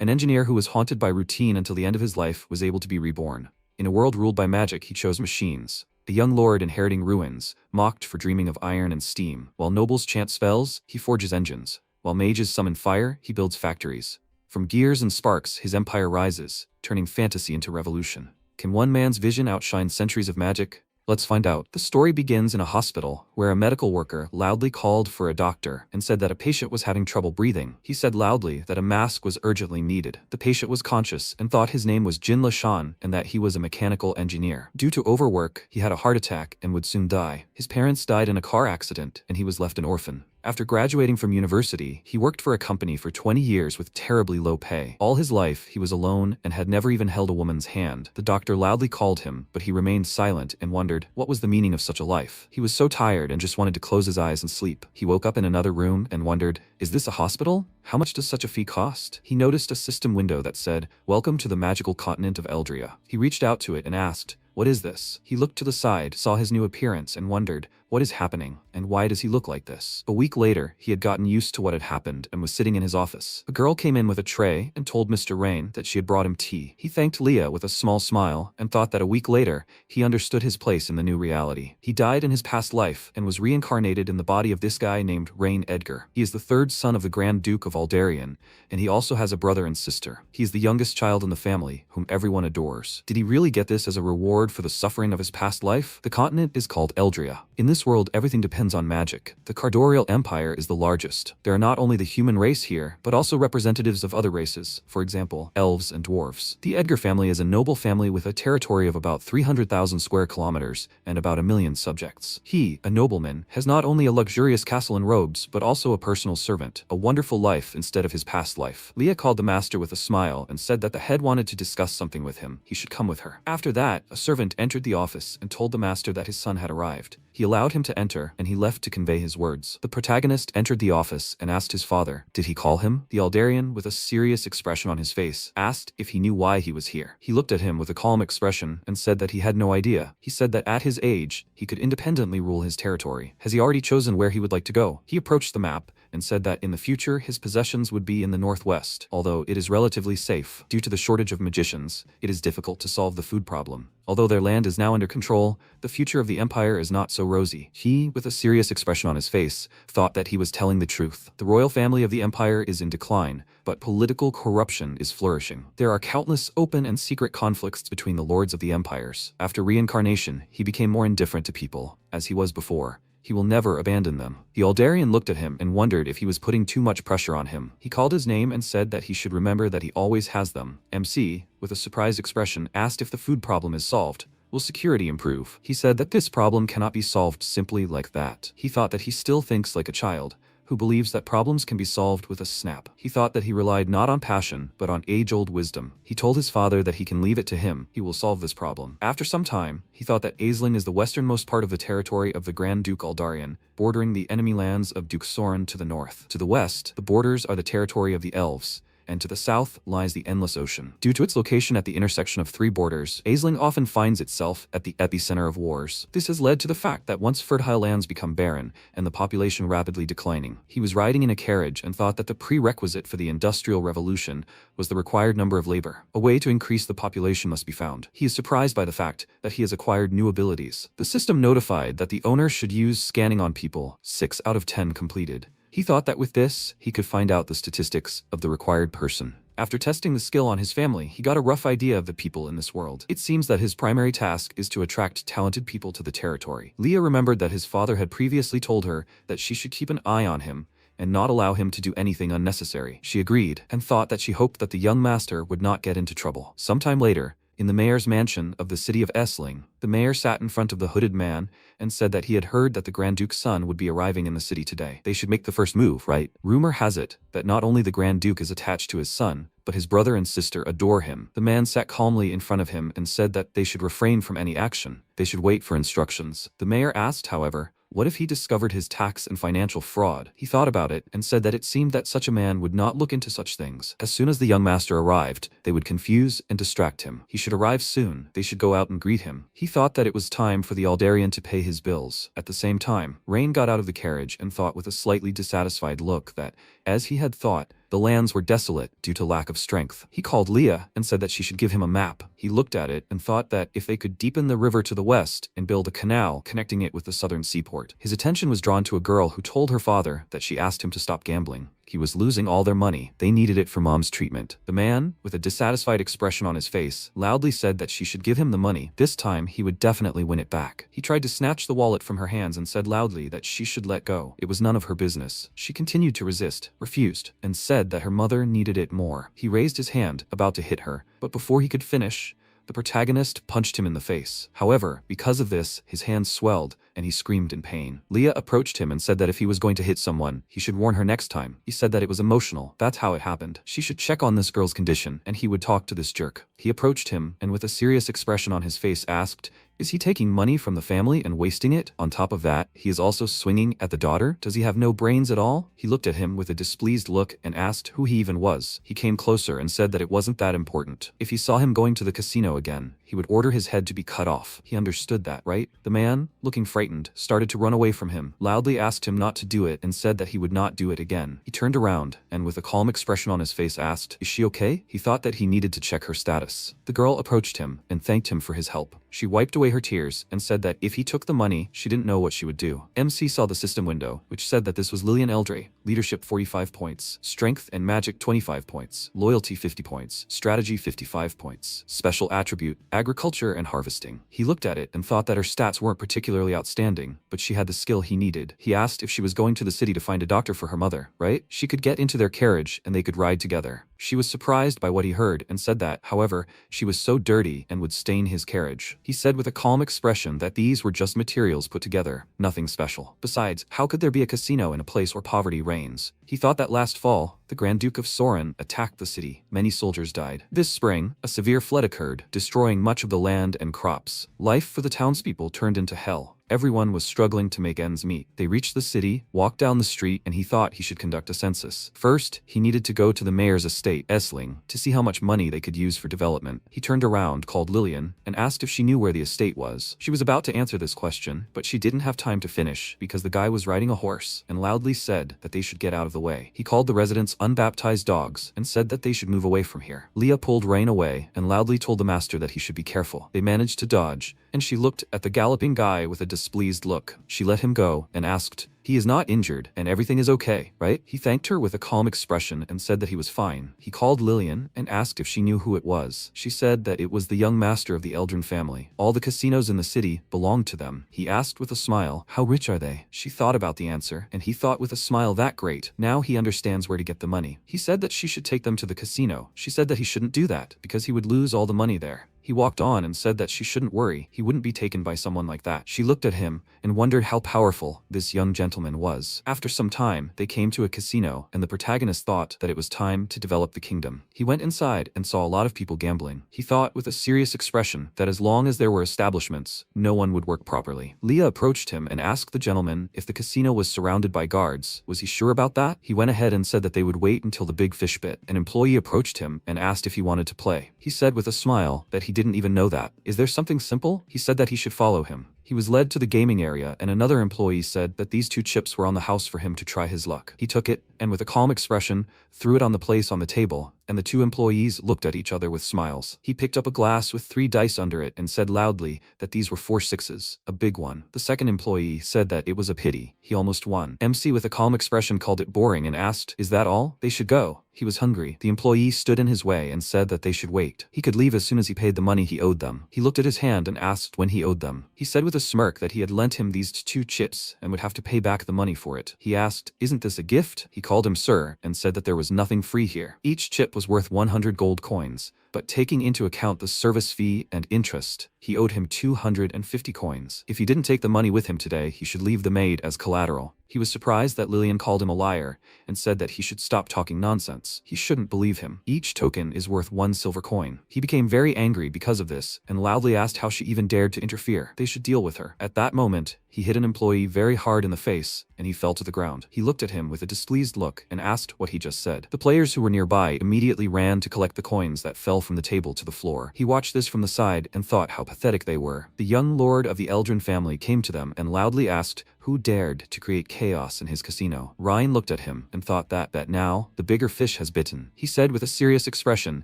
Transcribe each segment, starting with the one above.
An engineer who was haunted by routine until the end of his life was able to be reborn. In a world ruled by magic, he chose machines. A young lord inheriting ruins, mocked for dreaming of iron and steam. While nobles chant spells, he forges engines. While mages summon fire, he builds factories. From gears and sparks, his empire rises, turning fantasy into revolution. Can one man's vision outshine centuries of magic? Let's find out. The story begins in a hospital, where a medical worker loudly called for a doctor and said that a patient was having trouble breathing. He said loudly that a mask was urgently needed. The patient was conscious and thought his name was Jin Lashan and that he was a mechanical engineer. Due to overwork, he had a heart attack and would soon die. His parents died in a car accident and he was left an orphan. After graduating from university, he worked for a company for 20 years with terribly low pay. All his life, he was alone and had never even held a woman's hand. The doctor loudly called him, but he remained silent and wondered what was the meaning of such a life. He was so tired and just wanted to close his eyes and sleep. He woke up in another room and wondered, is this a hospital? How much does such a fee cost? He noticed a system window that said, "Welcome to the magical continent of Eldria." He reached out to it and asked, "What is this?" He looked to the side, saw his new appearance, and wondered, what is happening, and why does he look like this? A week later, he had gotten used to what had happened and was sitting in his office. A girl came in with a tray and told Mr. Rain that she had brought him tea. He thanked Leah with a small smile and thought that a week later, he understood his place in the new reality. He died in his past life and was reincarnated in the body of this guy named Rain Edgar. He is the third son of the Grand Duke of Aldarian, and he also has a brother and sister. He is the youngest child in the family, whom everyone adores. Did he really get this as a reward for the suffering of his past life? The continent is called Eldria. In this world, everything depends on magic. The Cardorial Empire is the largest. There are not only the human race here, but also representatives of other races, for example, elves and dwarves. The Edgar family is a noble family with a territory of about 300,000 square kilometers and about 1 million subjects. He, a nobleman, has not only a luxurious castle and robes, but also a personal servant, a wonderful life instead of his past life. Leah called the master with a smile and said that the head wanted to discuss something with him. He should come with her. After that, a servant entered the office and told the master that his son had arrived. He allowed him to enter, and he left to convey his words. The protagonist entered the office and asked his father, did he call him? The Aldarian, with a serious expression on his face, asked if he knew why he was here. He looked at him with a calm expression and said that he had no idea. He said that at his age, he could independently rule his territory. Has he already chosen where he would like to go? He approached the map and said that in the future his possessions would be in the northwest. Although it is relatively safe, due to the shortage of magicians, it is difficult to solve the food problem. Although their land is now under control, the future of the empire is not so rosy. He, with a serious expression on his face, thought that he was telling the truth. The royal family of the empire is in decline, but political corruption is flourishing. There are countless open and secret conflicts between the lords of the empires. After reincarnation, he became more indifferent to people, as he was before. He will never abandon them. The Aldarian looked at him and wondered if he was putting too much pressure on him. He called his name and said that he should remember that he always has them. MC, with a surprised expression, asked if the food problem is solved. Will security improve? He said that this problem cannot be solved simply like that. He thought that he still thinks like a child, who believes that problems can be solved with a snap. He thought that he relied not on passion, but on age-old wisdom. He told his father that he can leave it to him. He will solve this problem. After some time, he thought that Esling is the westernmost part of the territory of the Grand Duke Aldarian, bordering the enemy lands of Duke Soren to the north. To the west, the borders are the territory of the elves, and to the south lies the Endless Ocean. Due to its location at the intersection of three borders, Esling often finds itself at the epicenter of wars. This has led to the fact that once fertile lands become barren, and the population rapidly declining. He was riding in a carriage and thought that the prerequisite for the Industrial Revolution was the required number of labor. A way to increase the population must be found. He is surprised by the fact that he has acquired new abilities. The system notified that the owner should use scanning on people. 6 out of 10 completed. He thought that with this, he could find out the statistics of the required person. After testing the skill on his family, he got a rough idea of the people in this world. It seems that his primary task is to attract talented people to the territory. Leah remembered that his father had previously told her that she should keep an eye on him and not allow him to do anything unnecessary. She agreed and thought that she hoped that the young master would not get into trouble. Sometime later, in the mayor's mansion of the city of Esling, the mayor sat in front of the hooded man and said that he had heard that the Grand Duke's son would be arriving in the city today. They should make the first move, right? Rumor has it that not only the Grand Duke is attached to his son, but his brother and sister adore him. The man sat calmly in front of him and said that they should refrain from any action. They should wait for instructions. The mayor asked, however, what if he discovered his tax and financial fraud? He thought about it and said that it seemed that such a man would not look into such things. As soon as the young master arrived, they would confuse and distract him. He should arrive soon. They should go out and greet him. He thought that it was time for the Aldarian to pay his bills. At the same time, Rain got out of the carriage and thought with a slightly dissatisfied look that, as he had thought, The lands were desolate due to lack of strength. He called Leah and said that she should give him a map. He looked at it and thought that if they could deepen the river to the west and build a canal connecting it with the southern seaport. His attention was drawn to a girl who told her father that she asked him to stop gambling. He was losing all their money. They needed it for mom's treatment. The man, with a dissatisfied expression on his face, loudly said that she should give him the money. This time, he would definitely win it back. He tried to snatch the wallet from her hands and said loudly that she should let go. It was none of her business. She continued to resist, refused, and said that her mother needed it more. He raised his hand, about to hit her, but before he could finish, the protagonist punched him in the face. However, because of this, his hands swelled, and he screamed in pain. Leah approached him and said that if he was going to hit someone, he should warn her next time. He said that it was emotional. That's how it happened. She should check on this girl's condition, and he would talk to this jerk. He approached him, and with a serious expression on his face asked, "Is he taking money from the family and wasting it? On top of that, he is also swinging at the daughter? Does he have no brains at all?" He looked at him with a displeased look and asked who he even was. He came closer and said that it wasn't that important. If he saw him going to the casino again, he would order his head to be cut off. He understood that, right? The man, looking frightened, started to run away from him, loudly asked him not to do it and said that he would not do it again. He turned around and with a calm expression on his face asked, "Is she okay?" He thought that he needed to check her status. The girl approached him and thanked him for his help. She wiped away her tears and said that if he took the money, she didn't know what she would do. MC saw the system window, which said that this was Lillian Eldria. Leadership 45 points, strength and magic 25 points, loyalty 50 points, strategy 55 points, special attribute, agriculture and harvesting. He looked at it and thought that her stats weren't particularly outstanding, but she had the skill he needed. He asked if she was going to the city to find a doctor for her mother, right? She could get into their carriage and they could ride together. She was surprised by what he heard and said that, however, she was so dirty and would stain his carriage. He said with a calm expression that these were just materials put together, nothing special. Besides, how could there be a casino in a place where poverty reigns? He thought that last fall, the Grand Duke of Soren attacked the city. Many soldiers died. This spring, a severe flood occurred, destroying much of the land and crops. Life for the townspeople turned into hell. Everyone was struggling to make ends meet. They reached the city, walked down the street, and he thought he should conduct a census. First, he needed to go to the mayor's estate, Esling, to see how much money they could use for development. He turned around, called Lillian, and asked if she knew where the estate was. She was about to answer this question, but she didn't have time to finish because the guy was riding a horse and loudly said that they should get out of the way. He called the residents unbaptized dogs and said that they should move away from here. Leah pulled Rain away and loudly told the master that he should be careful. They managed to dodge, and she looked at the galloping guy with a displeased look. She let him go and asked, "He is not injured and everything is okay, right?" He thanked her with a calm expression and said that he was fine. He called Lillian and asked if she knew who it was. She said that it was the young master of the Eldrin family. All the casinos in the city belonged to them. He asked with a smile, "How rich are they?" She thought about the answer, and he thought with a smile, that great. Now he understands where to get the money. He said that she should take them to the casino. She said that he shouldn't do that because he would lose all the money there. He walked on and said that she shouldn't worry, he wouldn't be taken by someone like that. She looked at him and wondered how powerful this young gentleman was. After some time, they came to a casino, and the protagonist thought that it was time to develop the kingdom. He went inside and saw a lot of people gambling. He thought with a serious expression that as long as there were establishments, no one would work properly. Leah approached him and asked the gentleman if the casino was surrounded by guards. Was he sure about that? He went ahead and said that they would wait until the big fish bit. An employee approached him and asked if he wanted to play. He said with a smile that he didn't even know that. Is there something simple? He said that he should follow him. He was led to the gaming area, and another employee said that these 2 chips were on the house for him to try his luck. He took it, and with a calm expression, threw it on the place on the table, and the 2 employees looked at each other with smiles. He picked up a glass with 3 dice under it and said loudly that these were 4 sixes, a big one. The second employee said that it was a pity. He almost won. MC with a calm expression called it boring and asked, "Is that all? They should go." He was hungry. The employee stood in his way and said that they should wait. He could leave as soon as he paid the money he owed them. He looked at his hand and asked when he owed them. He said with a smirk that he had lent him these 2 chips and would have to pay back the money for it. He asked, "Isn't this a gift?" He called him sir and said that there was nothing free here. Each chip was worth 100 gold coins, but taking into account the service fee and interest, he owed him 250 coins. If he didn't take the money with him today, he should leave the maid as collateral. He was surprised that Lillian called him a liar and said that he should stop talking nonsense. He shouldn't believe him. Each token is worth 1 silver coin. He became very angry because of this and loudly asked how she even dared to interfere. They should deal with her. At that moment, he hit an employee very hard in the face and he fell to the ground. He looked at him with a displeased look and asked what he just said. The players who were nearby immediately ran to collect the coins that fell fell from the table to the floor. He watched this from the side and thought how pathetic they were. The young lord of the Eldrin family came to them and loudly asked who dared to create chaos in his casino. Ryan looked at him and thought that now, the bigger fish has bitten. He said with a serious expression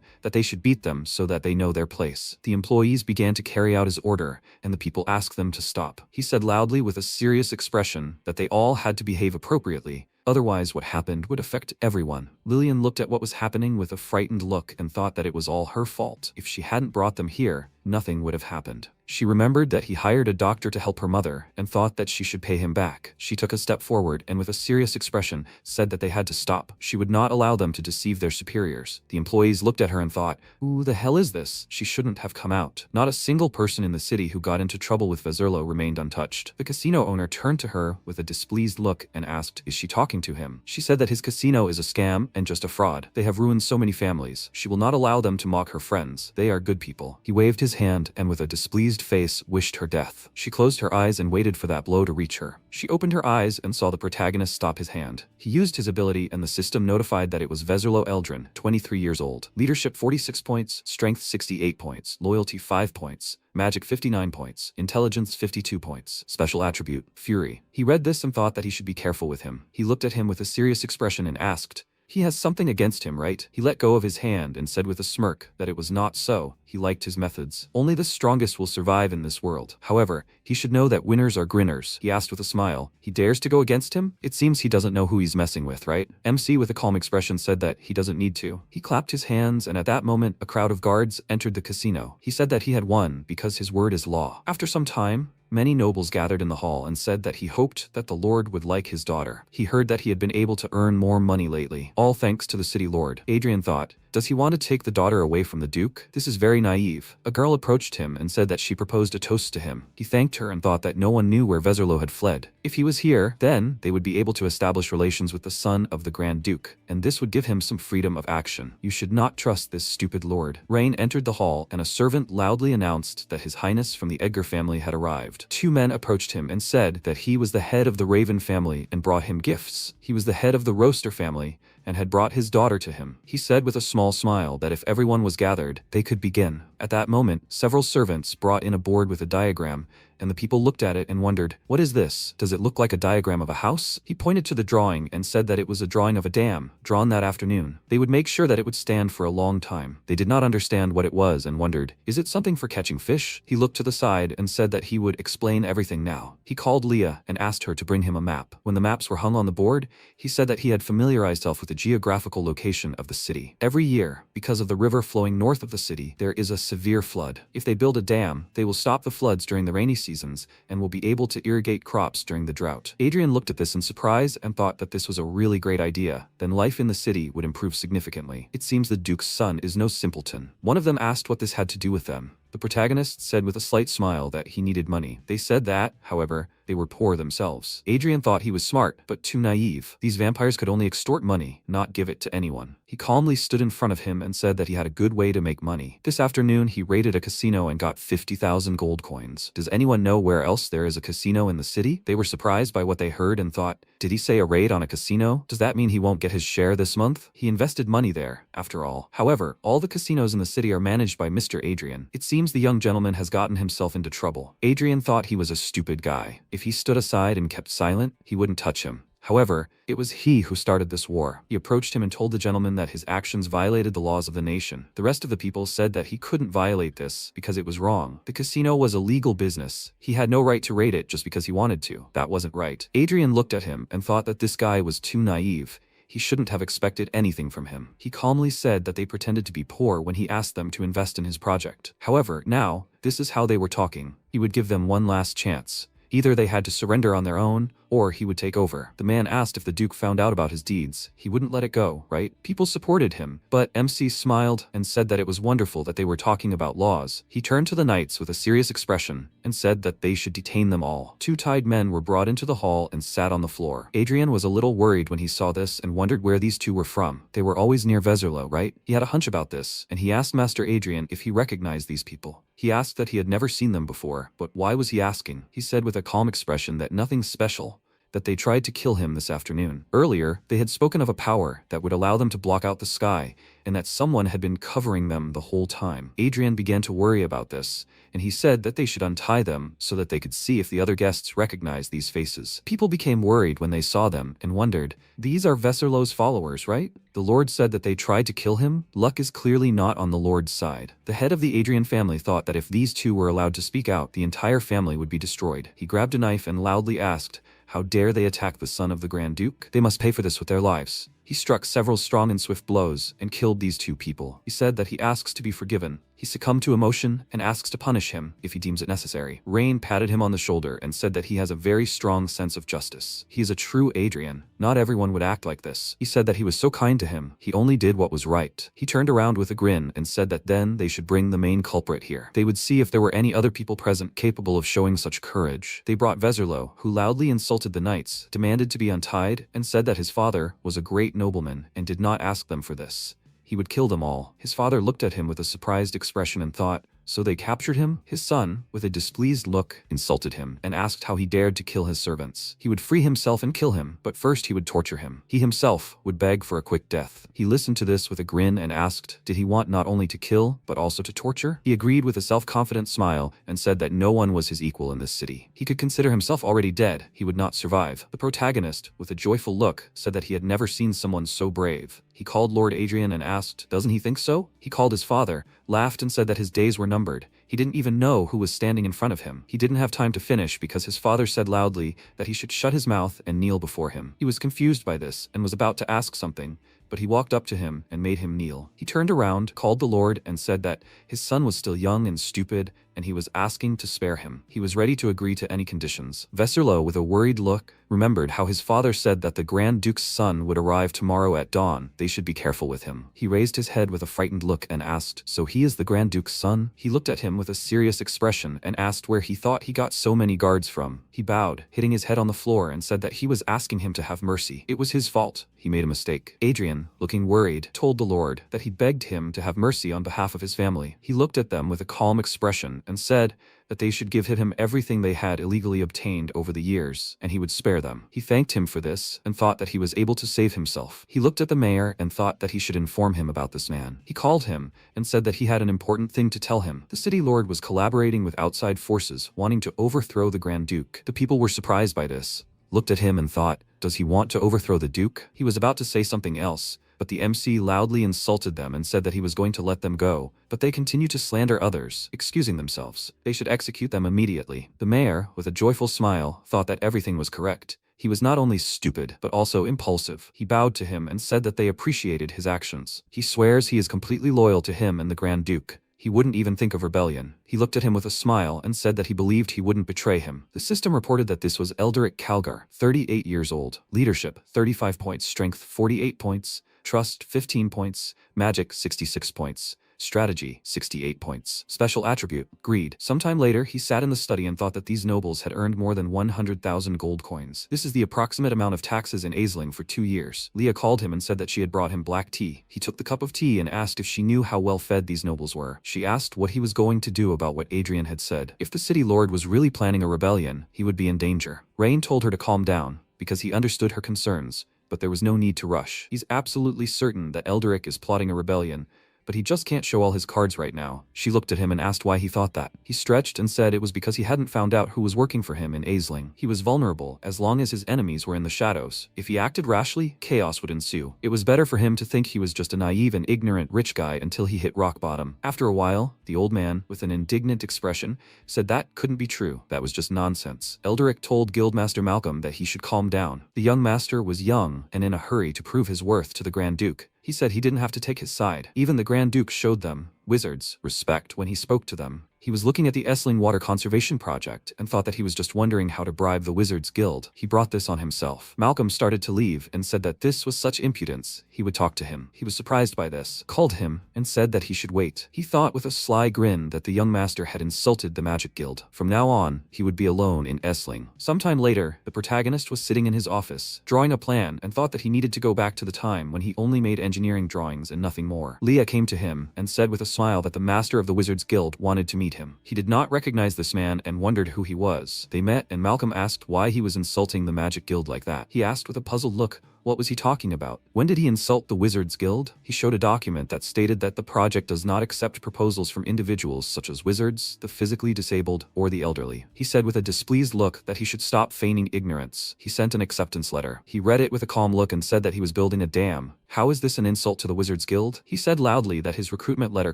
that they should beat them so that they know their place. The employees began to carry out his order, and the people asked them to stop. He said loudly with a serious expression that they all had to behave appropriately. Otherwise, what happened would affect everyone. Lillian looked at what was happening with a frightened look and thought that it was all her fault. If she hadn't brought them here, nothing would have happened. She remembered that he hired a doctor to help her mother and thought that she should pay him back. She took a step forward and with a serious expression said that they had to stop. She would not allow them to deceive their superiors. The employees looked at her and thought, who the hell is this? She shouldn't have come out. Not a single person in the city who got into trouble with Vezerlo remained untouched. The casino owner turned to her with a displeased look and asked, is she talking to him? She said that his casino is a scam and just a fraud. They have ruined so many families. She will not allow them to mock her friends. They are good people. He waved his hand and with a displeased face wished her death. She closed her eyes and waited for that blow to reach her. She opened her eyes and saw the protagonist stop his hand. He used his ability and the system notified that it was Vezerlo Eldrin, 23 years old. Leadership 46 points, Strength 68 points, Loyalty 5 points, Magic 59 points, Intelligence 52 points, Special Attribute, Fury. He read this and thought that he should be careful with him. He looked at him with a serious expression and asked, he has something against him, right? He let go of his hand and said with a smirk that it was not so. He liked his methods. Only the strongest will survive in this world. However, he should know that winners are grinners. He asked with a smile. He dares to go against him? It seems he doesn't know who he's messing with, right? MC with a calm expression said that he doesn't need to. He clapped his hands and at that moment a crowd of guards entered the casino. He said that he had won because his word is law. After some time, many nobles gathered in the hall and said that he hoped that the lord would like his daughter. He heard that he had been able to earn more money lately, all thanks to the city lord. Adrian thought, does he want to take the daughter away from the duke? This is very naive. A girl approached him and said that she proposed a toast to him. He thanked her and thought that no one knew where Vezerlo had fled. If he was here, then they would be able to establish relations with the son of the Grand Duke, and this would give him some freedom of action. You should not trust this stupid lord. Rain entered the hall and a servant loudly announced that His Highness from the Edgar family had arrived. Two men approached him and said that he was the head of the Raven family and brought him gifts. He was the head of the Roaster family and had brought his daughter to him. He said with a small smile that if everyone was gathered, they could begin. At that moment, several servants brought in a board with a diagram, and the people looked at it and wondered, what is this? Does it look like a diagram of a house? He pointed to the drawing and said that it was a drawing of a dam, drawn that afternoon. They would make sure that it would stand for a long time. They did not understand what it was and wondered, is it something for catching fish? He looked to the side and said that he would explain everything now. He called Leah and asked her to bring him a map. When the maps were hung on the board, he said that he had familiarized himself with the geographical location of the city. Every year, because of the river flowing north of the city, there is a severe flood. If they build a dam, they will stop the floods during the rainy seasons and will be able to irrigate crops during the drought. Adrian looked at this in surprise and thought that this was a really great idea. Then life in the city would improve significantly. It seems the Duke's son is no simpleton. One of them asked what this had to do with them. The protagonist said with a slight smile that he needed money. They said that, however, they were poor themselves. Adrian thought he was smart, but too naive. These vampires could only extort money, not give it to anyone. He calmly stood in front of him and said that he had a good way to make money. This afternoon, he raided a casino and got 50,000 gold coins. Does anyone know where else there is a casino in the city? They were surprised by what they heard and thought, did he say a raid on a casino? Does that mean he won't get his share this month? He invested money there, after all. However, all the casinos in the city are managed by Mr. Adrian. It seems the young gentleman has gotten himself into trouble. Adrian thought he was a stupid guy. If he stood aside and kept silent, he wouldn't touch him. However, it was he who started this war. He approached him and told the gentleman that his actions violated the laws of the nation. The rest of the people said that he couldn't violate this because it was wrong. The casino was a legal business. He had no right to raid it just because he wanted to. That wasn't right. Adrian looked at him and thought that this guy was too naive. He shouldn't have expected anything from him. He calmly said that they pretended to be poor when he asked them to invest in his project. However, now, this is how they were talking. He would give them one last chance. Either they had to surrender on their own, or he would take over. The man asked if the Duke found out about his deeds. He wouldn't let it go, right? People supported him, but MC smiled and said that it was wonderful that they were talking about laws. He turned to the knights with a serious expression and said that they should detain them all. Two tied men were brought into the hall and sat on the floor. Adrian was a little worried when he saw this and wondered where these two were from. They were always near Vezerlo, right? He had a hunch about this, and he asked Master Adrian if he recognized these people. He asked that he had never seen them before, but why was he asking? He said with a calm expression that nothing special, that they tried to kill him this afternoon. Earlier, they had spoken of a power that would allow them to block out the sky, and that someone had been covering them the whole time. Adrian began to worry about this, and he said that they should untie them so that they could see if the other guests recognized these faces. People became worried when they saw them and wondered, these are Veserlo's followers, right? The Lord said that they tried to kill him. Luck is clearly not on the Lord's side. The head of the Adrian family thought that if these two were allowed to speak out, the entire family would be destroyed. He grabbed a knife and loudly asked, how dare they attack the son of the Grand Duke? They must pay for this with their lives. He struck several strong and swift blows and killed these two people. He said that he asks to be forgiven. He succumbed to emotion and asks to punish him if he deems it necessary. Rain patted him on the shoulder and said that he has a very strong sense of justice. He is a true Adrian. Not everyone would act like this. He said that he was so kind to him. He only did what was right. He turned around with a grin and said that then they should bring the main culprit here. They would see if there were any other people present capable of showing such courage. They brought Veserlo, who loudly insulted the knights, demanded to be untied, and said that his father was a great nobleman and did not ask them for this. He would kill them all. His father looked at him with a surprised expression and thought, so they captured him? His son, with a displeased look, insulted him and asked how he dared to kill his servants. He would free himself and kill him, but first he would torture him. He himself would beg for a quick death. He listened to this with a grin and asked, did he want not only to kill, but also to torture? He agreed with a self-confident smile and said that no one was his equal in this city. He could consider himself already dead. He would not survive. The protagonist, with a joyful look, said that he had never seen someone so brave. He called Lord Adrian and asked, doesn't he think so? He called his father, laughed and said that his days were numbered. He didn't even know who was standing in front of him. He didn't have time to finish because his father said loudly that he should shut his mouth and kneel before him. He was confused by this and was about to ask something, but he walked up to him and made him kneel. He turned around, called the Lord, and said that his son was still young and stupid, and he was asking to spare him. He was ready to agree to any conditions. Veserlo, with a worried look, remembered how his father said that the Grand Duke's son would arrive tomorrow at dawn. They should be careful with him. He raised his head with a frightened look and asked, so he is the Grand Duke's son? He looked at him with a serious expression and asked where he thought he got so many guards from. He bowed, hitting his head on the floor, and said that he was asking him to have mercy. It was his fault. He made a mistake. Adrian, looking worried, told the Lord that he begged him to have mercy on behalf of his family. He looked at them with a calm expression and said that they should give him everything they had illegally obtained over the years, and he would spare them. He thanked him for this, and thought that he was able to save himself. He looked at the mayor and thought that he should inform him about this man. He called him, and said that he had an important thing to tell him. The city lord was collaborating with outside forces, wanting to overthrow the Grand Duke. The people were surprised by this, looked at him and thought, does he want to overthrow the Duke? He was about to say something else, but the MC loudly insulted them and said that he was going to let them go, but they continued to slander others, excusing themselves. They should execute them immediately. The mayor, with a joyful smile, thought that everything was correct. He was not only stupid, but also impulsive. He bowed to him and said that they appreciated his actions. He swears he is completely loyal to him and the Grand Duke. He wouldn't even think of rebellion. He looked at him with a smile and said that he believed he wouldn't betray him. The system reported that this was Eldria Calgar, 38 years old. Leadership, 35 points. Strength, 48 points. Trust, 15 points. Magic, 66 points. Strategy, 68 points. Special attribute, greed. Sometime later, he sat in the study and thought that these nobles had earned more than 100,000 gold coins. This is the approximate amount of taxes in Esling for 2 years. Leah called him and said that she had brought him black tea. He took the cup of tea and asked if she knew how well fed these nobles were. She asked what he was going to do about what Adrian had said. If the city lord was really planning a rebellion, he would be in danger. Rain told her to calm down, because he understood her concerns, but there was no need to rush. He's absolutely certain that Eldrick is plotting a rebellion, but he just can't show all his cards right now. She looked at him and asked why he thought that. He stretched and said it was because he hadn't found out who was working for him in Esling. He was vulnerable as long as his enemies were in the shadows. If he acted rashly, chaos would ensue. It was better for him to think he was just a naive and ignorant rich guy until he hit rock bottom. After a while, the old man, with an indignant expression, said that couldn't be true. That was just nonsense. Eldrick told Guildmaster Malcolm that he should calm down. The young master was young and in a hurry to prove his worth to the Grand Duke. He said he didn't have to take his side. Even the Grand Duke showed them, wizards, respect when he spoke to them. He was looking at the Esling Water Conservation Project and thought that he was just wondering how to bribe the Wizards Guild. He brought this on himself. Malcolm started to leave and said that this was such impudence, he would talk to him. He was surprised by this, called him, and said that he should wait. He thought with a sly grin that the young master had insulted the Magic Guild. From now on, he would be alone in Esling. Sometime later, the protagonist was sitting in his office, drawing a plan, and thought that he needed to go back to the time when he only made engineering drawings and nothing more. Leah came to him and said with a smile that the master of the Wizards Guild wanted to meet meet him. He did not recognize this man and wondered who he was. They met and Malcolm asked why he was insulting the Magic Guild like that. He asked with a puzzled look, what was he talking about? When did he insult the Wizards Guild? He showed a document that stated that the project does not accept proposals from individuals such as wizards, the physically disabled, or the elderly. He said with a displeased look that he should stop feigning ignorance. He sent an acceptance letter. He read it with a calm look and said that he was building a dam. How is this an insult to the Wizards Guild? He said loudly that his recruitment letter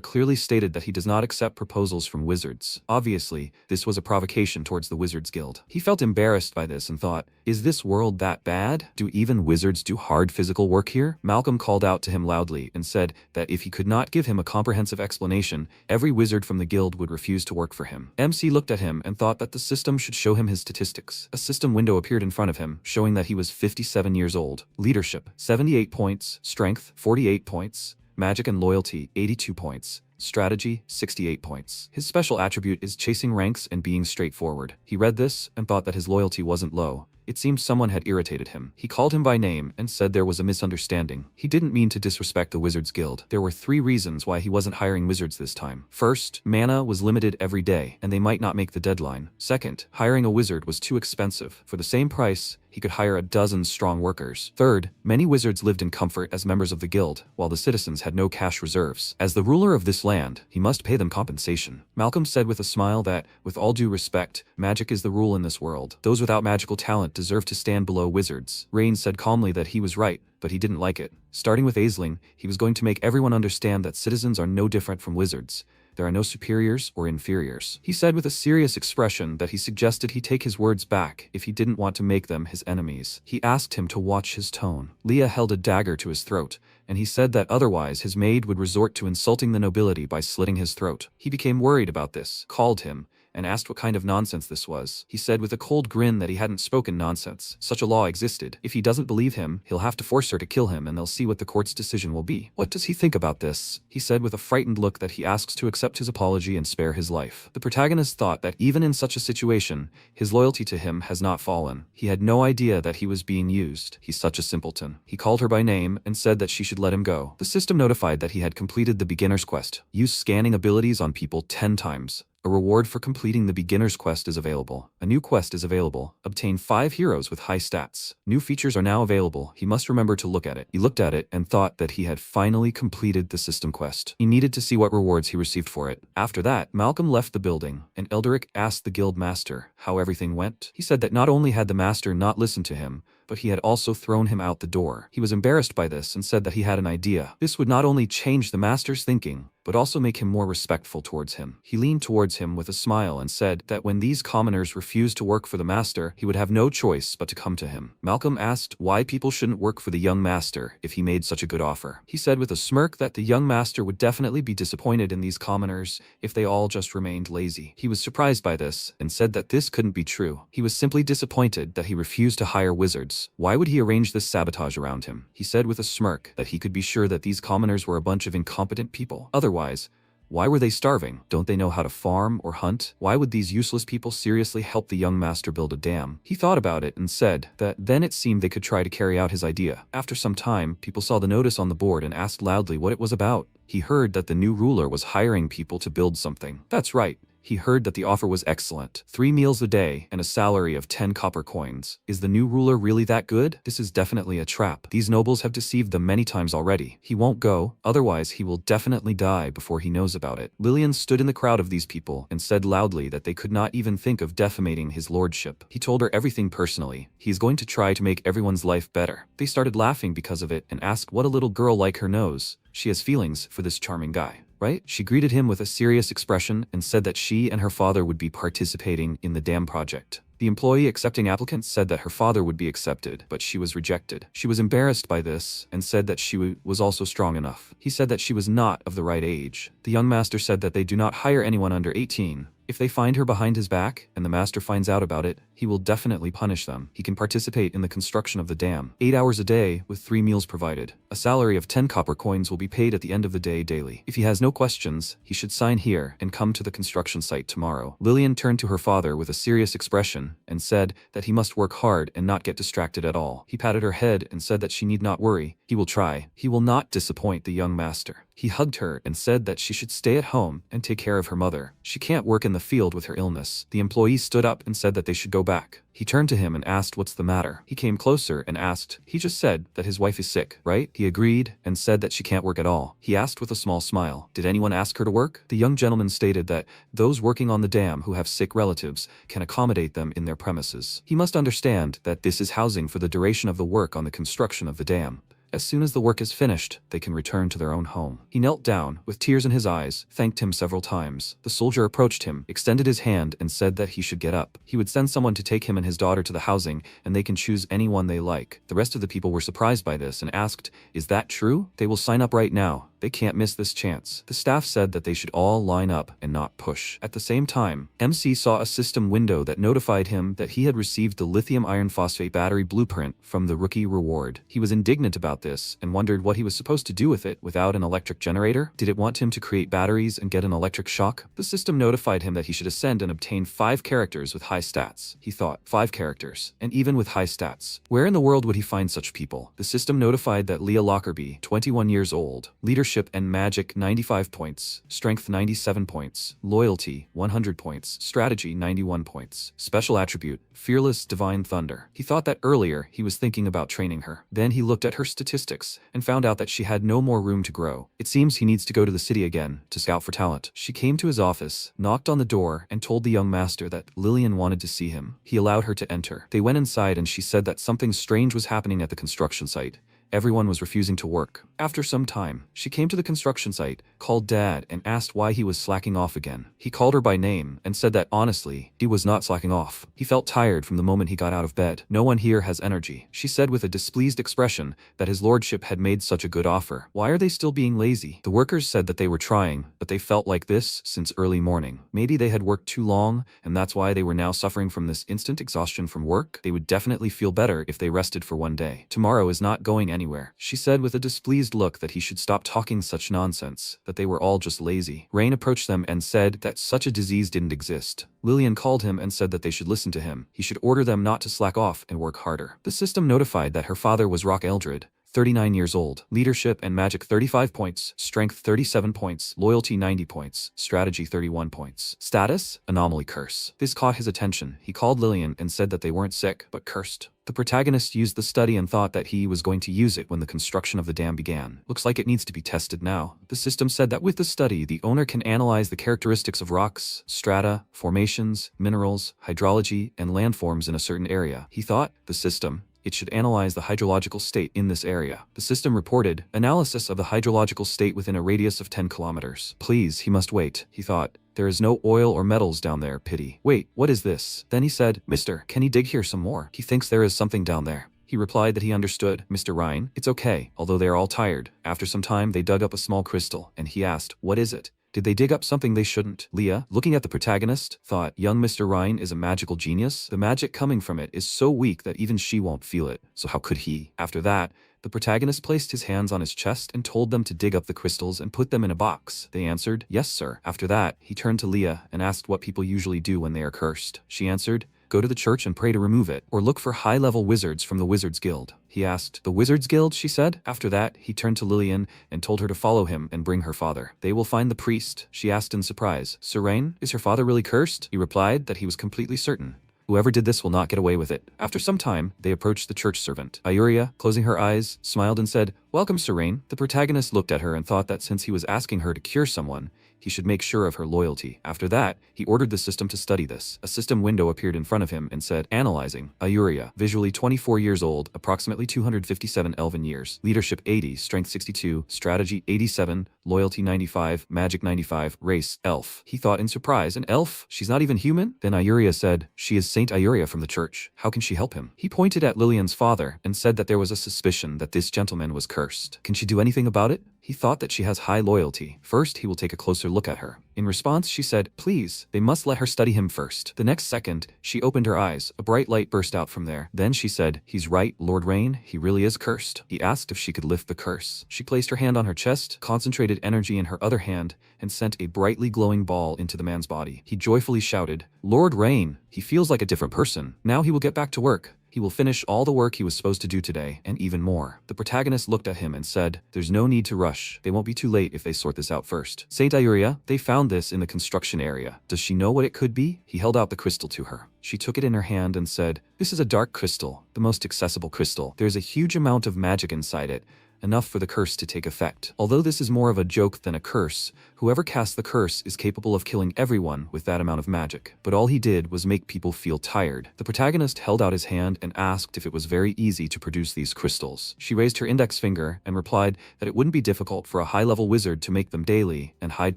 clearly stated that he does not accept proposals from wizards. Obviously, this was a provocation towards the Wizards Guild. He felt embarrassed by this and thought, is this world that bad? Do even wizards do hard physical work here? Malcolm called out to him loudly and said that if he could not give him a comprehensive explanation, every wizard from the guild would refuse to work for him. MC looked at him and thought that the system should show him his statistics. A system window appeared in front of him, showing that he was 57 years old. Leadership, 78 points. Strength, 48 points. Magic and loyalty, 82 points. Strategy, 68 points. His special attribute is chasing ranks and being straightforward. He read this and thought that his loyalty wasn't low. It seemed someone had irritated him. He called him by name and said there was a misunderstanding. He didn't mean to disrespect the Wizards Guild. There were 3 reasons why he wasn't hiring wizards this time. First, mana was limited every day, and they might not make the deadline. Second, hiring a wizard was too expensive. For the same price, he could hire a dozen strong workers. Third, many wizards lived in comfort as members of the guild, while the citizens had no cash reserves. As the ruler of this land, he must pay them compensation. Malcolm said with a smile that, with all due respect, magic is the rule in this world. Those without magical talent deserve to stand below wizards. Rain said calmly that he was right, but he didn't like it. Starting with Esling, he was going to make everyone understand that citizens are no different from wizards. There are no superiors or inferiors. He said with a serious expression that he suggested he take his words back if he didn't want to make them his enemies. He asked him to watch his tone. Leah held a dagger to his throat, and he said that otherwise his maid would resort to insulting the nobility by slitting his throat. He became worried about this, called him, and asked what kind of nonsense this was. He said with a cold grin that he hadn't spoken nonsense. Such a law existed. If he doesn't believe him, he'll have to force her to kill him and they'll see what the court's decision will be. What does he think about this? He said with a frightened look that he asks to accept his apology and spare his life. The protagonist thought that even in such a situation, his loyalty to him has not fallen. He had no idea that he was being used. He's such a simpleton. He called her by name and said that she should let him go. The system notified that he had completed the beginner's quest. Use scanning abilities on people 10 times. A reward for completing the beginner's quest is available. A new quest is available. Obtain 5 heroes with high stats. New features are now available. He must remember to look at it. He looked at it and thought that he had finally completed the system quest. He needed to see what rewards he received for it. After that, Malcolm left the building, and Eldria asked the guild master how everything went. He said that not only had the master not listened to him, but he had also thrown him out the door. He was embarrassed by this and said that he had an idea. This would not only change the master's thinking, but also make him more respectful towards him. He leaned towards him with a smile and said that when these commoners refused to work for the master, he would have no choice but to come to him. Malcolm asked why people shouldn't work for the young master if he made such a good offer. He said with a smirk that the young master would definitely be disappointed in these commoners if they all just remained lazy. He was surprised by this and said that this couldn't be true. He was simply disappointed that he refused to hire wizards. Why would he arrange this sabotage around him? He said with a smirk that he could be sure that these commoners were a bunch of incompetent people. Otherwise, why were they starving? Don't they know how to farm or hunt? Why would these useless people seriously help the young master build a dam? He thought about it and said that then it seemed they could try to carry out his idea. After some time, people saw the notice on the board and asked loudly what it was about. He heard that the new ruler was hiring people to build something. That's right. He heard that the offer was excellent. 3 meals a day and a salary of 10 copper coins. Is the new ruler really that good? This is definitely a trap. These nobles have deceived them many times already. He won't go, otherwise he will definitely die before he knows about it. Lillian stood in the crowd of these people and said loudly that they could not even think of defamating his lordship. He told her everything personally. He is going to try to make everyone's life better. They started laughing because of it and asked what a little girl like her knows. She has feelings for this charming guy, right? She greeted him with a serious expression and said that she and her father would be participating in the dam project. The employee accepting applicants said that her father would be accepted, but she was rejected. She was embarrassed by this and said that she was also strong enough. He said that she was not of the right age. The young master said that they do not hire anyone under 18. If they find her behind his back, and the master finds out about it, he will definitely punish them. He can participate in the construction of the dam. 8 hours a day, with 3 meals provided. A salary of 10 copper coins will be paid at the end of the day daily. If he has no questions, he should sign here and come to the construction site tomorrow. Lillian turned to her father with a serious expression and said that he must work hard and not get distracted at all. He patted her head and said that she need not worry. He will try. He will not disappoint the young master. He hugged her and said that she should stay at home and take care of her mother. She can't work in the field with her illness. The employee stood up and said that they should go back. He turned to him and asked what's the matter. He came closer and asked, he just said that his wife is sick, right? He agreed and said that she can't work at all. He asked with a small smile, did anyone ask her to work? The young gentleman stated that those working on the dam who have sick relatives can accommodate them in their premises. He must understand that this is housing for the duration of the work on the construction of the dam. As soon as the work is finished, they can return to their own home. He knelt down, with tears in his eyes, thanked him several times. The soldier approached him, extended his hand, and said that he should get up. He would send someone to take him and his daughter to the housing, and they can choose anyone they like. The rest of the people were surprised by this and asked, is that true? They will sign up right now. They can't miss this chance. The staff said that they should all line up and not push. At the same time, MC saw a system window that notified him that he had received the lithium iron phosphate battery blueprint from the rookie reward. He was indignant about this and wondered what he was supposed to do with it without an electric generator. Did it want him to create batteries and get an electric shock? The system notified him that he should ascend and obtain 5 characters with high stats. He thought, 5 characters, and even with high stats. Where in the world would he find such people? The system notified that Leah Lockerbie, 21 years old, leadership and magic 95 points, strength 97 points, loyalty 100 points, strategy 91 points, special attribute, fearless divine thunder. He thought that earlier he was thinking about training her. Then he looked at her statistics and found out that she had no more room to grow. It seems he needs to go to the city again to scout for talent. She came to his office, knocked on the door, and told the young master that Lillian wanted to see him. He allowed her to enter. They went inside and she said that something strange was happening at the construction site. Everyone was refusing to work. After some time, she came to the construction site, called Dad, and asked why he was slacking off again. He called her by name and said that honestly, he was not slacking off. He felt tired from the moment he got out of bed. No one here has energy. She said with a displeased expression that his lordship had made such a good offer. Why are they still being lazy? The workers said that they were trying, but they felt like this since early morning. Maybe they had worked too long, and that's why they were now suffering from this instant exhaustion from work. They would definitely feel better if they rested for one day. Tomorrow is not going anywhere. She said with a displeased look that he should stop talking such nonsense, that they were all just lazy. Rain approached them and said that such a disease didn't exist. Lillian called him and said that they should listen to him. He should order them not to slack off and work harder. The system notified that her father was Rock Eldred, 39 years old, leadership and magic 35 points, strength 37 points, loyalty 90 points, strategy 31 points. Status? Anomaly curse. This caught his attention. He called Lillian and said that they weren't sick, but cursed. The protagonist used the study and thought that he was going to use it when the construction of the dam began. Looks like it needs to be tested now. The system said that with the study, the owner can analyze the characteristics of rocks, strata, formations, minerals, hydrology, and landforms in a certain area. He thought, the system, it should analyze the hydrological state in this area. The system reported, analysis of the hydrological state within a radius of 10 kilometers. Please, he must wait, he thought. There is no oil or metals down there, pity. Wait, what is this? Then he said, Mister, can he dig here some more? He thinks there is something down there. He replied that he understood. Mr. Ryan, it's okay, although they are all tired. After some time, they dug up a small crystal, and he asked, what is it? Did they dig up something they shouldn't? Leah, looking at the protagonist, thought, young Mr. Ryan is a magical genius. The magic coming from it is so weak that even she won't feel it. So how could he? After that, the protagonist placed his hands on his chest and told them to dig up the crystals and put them in a box. They answered, yes, sir. After that, he turned to Leah and asked what people usually do when they are cursed. She answered, go to the church and pray to remove it, or look for high-level wizards from the Wizards Guild. He asked, the Wizards Guild, she said. After that, he turned to Lillian and told her to follow him and bring her father. They will find the priest. She asked in surprise, Sir Rain, is her father really cursed? He replied that he was completely certain. Whoever did this will not get away with it. After some time, they approached the church servant. Ayuria, closing her eyes, smiled and said, welcome, Sir Rain. The protagonist looked at her and thought that since he was asking her to cure someone, he should make sure of her loyalty. After that, he ordered the system to study this. A system window appeared in front of him and said, Analyzing. Ayuria, visually 24 years old, approximately 257 elven years, leadership 80, strength 62, strategy 87, loyalty 95, magic 95, race, elf. He thought in surprise, an elf? She's not even human? Then Ayuria said, she is Saint Ayuria from the church. How can she help him? He pointed at Lillian's father and said that there was a suspicion that this gentleman was cursed. Can she do anything about it? He thought that she has high loyalty. First, he will take a closer look at her. In response, she said, please, they must let her study him first. The next second, she opened her eyes. A bright light burst out from there. Then she said, he's right, Lord Rain, he really is cursed. He asked if she could lift the curse. She placed her hand on her chest, concentrated energy in her other hand, and sent a brightly glowing ball into the man's body. He joyfully shouted, Lord Rain, he feels like a different person. Now he will get back to work. He will finish all the work he was supposed to do today, and even more. The protagonist looked at him and said, there's no need to rush. They won't be too late if they sort this out first. Saint Iuria, they found this in the construction area. Does she know what it could be? He held out the crystal to her. She took it in her hand and said, this is a dark crystal, the most accessible crystal. There's a huge amount of magic inside it, enough for the curse to take effect. Although this is more of a joke than a curse, whoever casts the curse is capable of killing everyone with that amount of magic. But all he did was make people feel tired. The protagonist held out his hand and asked if it was very easy to produce these crystals. She raised her index finger and replied that it wouldn't be difficult for a high-level wizard to make them daily and hide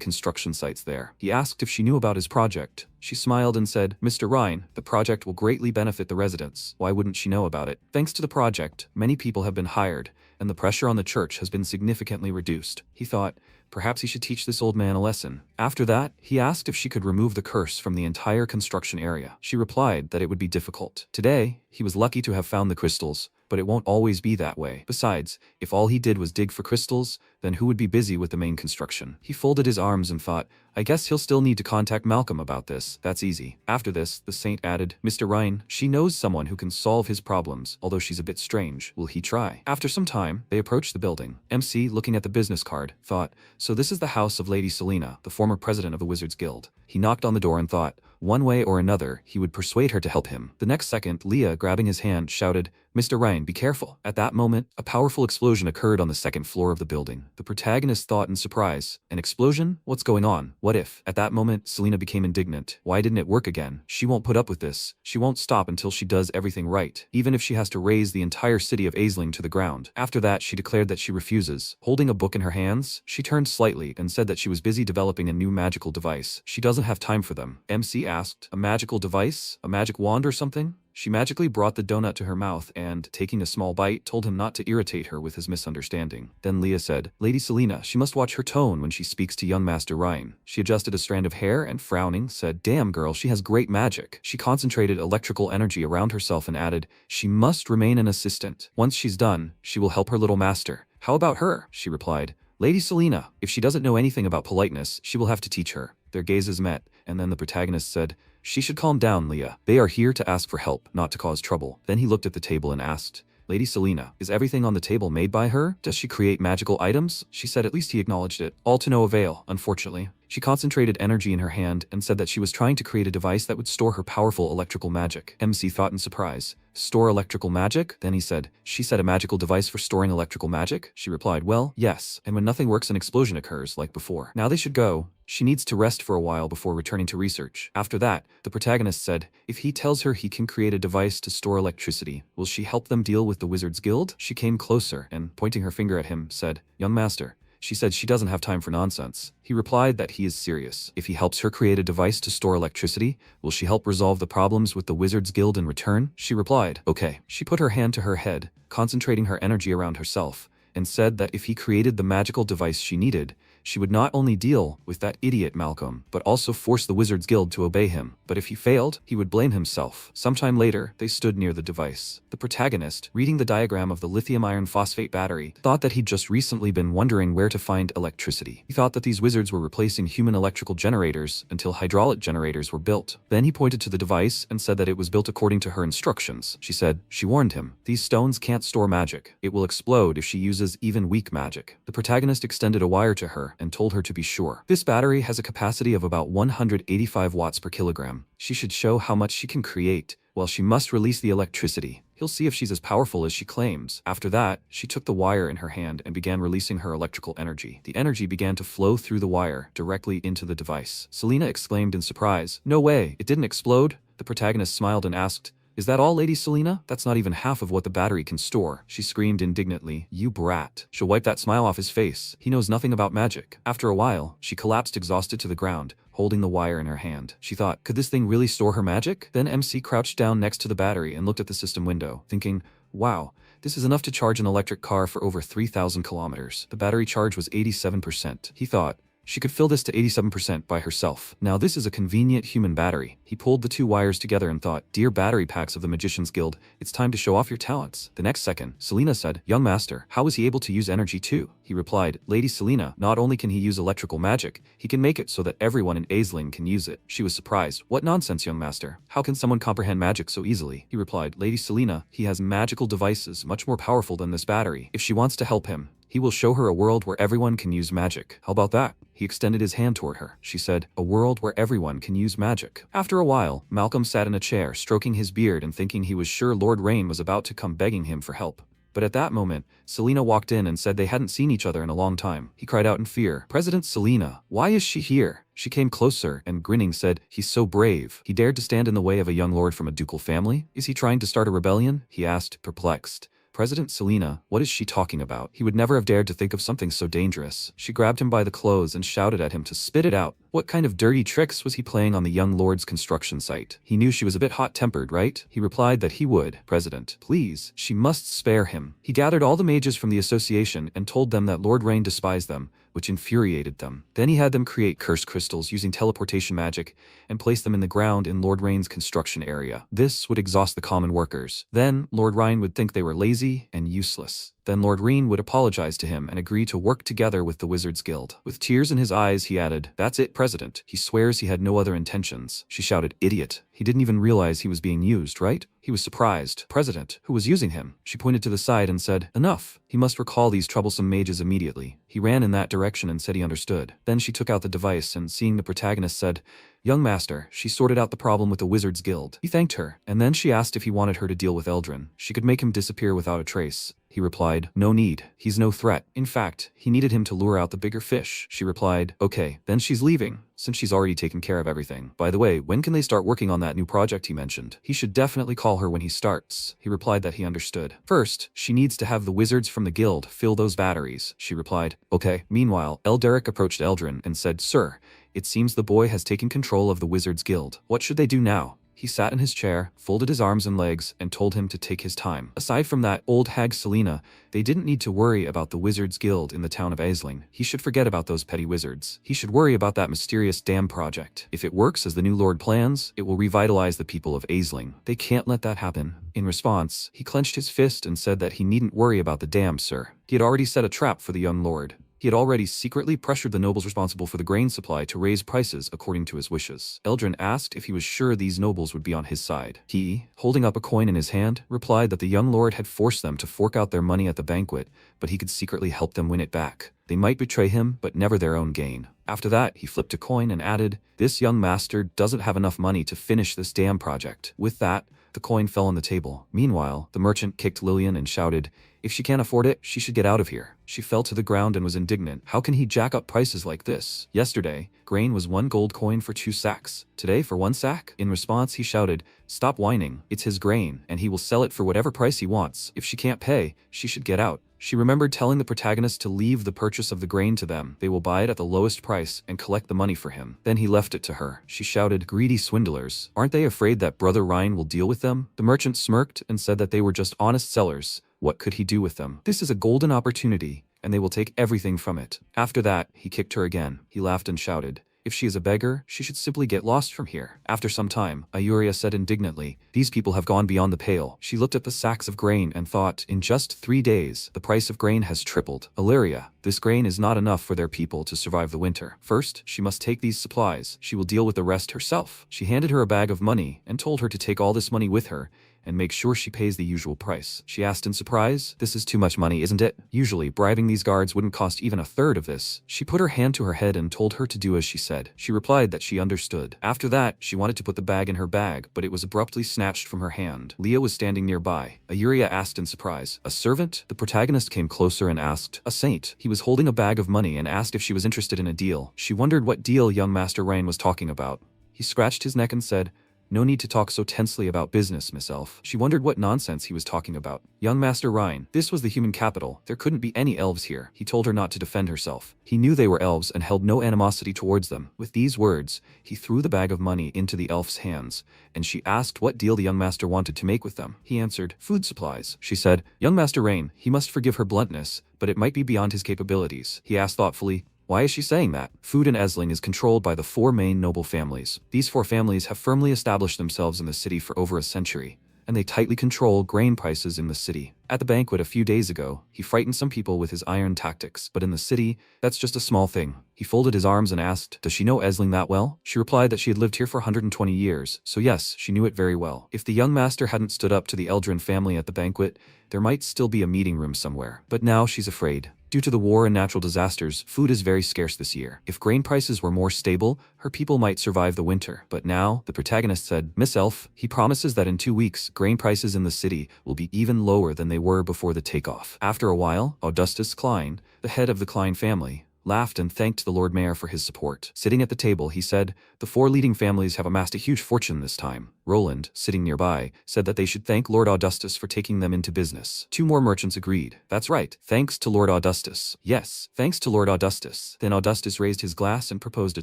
construction sites there. He asked if she knew about his project. She smiled and said, Mr. Rhine, the project will greatly benefit the residents. Why wouldn't she know about it? Thanks to the project, many people have been hired, and the pressure on the church has been significantly reduced. He thought, perhaps he should teach this old man a lesson. After that, he asked if she could remove the curse from the entire construction area. She replied that it would be difficult. Today, he was lucky to have found the crystals, but it won't always be that way. Besides, if all he did was dig for crystals, then who would be busy with the main construction? He folded his arms and thought, I guess he'll still need to contact Malcolm about this. That's easy. After this, the saint added, Mr. Rhine, she knows someone who can solve his problems, although she's a bit strange. Will he try? After some time, they approached the building. MC, looking at the business card, thought, so this is the house of Lady Selena, the former president of the Wizards Guild. He knocked on the door and thought, one way or another, he would persuade her to help him. The next second, Leah, grabbing his hand, shouted, Mr. Ryan, be careful. At that moment, a powerful explosion occurred on the second floor of the building. The protagonist thought in surprise, an explosion? What's going on? What if? At that moment, Selena became indignant. Why didn't it work again? She won't put up with this. She won't stop until she does everything right, even if she has to raise the entire city of Esling to the ground. After that, she declared that she refuses. Holding a book in her hands, she turned slightly and said that she was busy developing a new magical device. She doesn't have time for them. MC asked, a magical device? A magic wand or something? She magically brought the donut to her mouth and, taking a small bite, told him not to irritate her with his misunderstanding. Then Leah said, Lady Selena, she must watch her tone when she speaks to young Master Ryan. She adjusted a strand of hair and, frowning, said, damn girl, she has great magic. She concentrated electrical energy around herself and added, she must remain an assistant. Once she's done, she will help her little master. How about her? She replied. Lady Selena, if she doesn't know anything about politeness, she will have to teach her. Their gazes met, and then the protagonist said, she should calm down, Leah. They are here to ask for help, not to cause trouble. Then he looked at the table and asked, Lady Selena, is everything on the table made by her? Does she create magical items? She said at least he acknowledged it. All to no avail, unfortunately. She concentrated energy in her hand and said that she was trying to create a device that would store her powerful electrical magic. MC thought in surprise. Store electrical magic? Then he said, she said a magical device for storing electrical magic? She replied, well, yes, and when nothing works an explosion occurs, like before. Now they should go. She needs to rest for a while before returning to research. After that, the protagonist said, if he tells her he can create a device to store electricity, will she help them deal with the Wizards Guild? She came closer and, pointing her finger at him, said, young master. She said she doesn't have time for nonsense. He replied that he is serious. If he helps her create a device to store electricity, will she help resolve the problems with the Wizards Guild in return? She replied, okay. She put her hand to her head, concentrating her energy around herself, and said that if he created the magical device she needed, she would not only deal with that idiot Malcolm, but also force the Wizards Guild to obey him. But if he failed, he would blame himself. Sometime later, they stood near the device. The protagonist, reading the diagram of the lithium iron phosphate battery, thought that he'd just recently been wondering where to find electricity. He thought that these wizards were replacing human electrical generators until hydraulic generators were built. Then he pointed to the device and said that it was built according to her instructions. She warned him, these stones can't store magic. It will explode if she uses even weak magic. The protagonist extended a wire to her and told her to be sure. This battery has a capacity of about 185 watts per kilogram. She should show how much she can create, while she must release the electricity. He'll see if she's as powerful as she claims. After that, she took the wire in her hand and began releasing her electrical energy. The energy began to flow through the wire directly into the device. Selena exclaimed in surprise, no way, it didn't explode? The protagonist smiled and asked, is that all, Lady Selena? That's not even half of what the battery can store. She screamed indignantly, you brat. She'll wipe that smile off his face. He knows nothing about magic. After a while, she collapsed exhausted to the ground, holding the wire in her hand. She thought, could this thing really store her magic? Then MC crouched down next to the battery and looked at the system window, thinking, wow, this is enough to charge an electric car for over 3,000 kilometers. The battery charge was 87%. He thought, She could fill this to 87% by herself. Now this is a convenient human battery. He pulled the two wires together and thought, "Dear battery packs of the Magician's Guild, it's time to show off your talents." The next second, Selena said, "Young master, how is he able to use energy too?" He replied, "Lady Selena, not only can he use electrical magic, he can make it so that everyone in Esling can use it." She was surprised. "What nonsense, young master. How can someone comprehend magic so easily?" He replied, "Lady Selena, he has magical devices much more powerful than this battery. If she wants to help him, he will show her a world where everyone can use magic. How about that?" He extended his hand toward her. She said, "A world where everyone can use magic." After a while, Malcolm sat in a chair, stroking his beard and thinking he was sure Lord Rain was about to come begging him for help. But at that moment, Selena walked in and said they hadn't seen each other in a long time. He cried out in fear, "President Selena, why is she here?" She came closer and, grinning, said, "He's so brave. He dared to stand in the way of a young lord from a ducal family? Is he trying to start a rebellion?" he asked, perplexed. President Selena, what is she talking about? He would never have dared to think of something so dangerous. She grabbed him by the clothes and shouted at him to spit it out. What kind of dirty tricks was he playing on the young lord's construction site? He knew she was a bit hot-tempered, right? He replied that he would. "President, please, she must spare him." He gathered all the mages from the association and told them that Lord Rain despised them, which infuriated them. Then he had them create cursed crystals using teleportation magic and place them in the ground in Lord Rain's construction area. This would exhaust the common workers. Then Lord Rain would think they were lazy and useless. Then Lord Rain would apologize to him and agree to work together with the Wizards Guild. With tears in his eyes, he added, "That's it, President. He swears he had no other intentions." She shouted, "Idiot. He didn't even realize he was being used, right?" He was surprised. "President, who was using him?" She pointed to the side and said, "Enough. He must recall these troublesome mages immediately." He ran in that direction and said he understood. Then she took out the device and, seeing the protagonist, said, "Young master, she sorted out the problem with the Wizards Guild." He thanked her, and then she asked if he wanted her to deal with Eldrin. She could make him disappear without a trace. He replied, "No need. He's no threat. In fact, he needed him to lure out the bigger fish." She replied, "Okay, then she's leaving, since she's already taken care of everything. By the way, when can they start working on that new project he mentioned? He should definitely call her when he starts." He replied that he understood. "First, she needs to have the wizards from the guild fill those batteries." She replied, "Okay." Meanwhile, Elderic approached Eldrin and said, "Sir, it seems the boy has taken control of the Wizards Guild. What should they do now?" He sat in his chair, folded his arms and legs, and told him to take his time. Aside from that old hag Selena, they didn't need to worry about the Wizards Guild in the town of Esling. He should forget about those petty wizards. He should worry about that mysterious dam project. If it works as the new lord plans, it will revitalize the people of Esling. They can't let that happen. In response, he clenched his fist and said that he needn't worry about the dam, sir. He had already set a trap for the young lord. He had already secretly pressured the nobles responsible for the grain supply to raise prices according to his wishes. Eldrin asked if he was sure these nobles would be on his side. He, holding up a coin in his hand, replied that the young lord had forced them to fork out their money at the banquet, but he could secretly help them win it back. They might betray him, but never their own gain. After that, he flipped a coin and added, "This young master doesn't have enough money to finish this dam project." With that, the coin fell on the table. Meanwhile, the merchant kicked Lillian and shouted, "If she can't afford it, she should get out of here." She fell to the ground and was indignant. How can he jack up prices like this? Yesterday, grain was 1 gold coin for 2 sacks. Today, for 1 sack? In response, he shouted, "Stop whining. It's his grain, and he will sell it for whatever price he wants. If she can't pay, she should get out." She remembered telling the protagonist to leave the purchase of the grain to them. They will buy it at the lowest price and collect the money for him. Then he left it to her. She shouted, "Greedy swindlers. Aren't they afraid that Brother Ryan will deal with them?" The merchant smirked and said that they were just honest sellers. What could he do with them? This is a golden opportunity, and they will take everything from it. After that, he kicked her again. He laughed and shouted, "If she is a beggar, she should simply get lost from here." After some time, Ayuria said indignantly, "These people have gone beyond the pale." She looked at the sacks of grain and thought, in just 3 days, the price of grain has tripled. Eldria, this grain is not enough for their people to survive the winter. First, she must take these supplies. She will deal with the rest herself. She handed her a bag of money and told her to take all this money with her and make sure she pays the usual price. She asked in surprise, "This is too much money, isn't it? Usually, bribing these guards wouldn't cost even 1/3 of this." She put her hand to her head and told her to do as she said. She replied that she understood. After that, she wanted to put the bag in her bag, but it was abruptly snatched from her hand. Leah was standing nearby. Ayuria asked in surprise, "A servant?" The protagonist came closer and asked, "A saint." He was holding a bag of money and asked if she was interested in a deal. She wondered what deal young Master Ryan was talking about. He scratched his neck and said, "No need to talk so tensely about business, Miss Elf." She wondered what nonsense he was talking about. Young Master Ryan, this was the human capital. There couldn't be any elves here. He told her not to defend herself. He knew they were elves and held no animosity towards them. With these words, he threw the bag of money into the elf's hands, and she asked what deal the young master wanted to make with them. He answered, "Food supplies." She said, "Young Master Rain, he must forgive her bluntness, but it might be beyond his capabilities." He asked thoughtfully, Why is she saying that? Food in Esling is controlled by the 4 main noble families. These 4 families have firmly established themselves in the city for over a century, and they tightly control grain prices in the city. At the banquet a few days ago, he frightened some people with his iron tactics, but in the city, that's just a small thing. He folded his arms and asked, "Does she know Esling that well?" She replied that she had lived here for 120 years, so yes, she knew it very well. If the young master hadn't stood up to the Eldrin family at the banquet, there might still be a meeting room somewhere. But now she's afraid. Due to the war and natural disasters, food is very scarce this year. If grain prices were more stable, her people might survive the winter. But now, the protagonist said, "Miss Elf, he promises that in 2 weeks, grain prices in the city will be even lower than they were before the takeoff." After a while, Augustus Klein, the head of the Klein family, laughed and thanked the Lord Mayor for his support. Sitting at the table, he said, "The 4 leading families have amassed a huge fortune this time." Roland, sitting nearby, said that they should thank Lord Augustus for taking them into business. 2 more merchants agreed. "That's right, thanks to Lord Augustus." "Yes, thanks to Lord Augustus." Then Augustus raised his glass and proposed a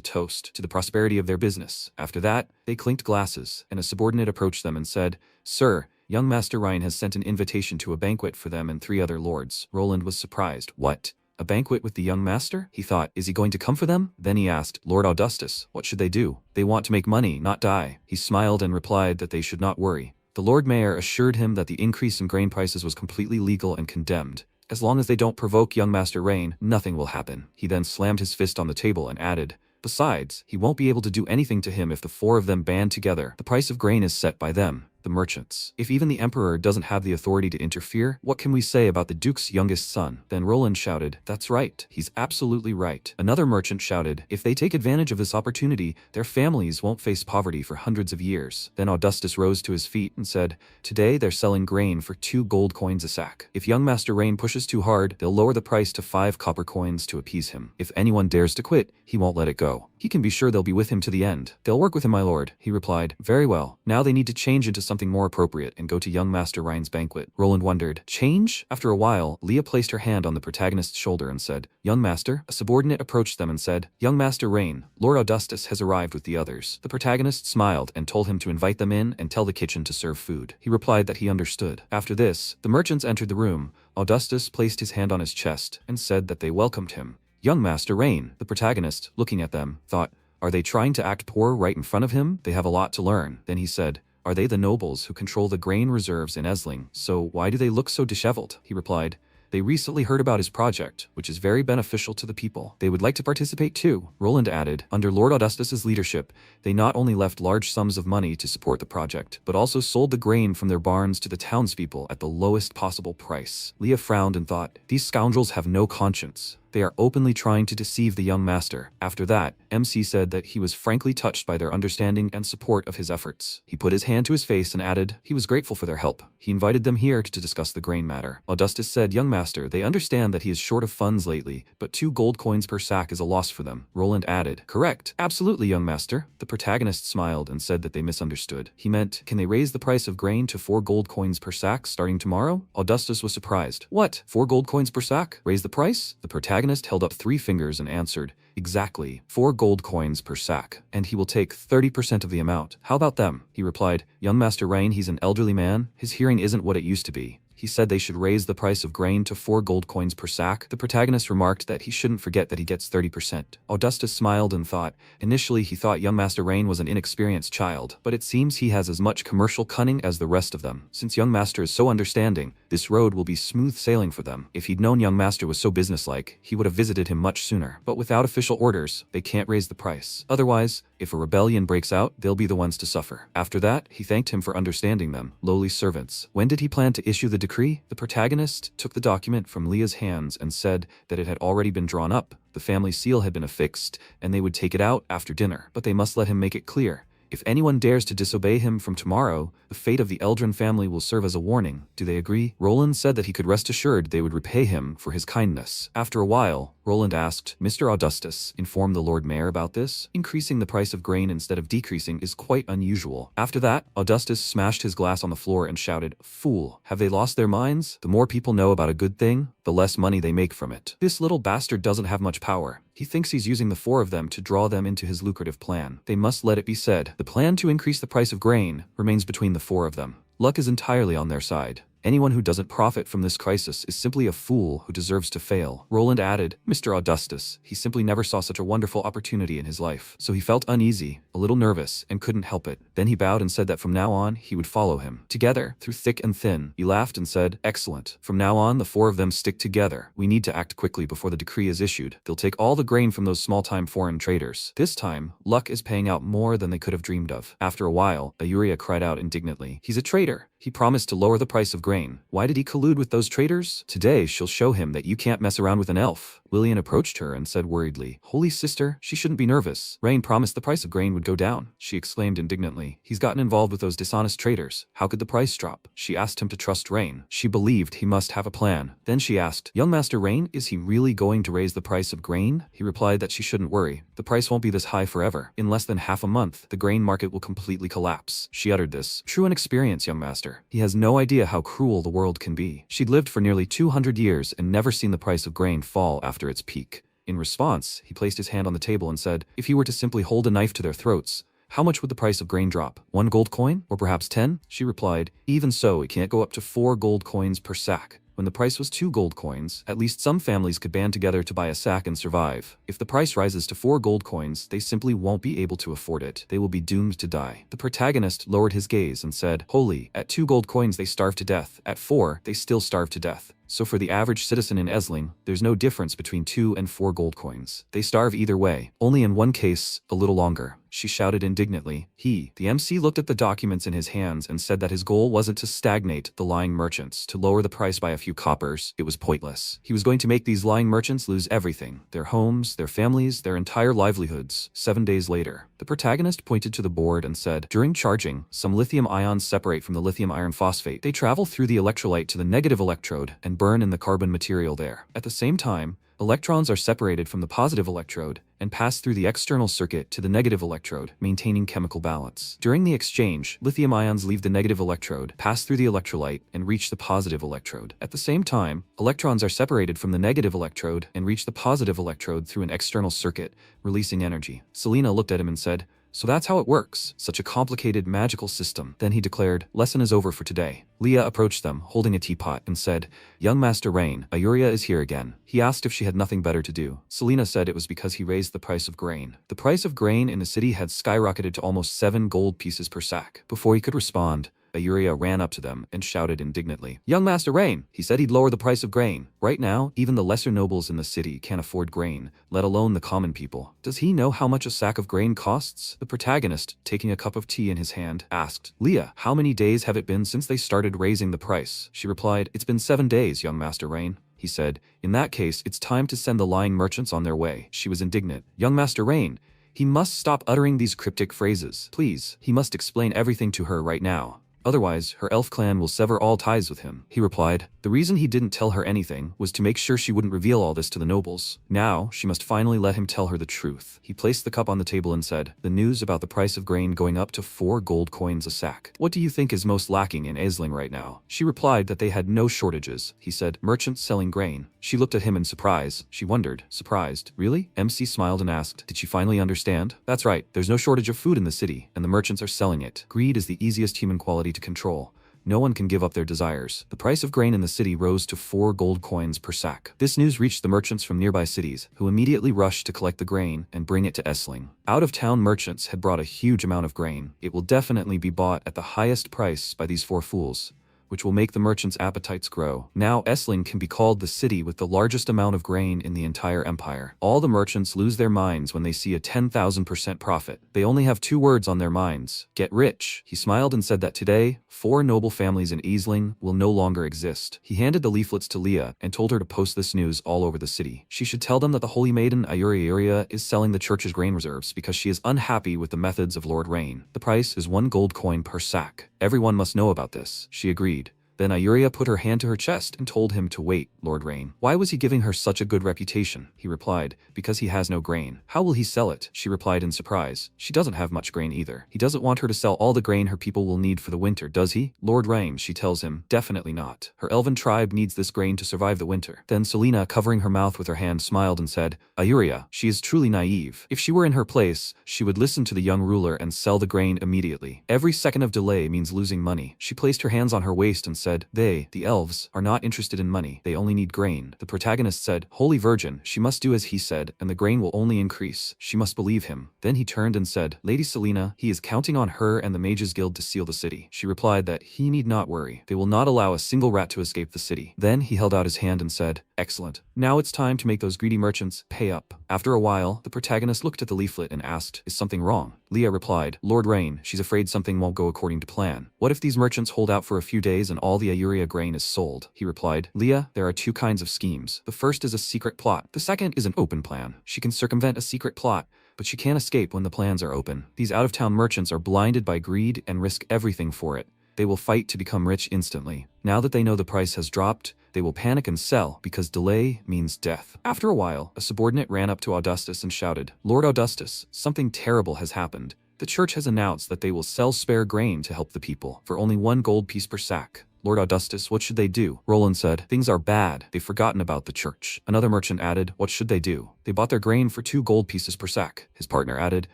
toast to the prosperity of their business. After that, they clinked glasses, and a subordinate approached them and said, "Sir, young Master Ryan has sent an invitation to a banquet for them and 3 other lords." Roland was surprised. What? A banquet with the young master? He thought, is he going to come for them? Then he asked, "Lord Augustus, what should they do?" "They want to make money, not die." He smiled and replied that they should not worry. The Lord Mayor assured him that the increase in grain prices was completely legal and condemned. As long as they don't provoke young Master Rain, nothing will happen. He then slammed his fist on the table and added, "Besides, he won't be able to do anything to him if the 4 of them band together. The price of grain is set by them, the merchants. If even the emperor doesn't have the authority to interfere, what can we say about the duke's youngest son?" Then Roland shouted, "That's right. He's absolutely right." Another merchant shouted, "If they take advantage of this opportunity, their families won't face poverty for hundreds of years." Then Augustus rose to his feet and said, "Today they're selling grain for 2 gold coins a sack. If young Master Rain pushes too hard, they'll lower the price to 5 copper coins to appease him. If anyone dares to quit, he won't let it go. He can be sure they'll be with him to the end." "They'll work with him, my lord," he replied. "Very well. Now they need to change into something more appropriate and go to young Master Ryan's banquet." Roland wondered, "Change?" After a while, Leah placed her hand on the protagonist's shoulder and said, "Young Master." A subordinate approached them and said, "Young Master Rain, Lord Augustus has arrived with the others." The protagonist smiled and told him to invite them in and tell the kitchen to serve food. He replied that he understood. After this, the merchants entered the room. Augustus placed his hand on his chest and said that they welcomed him. "Young Master Rain." The protagonist, looking at them, thought, "Are they trying to act poor right in front of him? They have a lot to learn." Then he said, "Are they the nobles who control the grain reserves in Esling? So why do they look so disheveled?" He replied, "They recently heard about his project, which is very beneficial to the people. They would like to participate too." Roland added, "Under Lord Augustus's leadership, they not only left large sums of money to support the project, but also sold the grain from their barns to the townspeople at the lowest possible price." Leah frowned and thought, "These scoundrels have no conscience. They are openly trying to deceive the young master." After that, MC said that he was frankly touched by their understanding and support of his efforts. He put his hand to his face and added, he was grateful for their help. He invited them here to discuss the grain matter. Augustus said, "Young master, they understand that he is short of funds lately, but 2 gold coins per sack is a loss for them." Roland added, "Correct. Absolutely, young master." The protagonist smiled and said that they misunderstood. He meant, can they raise the price of grain to 4 gold coins per sack starting tomorrow? Augustus was surprised. "What? 4 gold coins per sack? Raise the price?" The protagonist held up 3 fingers and answered, "Exactly, 4 gold coins per sack, and he will take 30% of the amount. How about them?" He replied, "Young Master Rain, he's an elderly man. His hearing isn't what it used to be. He said they should raise the price of grain to 4 gold coins per sack." The protagonist remarked that he shouldn't forget that he gets 30%. Augustus smiled and thought, initially he thought young Master Rain was an inexperienced child, but it seems he has as much commercial cunning as the rest of them. Since young Master is so understanding, this road will be smooth sailing for them. If he'd known young Master was so businesslike, he would have visited him much sooner. But without official orders, they can't raise the price. Otherwise, if a rebellion breaks out, they'll be the ones to suffer. After that, he thanked him for understanding them, lowly servants. When did he plan to issue the decree? The protagonist took the document from Leah's hands and said that it had already been drawn up, the family seal had been affixed, and they would take it out after dinner. But they must let him make it clear. If anyone dares to disobey him from tomorrow, the fate of the Eldrin family will serve as a warning. Do they agree? Roland said that he could rest assured they would repay him for his kindness. After a while, Roland asked, "Mr. Augustus, inform the Lord Mayor about this? Increasing the price of grain instead of decreasing is quite unusual." After that, Augustus smashed his glass on the floor and shouted, "Fool, have they lost their minds? The more people know about a good thing, the less money they make from it. This little bastard doesn't have much power. He thinks he's using the 4 of them to draw them into his lucrative plan. They must let it be said. The plan to increase the price of grain remains between the 4 of them. Luck is entirely on their side. Anyone who doesn't profit from this crisis is simply a fool who deserves to fail. Roland added, Mr. Augustus, he simply never saw such a wonderful opportunity in his life. So he felt uneasy, a little nervous, and couldn't help it. Then he bowed and said that from now on, he would follow him. Together, through thick and thin, he laughed and said, excellent. From now on, the four of them stick together. We need to act quickly before the decree is issued. They'll take all the grain from those small-time foreign traders. This time, luck is paying out more than they could have dreamed of. After a while, Eldria cried out indignantly, he's a traitor. He promised to lower the price of grain. Why did he collude with those traders? Today, she'll show him that you can't mess around with an elf. Lillian approached her and said worriedly, Holy sister, she shouldn't be nervous. Rain promised the price of grain would go down. She exclaimed indignantly, he's gotten involved with those dishonest traders. How could the price drop? She asked him to trust Rain. She believed he must have a plan. Then she asked, Young Master Rain, is he really going to raise the price of grain? He replied that she shouldn't worry. The price won't be this high forever. In less than half a month, the grain market will completely collapse. She uttered this. True in experience, young master. He has no idea how cruel the world can be. She'd lived for nearly 200 years and never seen the price of grain fall after its peak. In response, he placed his hand on the table and said, if he were to simply hold a knife to their throats, how much would the price of grain drop? 1 gold coin? Or perhaps 10? She replied, even so, it can't go up to 4 gold coins per sack. When the price was 2 gold coins, at least some families could band together to buy a sack and survive. If the price rises to 4 gold coins, they simply won't be able to afford it. They will be doomed to die. The protagonist lowered his gaze and said, Holy, at 2 gold coins they starve to death. At 4, they still starve to death. So for the average citizen in Esling, there's no difference between 2 and 4 gold coins. They starve either way, only in one case, a little longer. She shouted indignantly. The MC looked at the documents in his hands and said that his goal wasn't to stagnate the lying merchants, to lower the price by a few coppers. It was pointless. He was going to make these lying merchants lose everything, their homes, their families, their entire livelihoods. 7 days later, the protagonist pointed to the board and said, during charging, some lithium ions separate from the lithium iron phosphate. They travel through the electrolyte to the negative electrode and burn in the carbon material there. At the same time, electrons are separated from the positive electrode and pass through the external circuit to the negative electrode, maintaining chemical balance. During the exchange, lithium ions leave the negative electrode, pass through the electrolyte, and reach the positive electrode. At the same time, electrons are separated from the negative electrode and reach the positive electrode through an external circuit, releasing energy. Selena looked at him and said, so that's how it works. Such a complicated magical system. Then he declared, lesson is over for today. Leah approached them, holding a teapot, and said, Young Master Rain, Eldria is here again. He asked if she had nothing better to do. Selena said it was because he raised the price of grain. The price of grain in the city had skyrocketed to almost 7 gold pieces per sack. Before he could respond, Eldria ran up to them and shouted indignantly, Young Master Rain, he said he'd lower the price of grain. Right now, even the lesser nobles in the city can't afford grain, let alone the common people. Does he know how much a sack of grain costs? The protagonist, taking a cup of tea in his hand, asked, Leah, how many days have it been since they started raising the price? She replied, it's been 7 days, young Master Rain. He said, in that case, it's time to send the lying merchants on their way. She was indignant. Young Master Rain, he must stop uttering these cryptic phrases. Please, he must explain everything to her right now. Otherwise, her elf clan will sever all ties with him. He replied, the reason he didn't tell her anything was to make sure she wouldn't reveal all this to the nobles. Now, she must finally let him tell her the truth. He placed the cup on the table and said, the news about the price of grain going up to 4 gold coins a sack. What do you think is most lacking in Esling right now? She replied that they had no shortages. He said, merchants selling grain. She looked at him in surprise. She wondered, surprised, really? MC smiled and asked, did she finally understand? That's right, there's no shortage of food in the city, and the merchants are selling it. Greed is the easiest human quality to control. No one can give up their desires. The price of grain in the city rose to 4 gold coins per sack. This news reached the merchants from nearby cities, who immediately rushed to collect the grain and bring it to Esling. Out-of-town merchants had brought a huge amount of grain. It will definitely be bought at the highest price by these 4 fools, which will make the merchants' appetites grow. Now Esling can be called the city with the largest amount of grain in the entire empire. All the merchants lose their minds when they see a 10,000% profit. They only have 2 words on their minds: get rich. He smiled and said that today, 4 noble families in Esling will no longer exist. He handed the leaflets to Leah and told her to post this news all over the city. She should tell them that the holy maiden Eldria is selling the church's grain reserves because she is unhappy with the methods of Lord Rain. The price is 1 gold coin per sack. Everyone must know about this. She agreed. Then Eldria put her hand to her chest and told him to wait, Lord Rain. Why was he giving her such a good reputation? He replied, because he has no grain. How will he sell it? She replied in surprise. She doesn't have much grain either. He doesn't want her to sell all the grain her people will need for the winter, does he? Lord Rain, she tells him, definitely not. Her elven tribe needs this grain to survive the winter. Then Selena, covering her mouth with her hand, smiled and said, Eldria, she is truly naive. If she were in her place, she would listen to the young ruler and sell the grain immediately. Every second of delay means losing money. She placed her hands on her waist and said, "They, the elves, are not interested in money, they only need grain." The protagonist said, "Holy Virgin, she must do as he said, and the grain will only increase. She must believe him." Then he turned and said, "Lady Selena, he is counting on her and the Mages Guild to seal the city." She replied that he need not worry. They will not allow a single rat to escape the city. Then he held out his hand and said, "Excellent. Now it's time to make those greedy merchants pay up." After a while, the protagonist looked at the leaflet and asked, "Is something wrong?" Leah replied, "Lord Rain, she's afraid something won't go according to plan." "What if these merchants hold out for a few days and all the Ayuria grain is sold?" He replied, "Leah, there are two kinds of schemes. The first is a secret plot. The second is an open plan. She can circumvent a secret plot, but she can't escape when the plans are open. These out-of-town merchants are blinded by greed and risk everything for it. They will fight to become rich instantly. Now that they know the price has dropped, they will panic and sell, because delay means death." After a while, a subordinate ran up to Augustus and shouted, "Lord Augustus, something terrible has happened. The church has announced that they will sell spare grain to help the people, for only 1 gold piece per sack." "Lord Augustus, what should they do?" Roland said, "Things are bad. They've forgotten about the church." Another merchant added, "What should they do? They bought their grain for 2 gold pieces per sack." His partner added,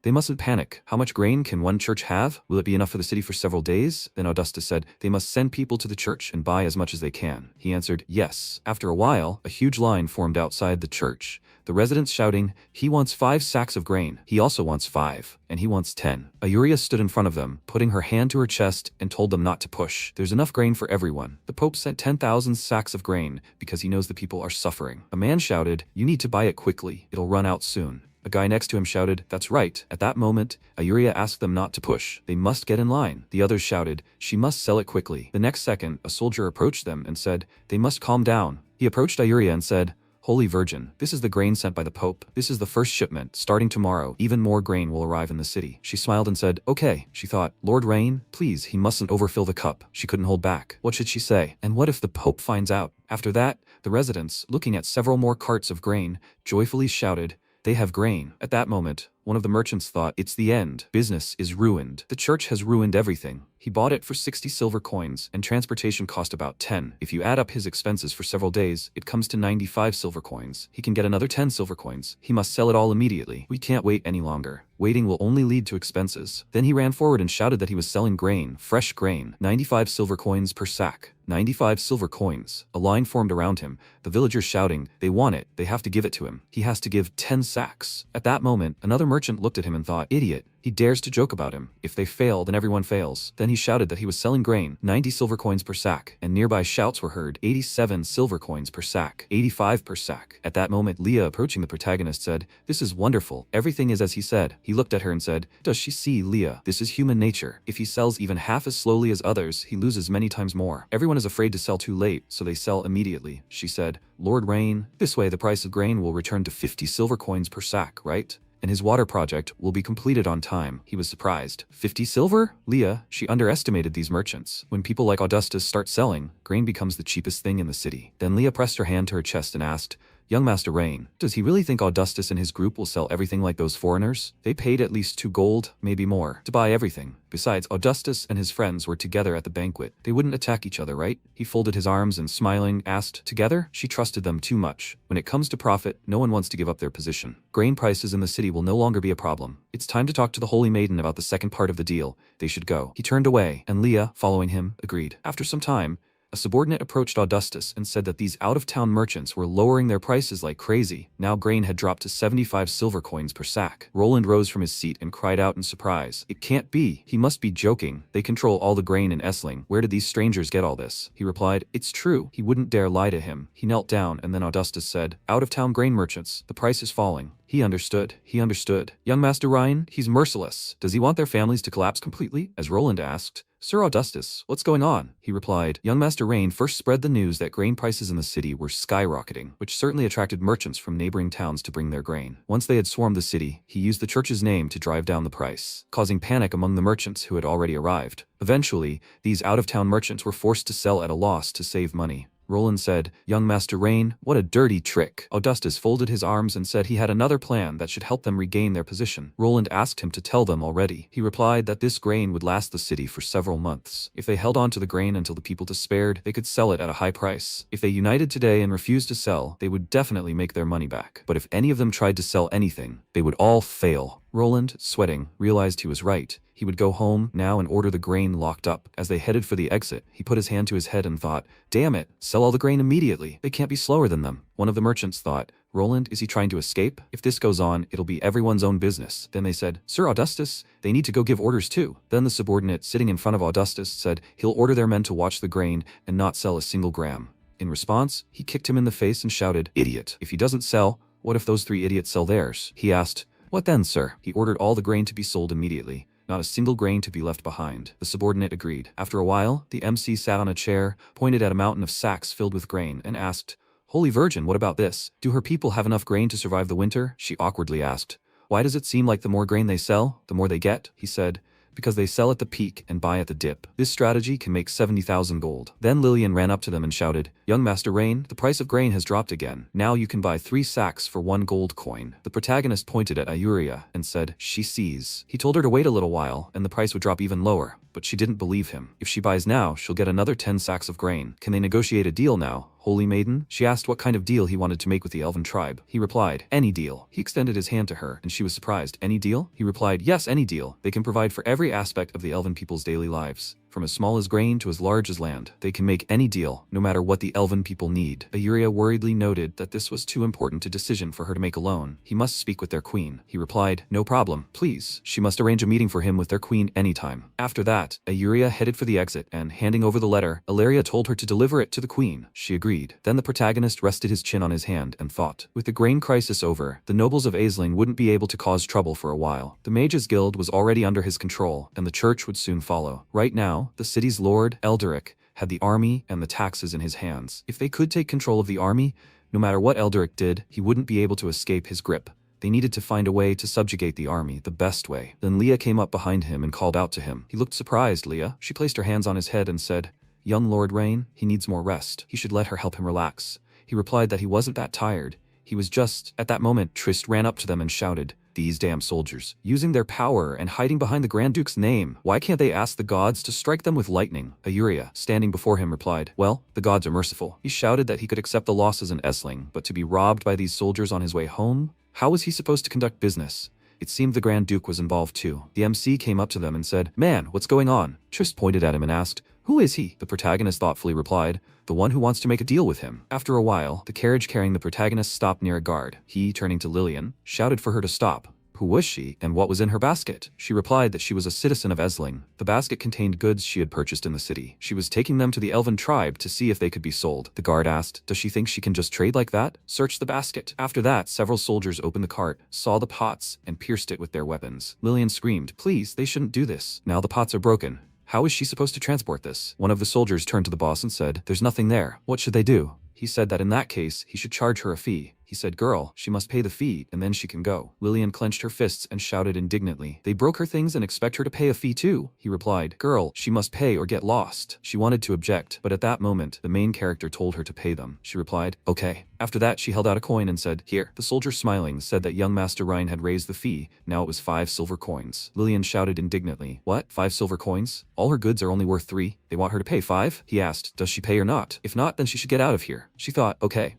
"They mustn't panic. How much grain can one church have? Will it be enough for the city for several days?" Then Augustus said, "They must send people to the church and buy as much as they can." He answered, "Yes." After a while, a huge line formed outside the church. The residents shouting, "He wants 5 sacks of grain. He also wants 5. And he wants 10. Ayuria stood in front of them, putting her hand to her chest and told them not to push. "There's enough grain for everyone." The Pope sent 10,000 sacks of grain because he knows the people are suffering. A man shouted, "You need to buy it quickly. It'll run out soon." A guy next to him shouted, "That's right." At that moment, Ayuria asked them not to push. They must get in line. The others shouted, "She must sell it quickly." The next second, a soldier approached them and said, "They must calm down." He approached Ayuria and said, "Holy Virgin, this is the grain sent by the Pope. This is the first shipment. Starting tomorrow, even more grain will arrive in the city." She smiled and said, "Okay." She thought, "Lord Rain, please, he mustn't overfill the cup." She couldn't hold back. What should she say? And what if the Pope finds out? After that, the residents, looking at several more carts of grain, joyfully shouted, "They have grain." At that moment, one of the merchants thought, "It's the end. Business is ruined. The church has ruined everything." He bought it for 60 silver coins, and transportation cost about 10. If you add up his expenses for several days, it comes to 95 silver coins. He can get another 10 silver coins. He must sell it all immediately. We can't wait any longer. Waiting will only lead to expenses. Then he ran forward and shouted that he was selling grain, fresh grain, 95 silver coins per sack. 95 silver coins. A line formed around him, the villagers shouting, "They want it, they have to give it to him. He has to give 10 sacks. At that moment, another merchant looked at him and thought, "Idiot, he dares to joke about him. If they fail, then everyone fails." Then he shouted that he was selling grain, 90 silver coins per sack, and nearby shouts were heard, 87 silver coins per sack, 85 per sack. At that moment, Leah, approaching the protagonist, said, "This is wonderful. Everything is as he said." He looked at her and said, "Does she see, Leah? This is human nature. If he sells even half as slowly as others, he loses many times more. Everyone is afraid to sell too late, so they sell immediately." She said, "Lord Rain, this way the price of grain will return to 50 silver coins per sack, right? And his water project will be completed on time." He was surprised. 50 silver? Leah, she underestimated these merchants. When people like Augustus start selling, grain becomes the cheapest thing in the city. Then Leah pressed her hand to her chest and asked, "Young Master Rain, does he really think Augustus and his group will sell everything like those foreigners? They paid at least 2 gold, maybe more, to buy everything. Besides, Augustus and his friends were together at the banquet. They wouldn't attack each other, right?" He folded his arms and, smiling, asked, "Together?" She trusted them too much. When it comes to profit, no one wants to give up their position. Grain prices in the city will no longer be a problem. It's time to talk to the Holy Maiden about the second part of the deal. They should go. He turned away, and Leah, following him, agreed. After some time, a subordinate approached Augustus and said that these out-of-town merchants were lowering their prices like crazy. Now grain had dropped to 75 silver coins per sack. Roland rose from his seat and cried out in surprise, "It can't be. He must be joking. They control all the grain in Esling. Where did these strangers get all this?" He replied, "It's true." He wouldn't dare lie to him. He knelt down, and then Augustus said, "Out-of-town grain merchants, the price is falling." He understood. He understood. "Young Master Ryan, he's merciless. Does he want their families to collapse completely?" As Roland asked, "Sir Augustus, what's going on?" He replied, "Young Master Rain first spread the news that grain prices in the city were skyrocketing, which certainly attracted merchants from neighboring towns to bring their grain. Once they had swarmed the city, he used the church's name to drive down the price, causing panic among the merchants who had already arrived. Eventually, these out-of-town merchants were forced to sell at a loss to save money." Roland said, "Young Master Rain, what a dirty trick." Augustus folded his arms and said he had another plan that should help them regain their position. Roland asked him to tell them already. He replied that this grain would last the city for several months. If they held on to the grain until the people despaired, they could sell it at a high price. If they united today and refused to sell, they would definitely make their money back. But if any of them tried to sell anything, they would all fail. Roland, sweating, realized he was right. He would go home now and order the grain locked up. As they headed for the exit, he put his hand to his head and thought, damn it, sell all the grain immediately. They can't be slower than them. One of the merchants thought, Roland, is he trying to escape? If this goes on, it'll be everyone's own business. Then they said, Sir Augustus, they need to go give orders too. Then the subordinate sitting in front of Augustus said he'll order their men to watch the grain and not sell a single gram. In response, he kicked him in the face and shouted, idiot. If he doesn't sell, what if those 3 idiots sell theirs? He asked, what then, sir? He ordered all the grain to be sold immediately. Not a single grain to be left behind. The subordinate agreed. After a while, the MC sat on a chair, pointed at a mountain of sacks filled with grain, and asked, Holy Virgin, what about this? Do her people have enough grain to survive the winter? She awkwardly asked. Why does it seem like the more grain they sell, the more they get? He said. Because they sell at the peak and buy at the dip. This strategy can make 70,000 gold. Then Lillian ran up to them and shouted, Young Master Rain, the price of grain has dropped again. Now you can buy 3 sacks for 1 gold coin. The protagonist pointed at Eldria and said, she sees. He told her to wait a little while and the price would drop even lower, but she didn't believe him. If she buys now, she'll get another 10 sacks of grain. Can they negotiate a deal now? Holy maiden? She asked what kind of deal he wanted to make with the elven tribe. He replied, any deal. He extended his hand to her, and she was surprised. Any deal? He replied, yes, any deal. They can provide for every aspect of the elven people's daily lives. From as small as grain to as large as land. They can make any deal, no matter what the elven people need. Eldria worriedly noted that this was too important a decision for her to make alone. He must speak with their queen. He replied, no problem, please. She must arrange a meeting for him with their queen anytime. After that, Eldria headed for the exit, and handing over the letter, Eldria told her to deliver it to the queen. She agreed. Then the protagonist rested his chin on his hand and thought, with the grain crisis over, the nobles of Esling wouldn't be able to cause trouble for a while. The Mages Guild was already under his control, and the church would soon follow. Right now, the city's lord, Eldric, had the army and the taxes in his hands. If they could take control of the army, no matter what Eldric did, he wouldn't be able to escape his grip. They needed to find a way to subjugate the army the best way. Then Leah came up behind him and called out to him. He looked surprised, Leah. She placed her hands on his head and said, Young Lord Rain, he needs more rest. He should let her help him relax. He replied that he wasn't that tired. He was just... At that moment, Trist ran up to them and shouted, these damn soldiers, using their power and hiding behind the Grand Duke's name. Why can't they ask the gods to strike them with lightning? Eldria, standing before him, replied, well, the gods are merciful. He shouted that he could accept the losses in Esling, but to be robbed by these soldiers on his way home? How was he supposed to conduct business? It seemed the Grand Duke was involved too. The MC came up to them and said, man, what's going on? Trist pointed at him and asked, who is he? The protagonist thoughtfully replied, the one who wants to make a deal with him. After a while, the carriage carrying the protagonist stopped near a guard. He, turning to Lillian, shouted for her to stop. Who was she, and what was in her basket? She replied that she was a citizen of Esling. The basket contained goods she had purchased in the city. She was taking them to the elven tribe to see if they could be sold. The guard asked, does she think she can just trade like that? Search the basket. After that, several soldiers opened the cart, saw the pots, and pierced it with their weapons. Lillian screamed, please, they shouldn't do this. Now the pots are broken. How is she supposed to transport this? One of the soldiers turned to the boss and said, there's nothing there. What should they do? He said that in that case, he should charge her a fee. He said, girl, she must pay the fee, and then she can go. Lillian clenched her fists and shouted indignantly, they broke her things and expect her to pay a fee too. He replied, girl, she must pay or get lost. She wanted to object, but at that moment, the main character told her to pay them. She replied, okay. After that, she held out a coin and said, here. The soldier, smiling, said that young Master Ryan had raised the fee. Now it was 5 silver coins. Lillian shouted indignantly, what? 5 silver coins? All her goods are only worth 3. They want her to pay 5? He asked, does she pay or not? If not, then she should get out of here. She thought, okay.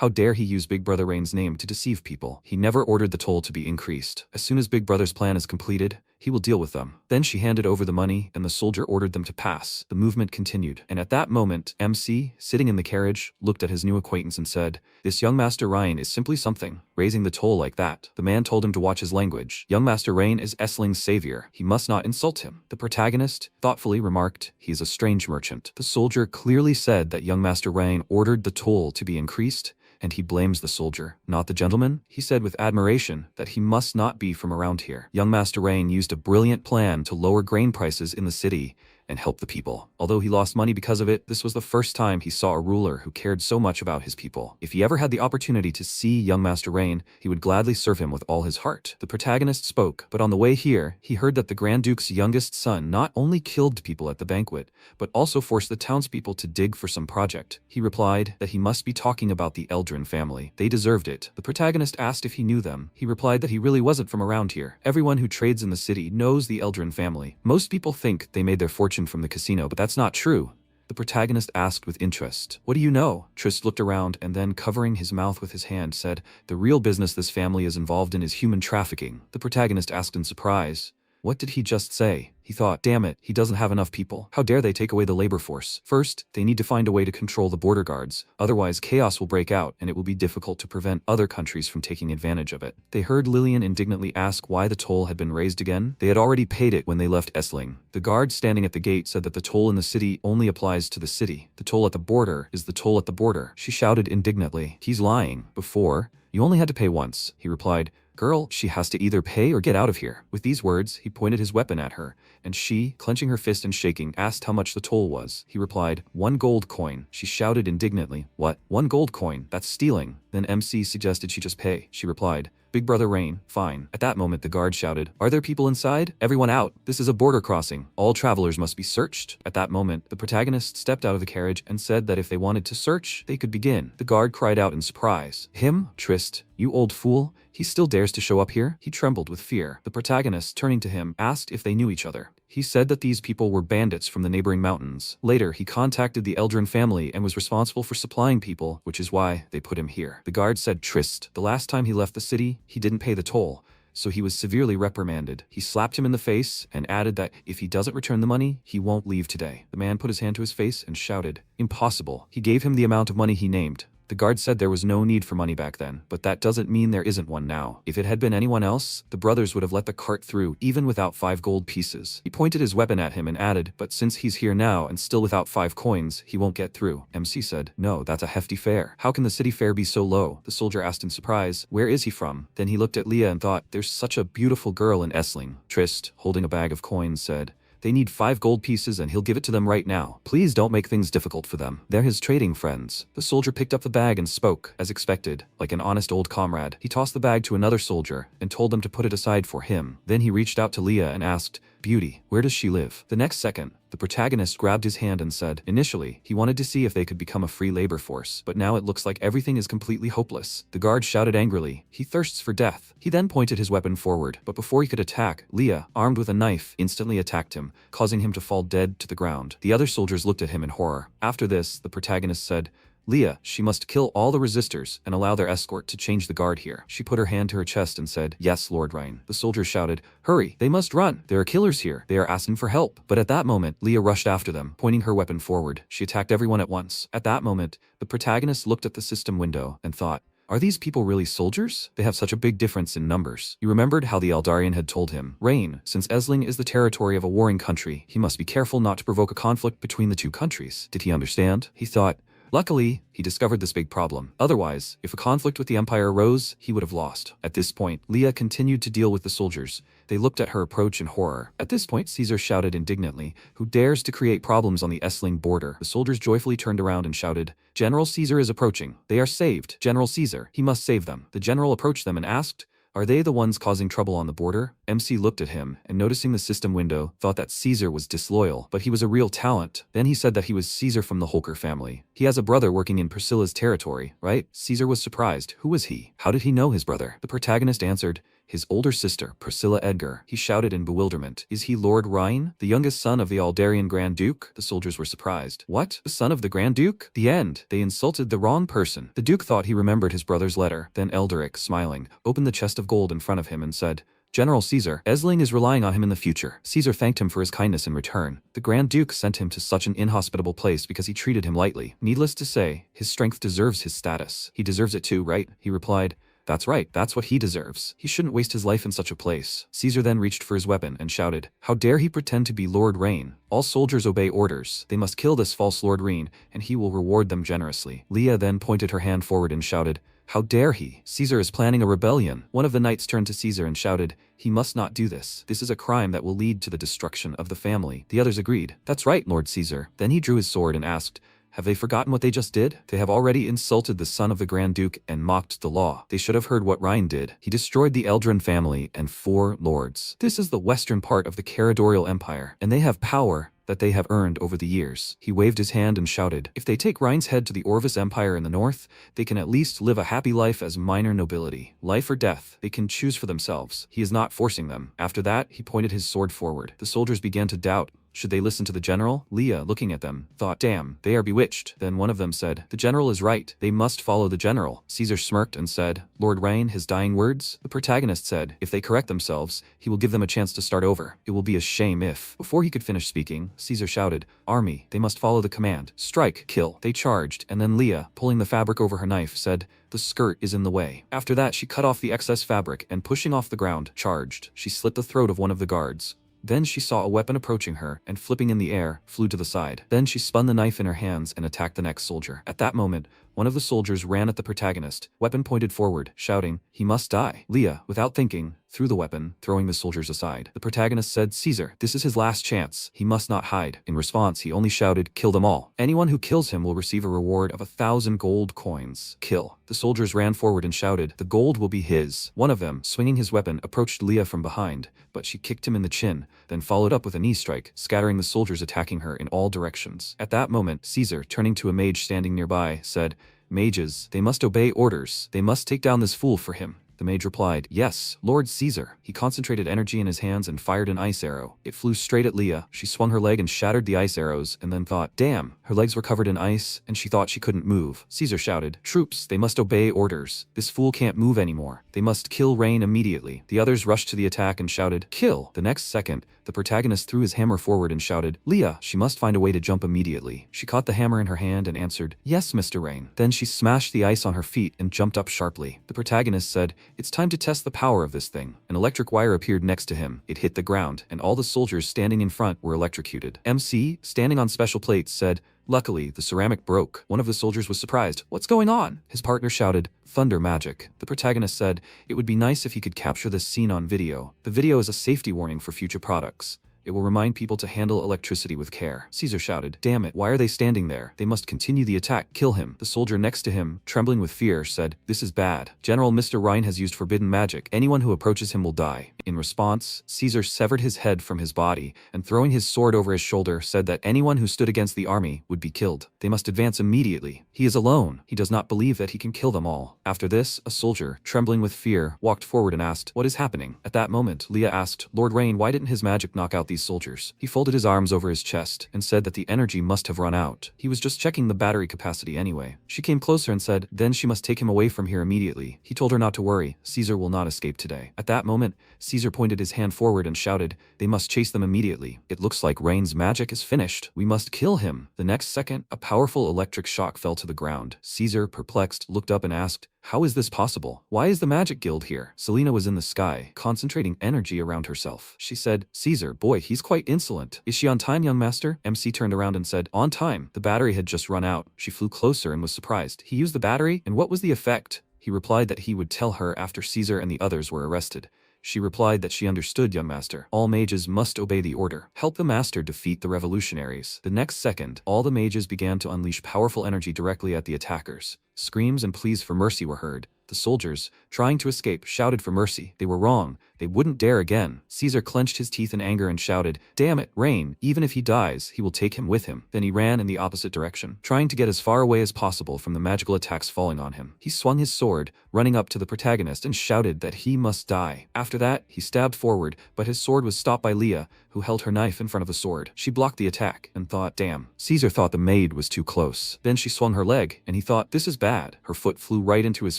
How dare he use Big Brother Rain's name to deceive people? He never ordered the toll to be increased. As soon as Big Brother's plan is completed, he will deal with them. Then she handed over the money and the soldier ordered them to pass. The movement continued. And at that moment, MC, sitting in the carriage, looked at his new acquaintance and said, this young Master Ryan is simply something, raising the toll like that. The man told him to watch his language. Young Master Rain is Esling's savior. He must not insult him. The protagonist thoughtfully remarked, he is a strange merchant. The soldier clearly said that young Master Rain ordered the toll to be increased, and he blames the soldier, not the gentleman. He said with admiration that he must not be from around here. Young Master Rain used a brilliant plan to lower grain prices in the city and help the people. Although he lost money because of it, this was the first time he saw a ruler who cared so much about his people. If he ever had the opportunity to see young Master Rain, he would gladly serve him with all his heart. The protagonist spoke, but on the way here, he heard that the Grand Duke's youngest son not only killed people at the banquet, but also forced the townspeople to dig for some project. He replied that he must be talking about the Eldrin family. They deserved it. The protagonist asked if he knew them. He replied that he really wasn't from around here. Everyone who trades in the city knows the Eldrin family. Most people think they made their fortune from the casino, but that's not true. The protagonist asked with interest. What do you know? Trist looked around and then, covering his mouth with his hand, said, the real business this family is involved in is human trafficking. The protagonist asked in surprise. What did he just say? He thought, damn it, he doesn't have enough people. How dare they take away the labor force? First, they need to find a way to control the border guards. Otherwise, chaos will break out and it will be difficult to prevent other countries from taking advantage of it. They heard Lillian indignantly ask why the toll had been raised again. They had already paid it when they left Esling. The guard standing at the gate said that the toll in the city only applies to the city. The toll at the border is the toll at the border. She shouted indignantly. He's lying. Before, you only had to pay once, he replied. Girl, she has to either pay or get out of here. With these words, he pointed his weapon at her, and she, clenching her fist and shaking, asked how much the toll was. He replied, 1 gold coin. She shouted indignantly, what? 1 gold coin? That's stealing. Then MC suggested she just pay. She replied, Big Brother Rain, fine. At that moment, the guard shouted, are there people inside? Everyone out. This is a border crossing. All travelers must be searched. At that moment, the protagonist stepped out of the carriage and said that if they wanted to search, they could begin. The guard cried out in surprise. Him? Trist, you old fool. He still dares to show up here? He trembled with fear. The protagonist, turning to him, asked if they knew each other. He said that these people were bandits from the neighboring mountains. Later, he contacted the Eldrin family and was responsible for supplying people, which is why they put him here. The guard said, Trist, the last time he left the city, he didn't pay the toll, so he was severely reprimanded. He slapped him in the face and added that if he doesn't return the money, he won't leave today. The man put his hand to his face and shouted, impossible. He gave him the amount of money he named. The guard said there was no need for money back then, but that doesn't mean there isn't one now. If it had been anyone else, the brothers would have let the cart through, even without 5 gold pieces. He pointed his weapon at him and added, but since he's here now and still without 5 coins, he won't get through. MC said, no, that's a hefty fare. How can the city fare be so low? The soldier asked in surprise, where is he from? Then he looked at Leah and thought, there's such a beautiful girl in Esling. Trist, holding a bag of coins, said, they need 5 gold pieces and he'll give it to them right now. Please don't make things difficult for them. They're his trading friends. The soldier picked up the bag and spoke, as expected, like an honest old comrade. He tossed the bag to another soldier and told them to put it aside for him. Then he reached out to Leah and asked, Beauty, where does she live? The next second, the protagonist grabbed his hand and said, initially, he wanted to see if they could become a free labor force, but now it looks like everything is completely hopeless. The guard shouted angrily, he thirsts for death. He then pointed his weapon forward, but before he could attack, Leah, armed with a knife, instantly attacked him, causing him to fall dead to the ground. The other soldiers looked at him in horror. After this, the protagonist said, Leah, she must kill all the resistors and allow their escort to change the guard here. She put her hand to her chest and said, yes, Lord Rhine. The soldiers shouted, hurry, they must run. There are killers here. They are asking for help. But at that moment, Leah rushed after them, pointing her weapon forward. She attacked everyone at once. At that moment, the protagonist looked at the system window and thought, are these people really soldiers? They have such a big difference in numbers. He remembered how the Eldarian had told him, Rain, since Esling is the territory of a warring country, he must be careful not to provoke a conflict between the 2 countries. Did he understand? He thought, luckily, he discovered this big problem. Otherwise, if a conflict with the Empire arose, he would have lost. At this point, Leah continued to deal with the soldiers. They looked at her approach in horror. At this point, Caesar shouted indignantly, who dares to create problems on the Esling border? The soldiers joyfully turned around and shouted, General Caesar is approaching. They are saved. General Caesar, he must save them. The general approached them and asked, are they the ones causing trouble on the border? MC looked at him, and noticing the system window, thought that Caesar was disloyal, but he was a real talent. Then he said that he was Caesar from the Holker family. He has a brother working in Priscilla's territory, right? Caesar was surprised. Who was he? How did he know his brother? The protagonist answered, his older sister, Priscilla Edgar. He shouted in bewilderment, is he Lord Rhine, the youngest son of the Aldarian Grand Duke? The soldiers were surprised. What? The son of the Grand Duke? The end. They insulted the wrong person. The Duke thought he remembered his brother's letter. Then Eldric, smiling, opened the chest of gold in front of him and said, General Caesar, Esling is relying on him in the future. Caesar thanked him for his kindness in return. The Grand Duke sent him to such an inhospitable place because he treated him lightly. Needless to say, his strength deserves his status. He deserves it too, right? He replied, that's right, that's what he deserves. He shouldn't waste his life in such a place. Caesar then reached for his weapon and shouted, how dare he pretend to be Lord Rain? All soldiers obey orders. They must kill this false Lord Rain, and he will reward them generously. Leah then pointed her hand forward and shouted, how dare he? Caesar is planning a rebellion. One of the knights turned to Caesar and shouted, he must not do this. This is a crime that will lead to the destruction of the family. The others agreed. That's right, Lord Caesar. Then he drew his sword and asked, have they forgotten what they just did? They have already insulted the son of the Grand Duke and mocked the law. They should have heard what Rhine did. He destroyed the Eldrin family and 4 lords. This is the western part of the Caradorial Empire, and they have power that they have earned over the years. He waved his hand and shouted, if they take Rhine's head to the Orvis Empire in the north, they can at least live a happy life as minor nobility. Life or death, they can choose for themselves. He is not forcing them. After that, he pointed his sword forward. The soldiers began to doubt, Should they listen to the general? Leah, looking at them, thought, damn, they are bewitched. Then one of them said, the general is right. They must follow the general. Caesar smirked and said, Lord Rain, his dying words? The protagonist said, if they correct themselves, he will give them a chance to start over. It will be a shame if. Before he could finish speaking, Caesar shouted, army, they must follow the command. Strike, kill. They charged, and then Leah, pulling the fabric over her knife, said, the skirt is in the way. After that, she cut off the excess fabric and, pushing off the ground, charged. She slit the throat of one of the guards. Then she saw a weapon approaching her and, flipping in the air, flew to the side. Then she spun the knife in her hands and attacked the next soldier. At that moment, one of the soldiers ran at the protagonist, weapon pointed forward, shouting, he must die. Leah, without thinking, threw the weapon, throwing the soldiers aside. The protagonist said, Caesar, this is his last chance. He must not hide. In response, he only shouted, kill them all. Anyone who kills him will receive a reward of 1,000 gold coins. Kill. The soldiers ran forward and shouted, the gold will be his. One of them, swinging his weapon, approached Leah from behind, but she kicked him in the chin, then followed up with a knee strike, scattering the soldiers attacking her in all directions. At that moment, Caesar, turning to a mage standing nearby, said, mages, they must obey orders. They must take down this fool for him. The mage replied, yes, Lord Caesar. He concentrated energy in his hands and fired an ice arrow. It flew straight at Leah. She swung her leg and shattered the ice arrows, and then thought, damn, her legs were covered in ice, and she thought she couldn't move. Caesar shouted, troops, they must obey orders. This fool can't move anymore. They must kill Rain immediately. The others rushed to the attack and shouted, kill. The next second, the protagonist threw his hammer forward and shouted, Leah, she must find a way to jump immediately. She caught the hammer in her hand and answered, yes, Mr. Rain. Then she smashed the ice on her feet and jumped up sharply. The protagonist said, it's time to test the power of this thing. An electric wire appeared next to him. It hit the ground, and all the soldiers standing in front were electrocuted. MC, standing on special plates, said, luckily, the ceramic broke. One of the soldiers was surprised. What's going on? His partner shouted, thunder magic. The protagonist said, it would be nice if he could capture this scene on video. The video is a safety warning for future products. It will remind people to handle electricity with care. Caesar shouted, damn it, why are they standing there? They must continue the attack. Kill him. The soldier next to him, trembling with fear, said, this is bad. General Mr. Rhine has used forbidden magic. Anyone who approaches him will die. In response, Caesar severed his head from his body and, throwing his sword over his shoulder, said that anyone who stood against the army would be killed. They must advance immediately. He is alone. He does not believe that he can kill them all. After this, a soldier, trembling with fear, walked forward and asked, what is happening? At that moment, Leah asked, Lord Rain, why didn't his magic knock out these soldiers? He folded his arms over his chest and said that the energy must have run out. He was just checking the battery capacity anyway. She came closer and said, then she must take him away from here immediately. He told her not to worry. Caesar will not escape today. At that moment, Caesar pointed his hand forward and shouted, they must chase them immediately. It looks like Rain's magic is finished. We must kill him. The next second, a powerful electric shock fell to the ground. Caesar, perplexed, looked up and asked, how is this possible? Why is the magic guild here? Selena was in the sky, concentrating energy around herself. She said, Caesar, boy, he's quite insolent. Is she on time, young master? MC turned around and said, on time. The battery had just run out. She flew closer and was surprised. He used the battery? And what was the effect? He replied that he would tell her after Caesar and the others were arrested. She replied that she understood, young master. All mages must obey the order. Help the master defeat the revolutionaries. The next second, all the mages began to unleash powerful energy directly at the attackers. Screams and pleas for mercy were heard. The soldiers, trying to escape, shouted for mercy. They were wrong. They wouldn't dare again. Caesar clenched his teeth in anger and shouted, damn it, Rain, even if he dies, he will take him with him. Then he ran in the opposite direction, trying to get as far away as possible from the magical attacks falling on him. He swung his sword, running up to the protagonist, and shouted that he must die. After that, he stabbed forward, but his sword was stopped by Leah, who held her knife in front of the sword. She blocked the attack and thought, damn. Caesar thought the maid was too close. Then she swung her leg, and he thought, this is bad. Her foot flew right into his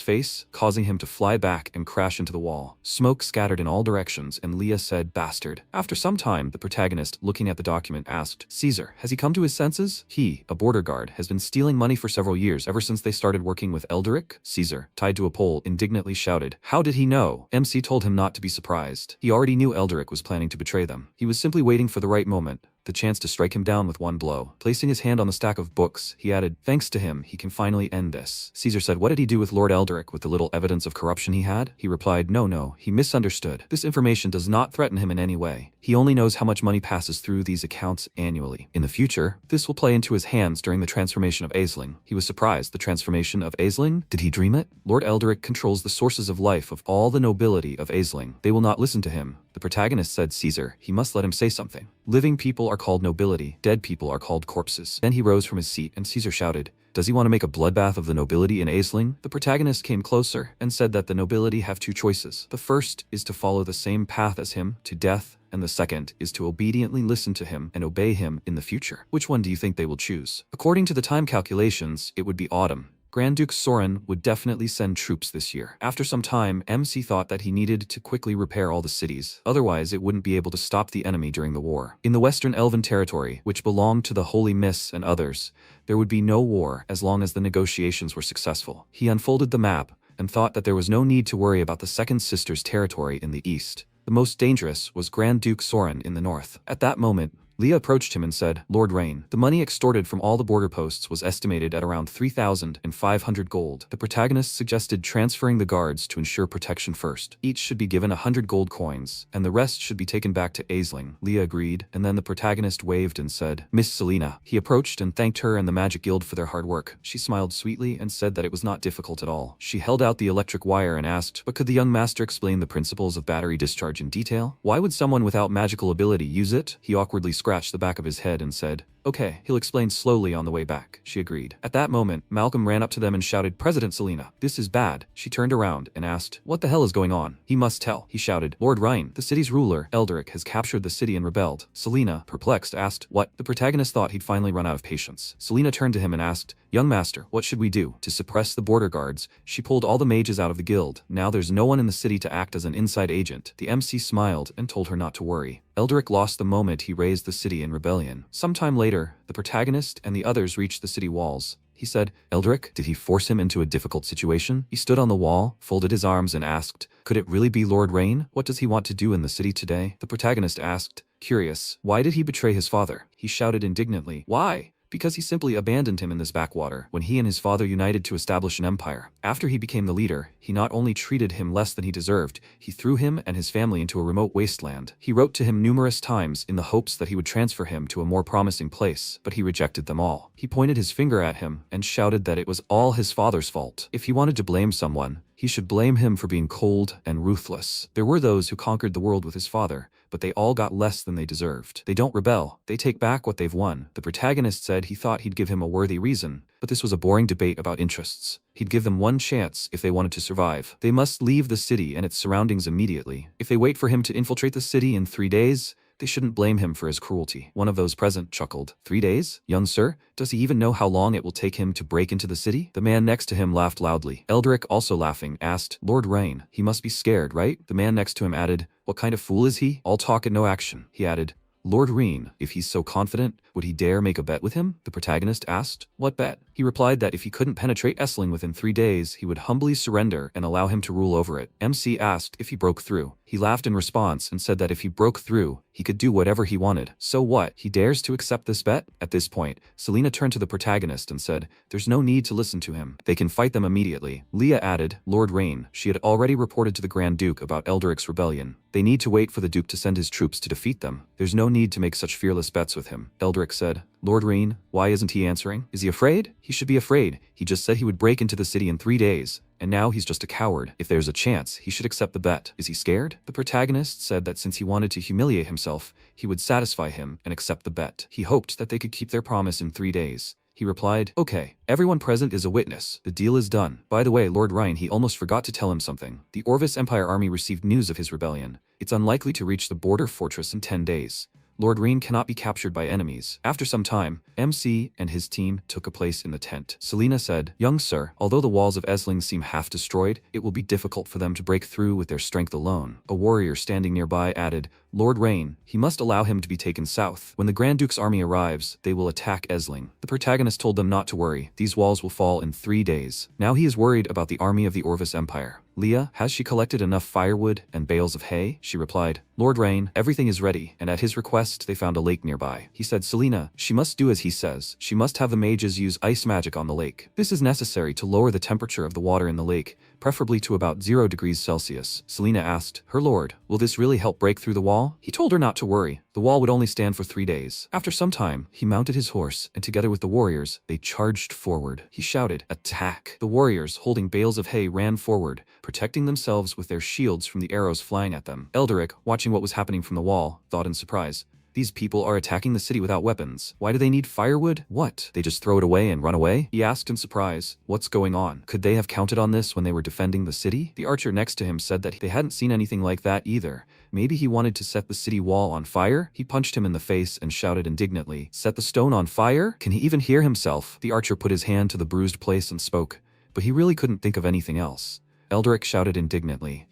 face, causing him to fly back and crash into the wall. Smoke scattered in all directions, and Leah said, bastard. After some time, the protagonist, looking at the document, asked, Caesar, has he come to his senses? He, a border guard, has been stealing money for several years, ever since they started working with Eldria. Caesar, tied to a pole, indignantly shouted, how did he know? MC told him not to be surprised. He already knew Eldria was planning to betray them. He was simply waiting for the right moment, the chance to strike him down with one blow. Placing his hand on the stack of books, he added, thanks to him, he can finally end this. Caesar said, what did he do with Lord Eldria with the little evidence of corruption he had? He replied, no, he misunderstood. This information does not threaten him in any way. He only knows how much money passes through these accounts annually. In the future, this will play into his hands during the transformation of Esling. He was surprised. The transformation of Esling? Did he dream it? Lord Eldria controls the sources of life of all the nobility of Esling. They will not listen to him. The protagonist said, Caesar, he must let him say something. Living people are called nobility, dead people are called corpses. Then he rose from his seat and Caesar shouted, Does he want to make a bloodbath of the nobility in Esling? The protagonist came closer and said that the nobility have two choices. The first is to follow the same path as him, to death, and the second is to obediently listen to him and obey him in the future. Which one do you think they will choose? According to the time calculations, it would be autumn. Grand Duke Soren would definitely send troops this year. After some time, MC thought that he needed to quickly repair all the cities, otherwise it wouldn't be able to stop the enemy during the war. In the Western Elven territory, which belonged to the Holy Mists and others, there would be no war as long as the negotiations were successful. He unfolded the map and thought that there was no need to worry about the Second Sister's territory in the east. The most dangerous was Grand Duke Soren in the north. At that moment, Leah approached him and said, "Lord Rain, the money extorted from all the border posts was estimated at around 3,500 gold. The protagonist suggested transferring the guards to ensure protection first. Each should be given 100 gold coins, and the rest should be taken back to Esling." Leah agreed, and then the protagonist waved and said, "Miss Selena." He approached and thanked her and the Magic Guild for their hard work. She smiled sweetly and said that it was not difficult at all. She held out the electric wire and asked, "But could the young master explain the principles of battery discharge in detail? Why would someone without magical ability use it?" He awkwardly scratched the back of his head and said, "Okay, he'll explain slowly on the way back." She agreed. At that moment, Malcolm ran up to them and shouted, "President Selena, this is bad." She turned around and asked, "What the hell is going on?" "He must tell," he shouted. "Lord Ryan, the city's ruler, Eldric, has captured the city and rebelled." Selena, perplexed, asked, "What?" The protagonist thought he'd finally run out of patience. Selena turned to him and asked, "Young master, what should we do?" To suppress the border guards, she pulled all the mages out of the guild. Now there's no one in the city to act as an inside agent. The MC smiled and told her not to worry. Eldric lost the moment he raised the city in rebellion. Sometime later, the protagonist and the others reached the city walls. He said, "Eldric, did he force him into a difficult situation?" He stood on the wall, folded his arms and asked, "Could it really be Lord Rain? What does he want to do in the city today?" The protagonist asked, curious, "Why did he betray his father?" He shouted indignantly, "Why? Because he simply abandoned him in this backwater when he and his father united to establish an empire. After he became the leader, he not only treated him less than he deserved, he threw him and his family into a remote wasteland. He wrote to him numerous times in the hopes that he would transfer him to a more promising place, but he rejected them all. He pointed his finger at him and shouted that it was all his father's fault. If he wanted to blame someone, he should blame him for being cold and ruthless. There were those who conquered the world with his father, but they all got less than they deserved. They don't rebel, they take back what they've won." The protagonist said he thought he'd give him a worthy reason, but this was a boring debate about interests. He'd give them one chance if they wanted to survive. They must leave the city and its surroundings immediately. If they wait for him to infiltrate the city in 3 days, they shouldn't blame him for his cruelty. One of those present chuckled. 3 days? Young sir? Does he even know how long it will take him to break into the city?" The man next to him laughed loudly. Eldric, also laughing, asked, "Lord Rain, he must be scared, right?" The man next to him added, "What kind of fool is he? All talk and no action." He added, "Lord Rain, if he's so confident, would he dare make a bet with him?" The protagonist asked, "What bet?" He replied that if he couldn't penetrate Esling within 3 days, he would humbly surrender and allow him to rule over it. MC asked if he broke through. He laughed in response and said that if he broke through, he could do whatever he wanted. So what? He dares to accept this bet? At this point, Selena turned to the protagonist and said, "There's no need to listen to him. They can fight them immediately." Leah added, "Lord Rain, she had already reported to the Grand Duke about Eldric's rebellion. They need to wait for the Duke to send his troops to defeat them. There's no need to make such fearless bets with him." Eldric said, "Lord Rain, why isn't he answering? Is he afraid? He should be afraid. He just said he would break into the city in 3 days. And now he's just a coward. If there's a chance, he should accept the bet. Is he scared?" The protagonist said that since he wanted to humiliate himself, he would satisfy him and accept the bet. He hoped that they could keep their promise in 3 days. He replied, "Okay, everyone present is a witness. The deal is done. By the way, Lord Ryan, he almost forgot to tell him something. The Orvis Empire army received news of his rebellion. It's unlikely to reach the border fortress in 10 days. Lord Reen cannot be captured by enemies." After some time, MC and his team took a place in the tent. Selena said, "Young sir, although the walls of Esling seem half destroyed, it will be difficult for them to break through with their strength alone." A warrior standing nearby added, "Lord Rain, he must allow him to be taken south. When the Grand Duke's army arrives, they will attack Esling." The protagonist told them not to worry. These walls will fall in 3 days. Now he is worried about the army of the Orvis Empire. "Leah, has she collected enough firewood and bales of hay?" She replied, "Lord Rain, everything is ready," and at his request they found a lake nearby. He said, "Selena, she must do as he says. She must have the mages use ice magic on the lake. This is necessary to lower the temperature of the water in the lake, preferably to about 0 degrees Celsius." Selena asked, "Her lord, will this really help break through the wall?" He told her not to worry. The wall would only stand for 3 days. After some time, he mounted his horse, and together with the warriors, they charged forward. He shouted, "Attack!" The warriors, holding bales of hay, ran forward, protecting themselves with their shields from the arrows flying at them. Eldric, watching what was happening from the wall, thought in surprise, These people are attacking the city without weapons. Why do they need firewood? What? They just throw it away and run away? He asked in surprise. What's going on? Could they have counted on this when they were defending the city? The archer next to him said that they hadn't seen anything like that either. Maybe he wanted to set the city wall on fire? He punched him in the face and shouted indignantly, "Set the stone on fire?" Can he even hear himself? The archer put his hand to the bruised place and spoke, but he really couldn't think of anything else. Eldrick shouted indignantly.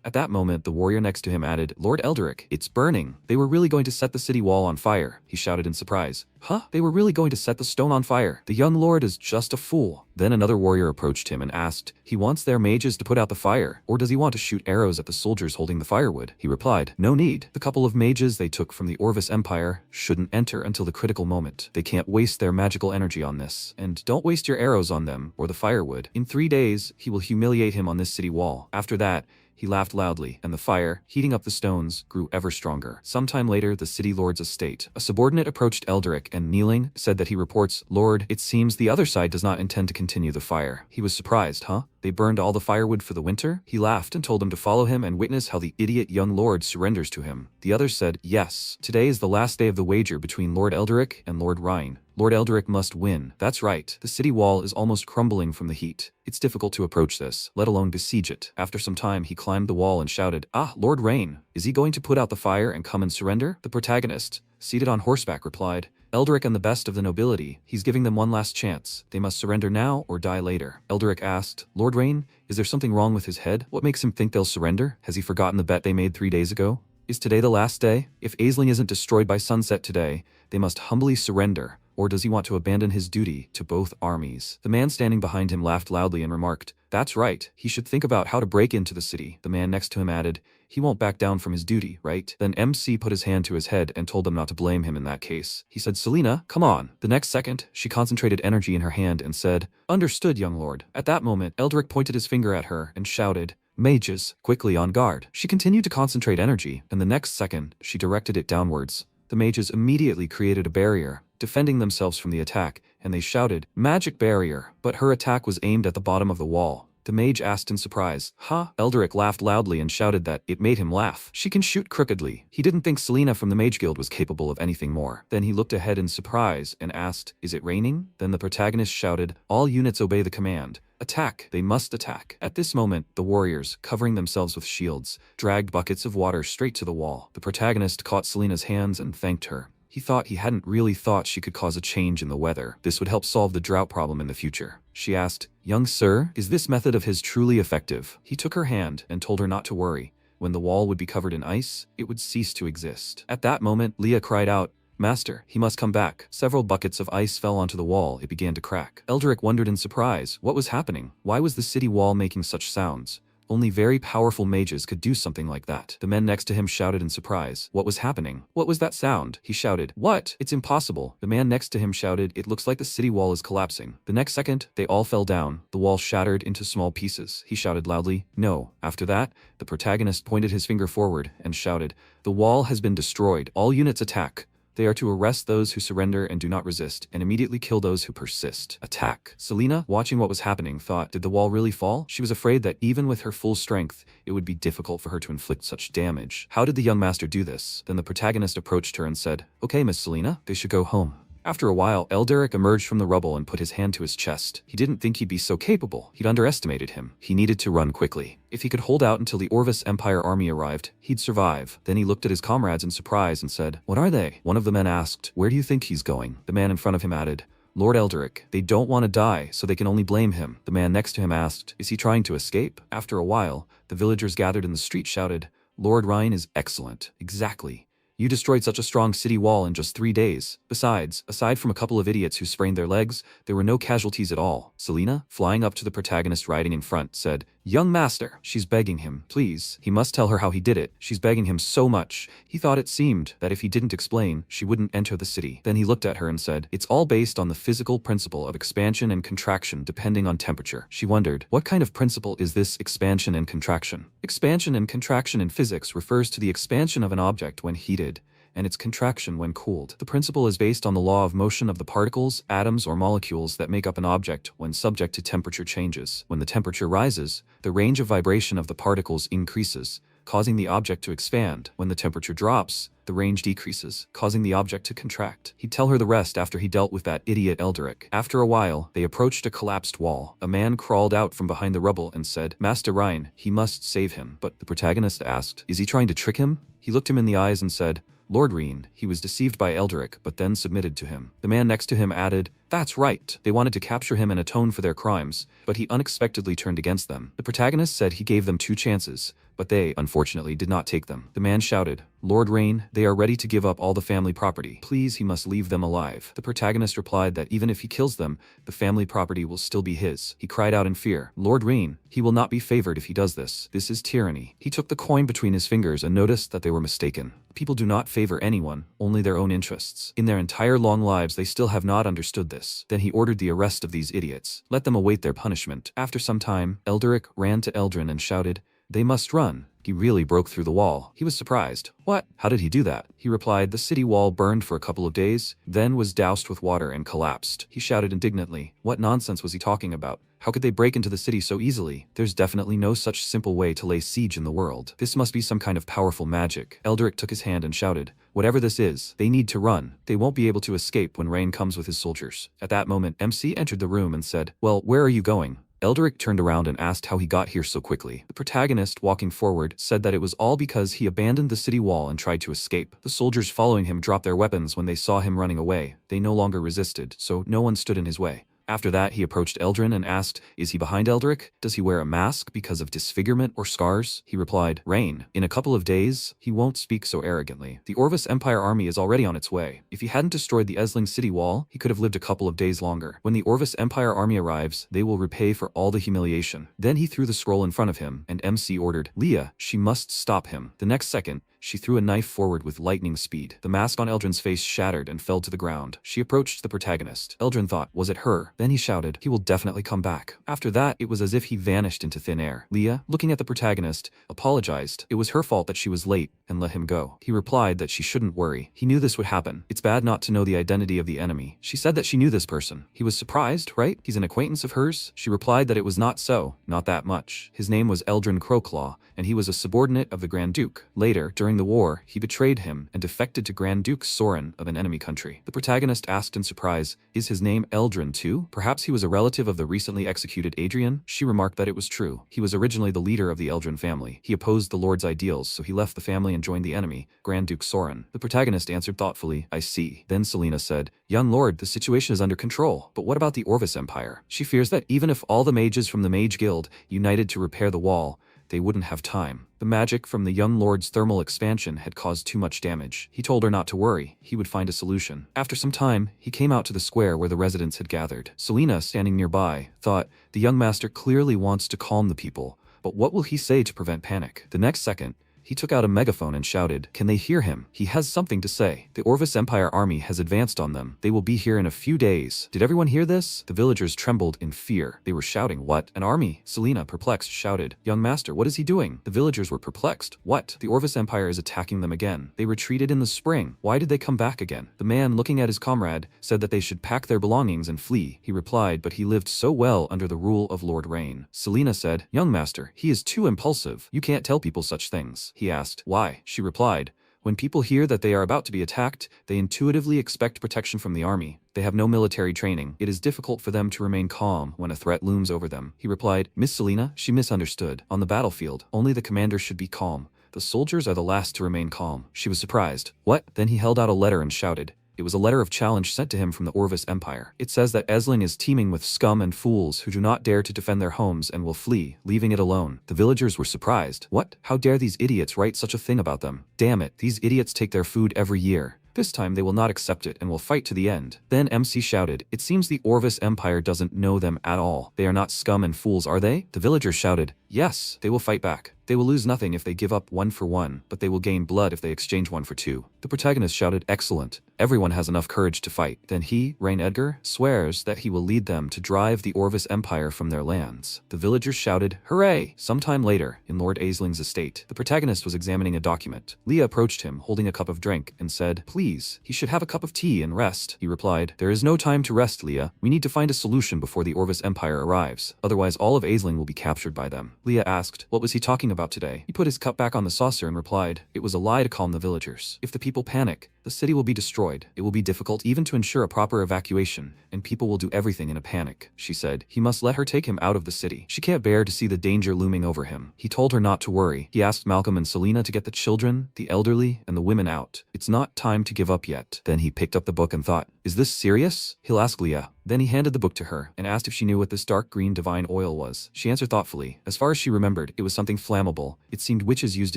At that moment, the warrior next to him added, "Lord Eldrick, it's burning." They were really going to set the city wall on fire, he shouted in surprise. Huh? They were really going to set the stone on fire. The young lord is just a fool. Then another warrior approached him and asked, he wants their mages to put out the fire, or does he want to shoot arrows at the soldiers holding the firewood? He replied, no need. The couple of mages they took from the Orvis Empire shouldn't enter until the critical moment. They can't waste their magical energy on this. And don't waste your arrows on them, or the firewood. In 3 days, he will humiliate him on this city wall. After that, he laughed loudly, and the fire, heating up the stones, grew ever stronger. Sometime later, the city lord's estate. A subordinate approached Eldrick and, kneeling, said that he reports, "Lord, it seems the other side does not intend to continue the fire." He was surprised, huh? They burned all the firewood for the winter? He laughed and told them to follow him and witness how the idiot young lord surrenders to him. The others said, yes. Today is the last day of the wager between Lord Eldrick and Lord Rhine. Lord Eldrick must win. That's right. The city wall is almost crumbling from the heat. It's difficult to approach this, let alone besiege it. After some time, he climbed the wall and shouted, "Ah, Lord Rain, is he going to put out the fire and come and surrender?" The protagonist, seated on horseback, replied, "Eldrick and the best of the nobility. He's giving them one last chance. They must surrender now or die later." Eldrick asked, "Lord Rain, is there something wrong with his head? What makes him think they'll surrender? Has he forgotten the bet they made 3 days ago? Is today the last day? If Esling isn't destroyed by sunset today, they must humbly surrender. Or does he want to abandon his duty to both armies?" The man standing behind him laughed loudly and remarked, "That's right. He should think about how to break into the city." The man next to him added, "He won't back down from his duty, right?" Then MC put his hand to his head and told them not to blame him in that case. He said, "Selena, come on." The next second, she concentrated energy in her hand and said, "Understood, young lord." At that moment, Eldrick pointed his finger at her and shouted, "Mages, quickly on guard." She continued to concentrate energy, and the next second, she directed it downwards. The mages immediately created a barrier, defending themselves from the attack, and they shouted, "Magic barrier!" But her attack was aimed at the bottom of the wall. The mage asked in surprise, "Huh?" Eldrick laughed loudly and shouted that it made him laugh. She can shoot crookedly. He didn't think Selena from the Mage Guild was capable of anything more. Then he looked ahead in surprise and asked, "Is it raining?" Then the protagonist shouted, "All units obey the command. Attack! They must attack." At this moment, the warriors, covering themselves with shields, dragged buckets of water straight to the wall. The protagonist caught Selena's hands and thanked her. He thought he hadn't really thought she could cause a change in the weather. This would help solve the drought problem in the future. She asked, "Young sir, is this method of his truly effective?" He took her hand and told her not to worry. When the wall would be covered in ice, it would cease to exist. At that moment, Leah cried out, "Master, he must come back." Several buckets of ice fell onto the wall. It began to crack. Eldrick wondered in surprise. What was happening? Why was the city wall making such sounds? Only very powerful mages could do something like that. The men next to him shouted in surprise. What was happening? What was that sound? He shouted, "What? It's impossible." The man next to him shouted, "It looks like the city wall is collapsing." The next second, they all fell down. The wall shattered into small pieces. He shouted loudly, "No." After that, the protagonist pointed his finger forward and shouted, "The wall has been destroyed. All units attack. They are to arrest those who surrender and do not resist, and immediately kill those who persist. Attack." Selena, watching what was happening, thought, did the wall really fall? She was afraid that even with her full strength, it would be difficult for her to inflict such damage. How did the young master do this? Then the protagonist approached her and said, "Okay, Miss Selena, they should go home." After a while, Eldrick emerged from the rubble and put his hand to his chest. He didn't think he'd be so capable. He'd underestimated him. He needed to run quickly. If he could hold out until the Orvis Empire army arrived, he'd survive. Then he looked at his comrades in surprise and said, "What are they?" One of the men asked, "Where do you think he's going?" The man in front of him added, "Lord Eldrick. They don't want to die, so they can only blame him." The man next to him asked, "Is he trying to escape?" After a while, the villagers gathered in the street shouted, "Lord Rhine is excellent." Exactly. You destroyed such a strong city wall in just 3 days. Besides, aside from a couple of idiots who sprained their legs, there were no casualties at all. Selena, flying up to the protagonist riding in front, said, "Young master." She's begging him, please. He must tell her how he did it. She's begging him so much. He thought it seemed that if he didn't explain, she wouldn't enter the city. Then he looked at her and said, "It's all based on the physical principle of expansion and contraction depending on temperature." She wondered, what kind of principle is this expansion and contraction? Expansion and contraction in physics refers to the expansion of an object when heated, and its contraction when cooled. The principle is based on the law of motion of the particles, atoms, or molecules that make up an object when subject to temperature changes. When the temperature rises, the range of vibration of the particles increases. causing the object to expand. When the temperature drops, the range decreases, causing the object to contract. He'd tell her the rest after he dealt with that idiot Eldria. After a while, they approached a collapsed wall. A man crawled out from behind the rubble and said, "Master Rhine, he must save him." But the protagonist asked, "Is he trying to trick him?" He looked him in the eyes and said, "Lord Rhine, he was deceived by Eldria, but then submitted to him." The man next to him added, "That's right. They wanted to capture him and atone for their crimes, but he unexpectedly turned against them." The protagonist said he gave them 2 chances, but they, unfortunately, did not take them. The man shouted, "Lord Rhine, they are ready to give up all the family property. Please, he must leave them alive." The protagonist replied that even if he kills them, the family property will still be his. He cried out in fear, "Lord Rhine, he will not be favored if he does this. This is tyranny." He took the coin between his fingers and noticed that they were mistaken. People do not favor anyone, only their own interests. In their entire long lives, they still have not understood this. Then he ordered the arrest of these idiots. Let them await their punishment. After some time, Eldria ran to Eldrin and shouted, "They must run." He really broke through the wall. He was surprised. "What? How did he do that?" He replied, "The city wall burned for a couple of days, then was doused with water and collapsed." He shouted indignantly, "What nonsense was he talking about? How could they break into the city so easily? There's definitely no such simple way to lay siege in the world. This must be some kind of powerful magic." Eldria took his hand and shouted, "Whatever this is, they need to run. They won't be able to escape when Rain comes with his soldiers." At that moment, MC entered the room and said, "Well, where are you going?" Eldria turned around and asked how he got here so quickly. The protagonist, walking forward, said that it was all because he abandoned the city wall and tried to escape. The soldiers following him dropped their weapons when they saw him running away. They no longer resisted, so no one stood in his way. After that, he approached Eldrin and asked, "Is he behind Eldria? Does he wear a mask because of disfigurement or scars?" He replied, "Rain. In a couple of days, he won't speak so arrogantly. The Orvis Empire army is already on its way. If he hadn't destroyed the Esling city wall, he could have lived a couple of days longer. When the Orvis Empire army arrives, they will repay for all the humiliation." Then he threw the scroll in front of him, and MC ordered, "Leah, she must stop him." The next second, she threw a knife forward with lightning speed. The mask on Eldrin's face shattered and fell to the ground. She approached the protagonist. Eldrin thought, was it her? Then he shouted, "He will definitely come back." After that, it was as if he vanished into thin air. Leah, looking at the protagonist, apologized. It was her fault that she was late and let him go. He replied that she shouldn't worry. He knew this would happen. It's bad not to know the identity of the enemy. She said that she knew this person. He was surprised, right? He's an acquaintance of hers? She replied that it was not so, not that much. His name was Eldrin Crowclaw, and he was a subordinate of the Grand Duke. Later, during the war, he betrayed him and defected to Grand Duke Soren of an enemy country. The protagonist asked in surprise, "Is his name Eldrin too? Perhaps he was a relative of the recently executed Adrian?" She remarked that it was true. He was originally the leader of the Eldrin family. He opposed the Lord's ideals, so he left the family and joined the enemy, Grand Duke Soren. The protagonist answered thoughtfully, "I see." Then Selena said, "Young Lord, the situation is under control, but what about the Orvis Empire?" She fears that even if all the mages from the Mage Guild united to repair the wall, they wouldn't have time. The magic from the young lord's thermal expansion had caused too much damage. He told her not to worry. He would find a solution. After some time, he came out to the square where the residents had gathered. Selena, standing nearby, thought, the young master clearly wants to calm the people, but what will he say to prevent panic? The next second, he took out a megaphone and shouted, "Can they hear him? He has something to say. The Orvis Empire army has advanced on them. They will be here in a few days." Did everyone hear this? The villagers trembled in fear. They were shouting, "What? An army?" Selena, perplexed, shouted, "Young master, what is he doing?" The villagers were perplexed. "What? The Orvis Empire is attacking them again. They retreated in the spring. Why did they come back again?" The man, looking at his comrade, said that they should pack their belongings and flee. He replied, but he lived so well under the rule of Lord Rain. Selena said, "Young master, he is too impulsive. You can't tell people such things." He asked, "Why?" She replied, "When people hear that they are about to be attacked, they intuitively expect protection from the army. They have no military training. It is difficult for them to remain calm when a threat looms over them." He replied, "Miss Selena, she misunderstood. On the battlefield, only the commander should be calm. The soldiers are the last to remain calm." She was surprised. "What?" Then he held out a letter and shouted. It was a letter of challenge sent to him from the Orvis Empire. It says that Esling is teeming with scum and fools who do not dare to defend their homes and will flee, leaving it alone. The villagers were surprised. What? How dare these idiots write such a thing about them? Damn it, these idiots take their food every year. This time they will not accept it and will fight to the end. Then MC shouted, "It seems the Orvis Empire doesn't know them at all. They are not scum and fools, are they?" The villagers shouted, "Yes, they will fight back. They will lose nothing if they give up 1 for 1, but they will gain blood if they exchange 1 for 2. The protagonist shouted, "Excellent. Everyone has enough courage to fight." Then he, Rain Edgar, swears that he will lead them to drive the Orvis Empire from their lands. The villagers shouted, "Hooray!" Sometime later, in Lord Esling's estate, the protagonist was examining a document. Leah approached him, holding a cup of drink, and said, "Please, he should have a cup of tea and rest." He replied, "There is no time to rest, Leah. We need to find a solution before the Orvis Empire arrives. Otherwise all of Esling will be captured by them." Leah asked, what was he talking about today? He put his cup back on the saucer and replied, it was a lie to calm the villagers. If the people panic, the city will be destroyed. It will be difficult even to ensure a proper evacuation, and people will do everything in a panic. She said, he must let her take him out of the city. She can't bear to see the danger looming over him. He told her not to worry. He asked Malcolm and Selena to get the children, the elderly, and the women out. It's not time to give up yet. Then he picked up the book and thought, is this serious? He'll ask Leah. Then he handed the book to her and asked if she knew what this dark green divine oil was. She answered thoughtfully. As far as she remembered, it was something flammable. It seemed witches used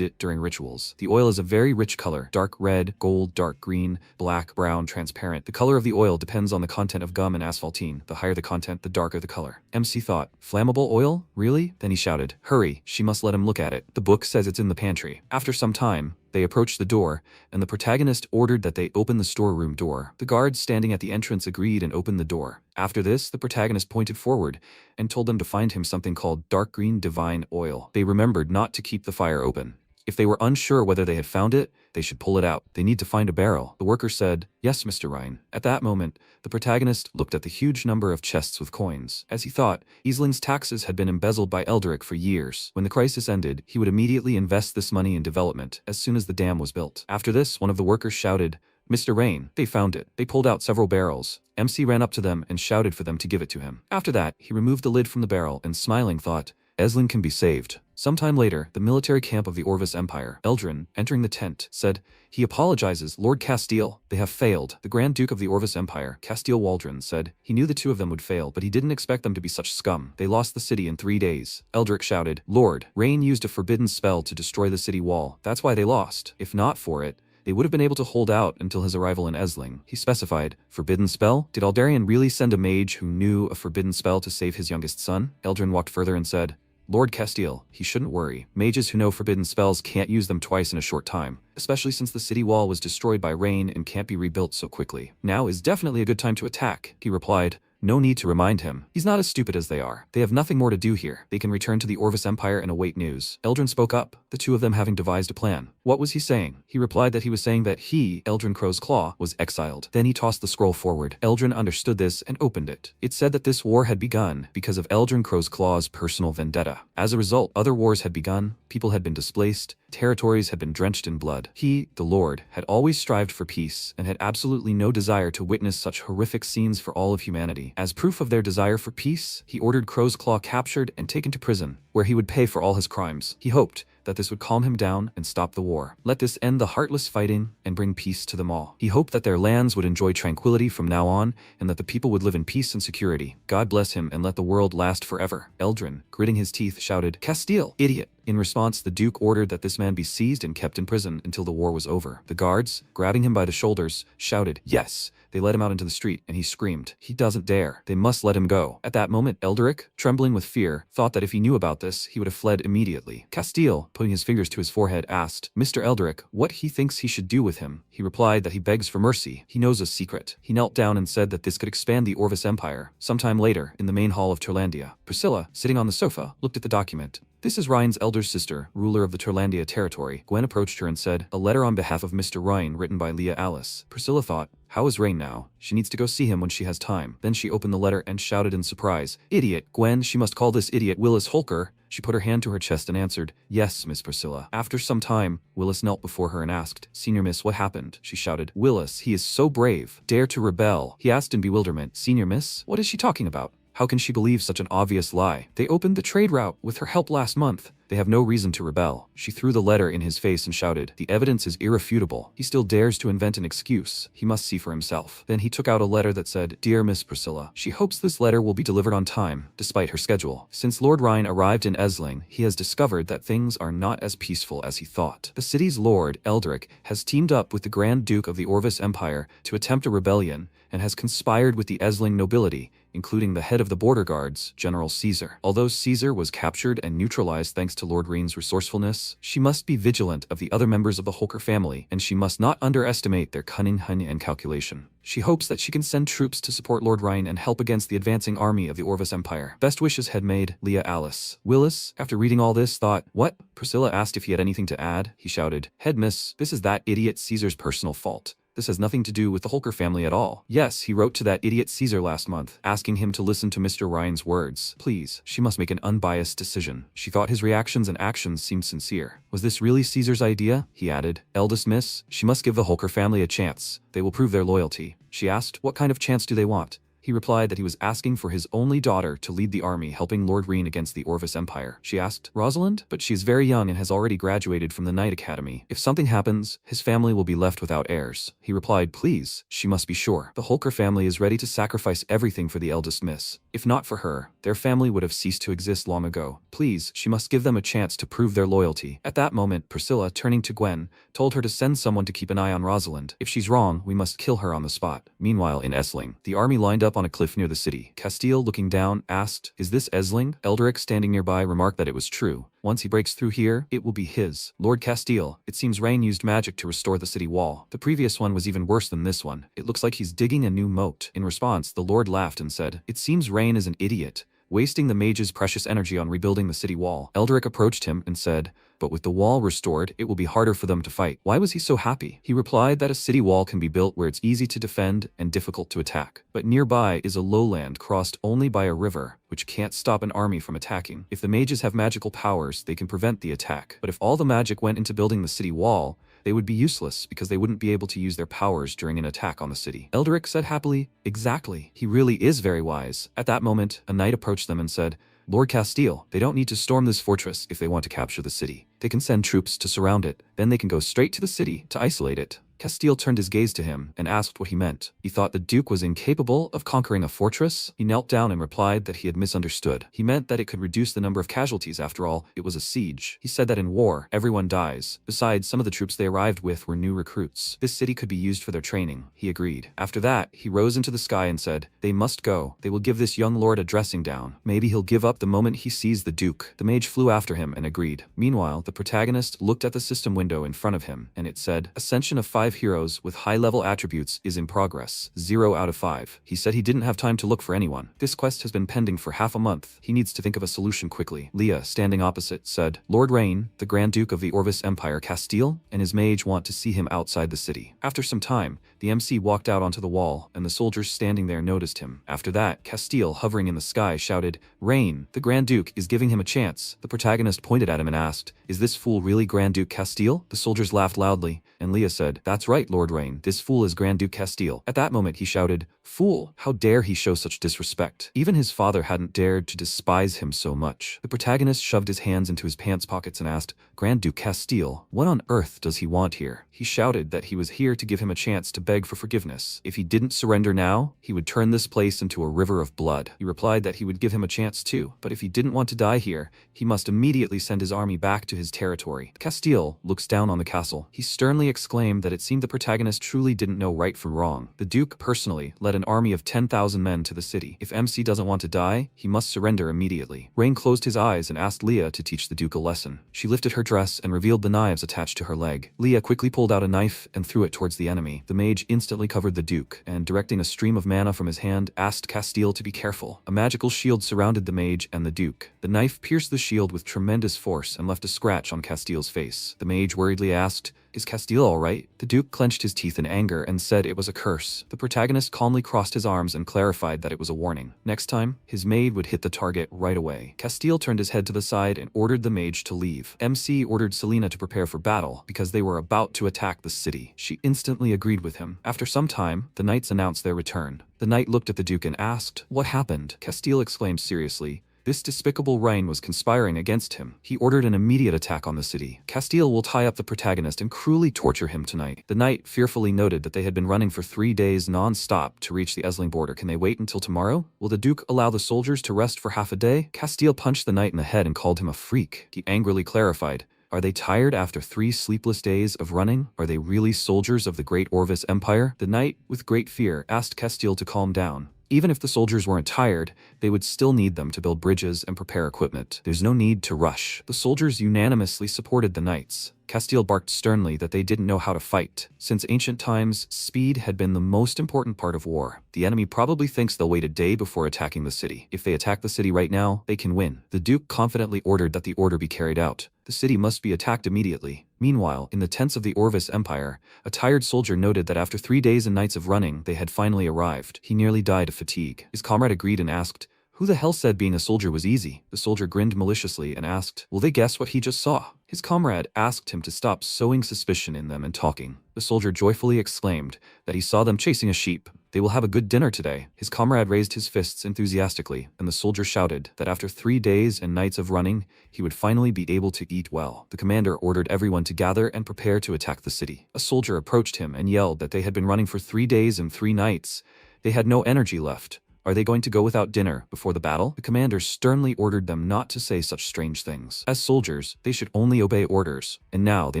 it during rituals. The oil is a very rich color, dark red, gold, dark green, black, brown, transparent. The color of the oil depends on the content of gum and asphaltene. The higher the content, the darker the color. MC thought, flammable oil? Really? Then he shouted, hurry, she must let him look at it. The book says it's in the pantry. After some time, they approached the door, and the protagonist ordered that they open the storeroom door. The guards standing at the entrance agreed and opened the door. After this, the protagonist pointed forward and told them to find him something called dark green divine oil. They remembered not to keep the fire open. If they were unsure whether they had found it, they should pull it out. They need to find a barrel. The worker said, yes, Mr. Ryan. At that moment, the protagonist looked at the huge number of chests with coins. As he thought, Esling's taxes had been embezzled by Eldric for years. When the crisis ended, he would immediately invest this money in development as soon as the dam was built. After this, one of the workers shouted, Mr. Rain, they found it. They pulled out several barrels. MC ran up to them and shouted for them to give it to him. After that, he removed the lid from the barrel and smiling thought, Esling can be saved. Sometime later, the military camp of the Orvis Empire, Eldrin, entering the tent, said, he apologizes, Lord Castile. They have failed. The Grand Duke of the Orvis Empire, Castile Waldron, said, he knew the two of them would fail, but he didn't expect them to be such scum. They lost the city in 3 days. Eldric shouted, Lord, Rain used a forbidden spell to destroy the city wall. That's why they lost. If not for it, they would have been able to hold out until his arrival in Esling. He specified, forbidden spell? Did Aldarian really send a mage who knew a forbidden spell to save his youngest son? Eldrin walked further and said, Lord Castile, he shouldn't worry. Mages who know forbidden spells can't use them twice in a short time, especially since the city wall was destroyed by rain and can't be rebuilt so quickly. Now is definitely a good time to attack, he replied. No need to remind him. He's not as stupid as they are. They have nothing more to do here. They can return to the Orvis Empire and await news. Eldrin spoke up, the two of them having devised a plan. What was he saying? He replied that he was saying that he, Eldrin Crow's Claw, was exiled. Then he tossed the scroll forward. Eldrin understood this and opened it. It said that this war had begun because of Eldrin Crow's Claw's personal vendetta. As a result, other wars had begun, people had been displaced, territories had been drenched in blood. He, the Lord, had always strived for peace and had absolutely no desire to witness such horrific scenes for all of humanity. As proof of their desire for peace, he ordered Crow's Claw captured and taken to prison, where he would pay for all his crimes. He hoped that this would calm him down and stop the war. Let this end the heartless fighting and bring peace to them all. He hoped that their lands would enjoy tranquility from now on and that the people would live in peace and security. God bless him and let the world last forever. Eldrin, gritting his teeth, shouted, Castile, idiot! In response, the Duke ordered that this man be seized and kept in prison until the war was over. The guards, grabbing him by the shoulders, shouted, yes! They led him out into the street, and he screamed, he doesn't dare. They must let him go. At that moment, Eldric, trembling with fear, thought that if he knew about this, he would have fled immediately. Castile, putting his fingers to his forehead, asked Mr. Eldric what he thinks he should do with him. He replied that he begs for mercy. He knows a secret. He knelt down and said that this could expand the Orvis Empire. Sometime later, in the main hall of Turlandia, Priscilla, sitting on the sofa, looked at the document. This is Ryan's elder sister, ruler of the Turlandia territory. Gwen approached her and said, a letter on behalf of Mr. Ryan written by Leah Alice. Priscilla thought, how is Rain now? She needs to go see him when she has time. Then she opened the letter and shouted in surprise, idiot, Gwen, she must call this idiot Willis Holker. She put her hand to her chest and answered, yes, Miss Priscilla. After some time, Willis knelt before her and asked, Senior Miss, what happened? She shouted, Willis, he is so brave. Dare to rebel. He asked in bewilderment, Senior Miss, what is she talking about? How can she believe such an obvious lie? They opened the trade route with her help last month. They have no reason to rebel. She threw the letter in his face and shouted, the evidence is irrefutable. He still dares to invent an excuse. He must see for himself. Then he took out a letter that said, Dear Miss Priscilla, she hopes this letter will be delivered on time, despite her schedule. Since Lord Ryan arrived in Esling, he has discovered that things are not as peaceful as he thought. The city's lord, Eldric, has teamed up with the Grand Duke of the Orvis Empire to attempt a rebellion and has conspired with the Esling nobility, including the head of the border guards, General Caesar. Although Caesar was captured and neutralized thanks to Lord Reen's resourcefulness, she must be vigilant of the other members of the Holker family, and she must not underestimate their cunning and calculation. She hopes that she can send troops to support Lord Ryan and help against the advancing army of the Orvis Empire. Best wishes had made, Leah Alice. Willis, after reading all this, thought, what? Priscilla asked if he had anything to add. He shouted, Head miss, this is that idiot Caesar's personal fault. This has nothing to do with the Holker family at all. Yes, he wrote to that idiot Caesar last month, asking him to listen to Mr. Ryan's words. Please, she must make an unbiased decision. She thought his reactions and actions seemed sincere. Was this really Caesar's idea? He added. Eldest miss, she must give the Holker family a chance. They will prove their loyalty. She asked, what kind of chance do they want? He replied that he was asking for his only daughter to lead the army helping Lord Reen against the Orvis Empire. She asked, Rosalind? But she is very young and has already graduated from the Knight Academy. If something happens, his family will be left without heirs. He replied, please, she must be sure. The Holker family is ready to sacrifice everything for the eldest miss. If not for her, their family would have ceased to exist long ago. Please, she must give them a chance to prove their loyalty. At that moment, Priscilla, turning to Gwen, told her to send someone to keep an eye on Rosalind. If she's wrong, we must kill her on the spot. Meanwhile, in Esling, the army lined up on a cliff near the city. Castile, looking down, asked, is this Esling? Eldric, standing nearby, remarked that it was true. Once he breaks through here, it will be his. Lord Castile, it seems Rain used magic to restore the city wall. The previous one was even worse than this one. It looks like he's digging a new moat. In response, the Lord laughed and said, it seems Rain is an idiot, wasting the mage's precious energy on rebuilding the city wall. Eldric approached him and said, but with the wall restored, it will be harder for them to fight. Why was he so happy? He replied that a city wall can be built where it's easy to defend and difficult to attack. But nearby is a lowland crossed only by a river, which can't stop an army from attacking. If the mages have magical powers, they can prevent the attack. But if all the magic went into building the city wall, they would be useless because they wouldn't be able to use their powers during an attack on the city. Eldric said happily, exactly. He really is very wise. At that moment, a knight approached them and said, Lord Castile, they don't need to storm this fortress if they want to capture the city. They can send troops to surround it, then they can go straight to the city to isolate it. Castile turned his gaze to him and asked what he meant. He thought the Duke was incapable of conquering a fortress. He knelt down and replied that he had misunderstood. He meant that it could reduce the number of casualties. After all, it was a siege. He said that in war, everyone dies. Besides, some of the troops they arrived with were new recruits. This city could be used for their training. He agreed. After that, he rose into the sky and said, they must go. They will give this young lord a dressing down. Maybe he'll give up the moment he sees the Duke. The mage flew after him and agreed. Meanwhile, the protagonist looked at the system window in front of him, and it said, Ascension of 5 heroes with high-level attributes is in progress. 0 out of 5. He said he didn't have time to look for anyone. This quest has been pending for half a month. He needs to think of a solution quickly. Leah, standing opposite, said, Lord Rain, the Grand Duke of the Orvis Empire, Castile, and his mage want to see him outside the city. After some time, the MC walked out onto the wall, and the soldiers standing there noticed him. After that, Castile, hovering in the sky, shouted, Rain, the Grand Duke is giving him a chance. The protagonist pointed at him and asked, is this fool really Grand Duke Castile? The soldiers laughed loudly, and Leah said, that's right, Lord Rain, this fool is Grand Duke Castile. At that moment he shouted, fool, how dare he show such disrespect? Even his father hadn't dared to despise him so much. The protagonist shoved his hands into his pants pockets and asked, Grand Duke Castile, what on earth does he want here? He shouted that he was here to give him a chance to beg for forgiveness. If he didn't surrender now, he would turn this place into a river of blood. He replied that he would give him a chance too, but if he didn't want to die here, he must immediately send his army back to his territory. Castile looks down on the castle. He sternly exclaimed that it seemed the protagonist truly didn't know right from wrong. The Duke personally led an army of 10,000 men to the city. If MC doesn't want to die, he must surrender immediately. Rain closed his eyes and asked Leah to teach the Duke a lesson. She lifted her dress and revealed the knives attached to her leg. Leah quickly pulled out a knife and threw it towards the enemy. The mage instantly covered the Duke, and directing a stream of mana from his hand, asked Castile to be careful. A magical shield surrounded the mage and the Duke. The knife pierced the shield with tremendous force and left a scratch on Castile's face. The mage worriedly asked, is Castile all right? The Duke clenched his teeth in anger and said it was a curse. The protagonist calmly crossed his arms and clarified that it was a warning. Next time, his maid would hit the target right away. Castile turned his head to the side and ordered the mage to leave. MC ordered Selena to prepare for battle because they were about to attack the city. She instantly agreed with him. After some time, the knights announced their return. The knight looked at the Duke and asked, what happened? Castile exclaimed seriously, this despicable Rain was conspiring against him. He ordered an immediate attack on the city. Castile will tie up the protagonist and cruelly torture him tonight. The knight fearfully noted that they had been running for 3 days non-stop to reach the Esling border. Can they wait until tomorrow? Will the Duke allow the soldiers to rest for half a day? Castile punched the knight in the head and called him a freak. He angrily clarified, are they tired after 3 sleepless days of running? Are they really soldiers of the great Orvis Empire? The knight, with great fear, asked Castile to calm down. Even if the soldiers weren't tired, they would still need them to build bridges and prepare equipment. There's no need to rush. The soldiers unanimously supported the knights. Castile barked sternly that they didn't know how to fight. Since ancient times, speed had been the most important part of war. The enemy probably thinks they'll wait a day before attacking the city. If they attack the city right now, they can win. The Duke confidently ordered that the order be carried out. The city must be attacked immediately. Meanwhile, in the tents of the Orvis Empire, a tired soldier noted that after 3 days and nights of running, they had finally arrived. He nearly died of fatigue. His comrade agreed and asked, "Who the hell said being a soldier was easy?" The soldier grinned maliciously and asked, "Will they guess what he just saw?" His comrade asked him to stop sowing suspicion in them and talking. The soldier joyfully exclaimed that he saw them chasing a sheep. "They will have a good dinner today." His comrade raised his fists enthusiastically, and the soldier shouted that after 3 days and nights of running, he would finally be able to eat well. The commander ordered everyone to gather and prepare to attack the city. A soldier approached him and yelled that they had been running for 3 days and 3 nights. They had no energy left. Are they going to go without dinner before the battle? The commander sternly ordered them not to say such strange things. As soldiers, they should only obey orders, and now they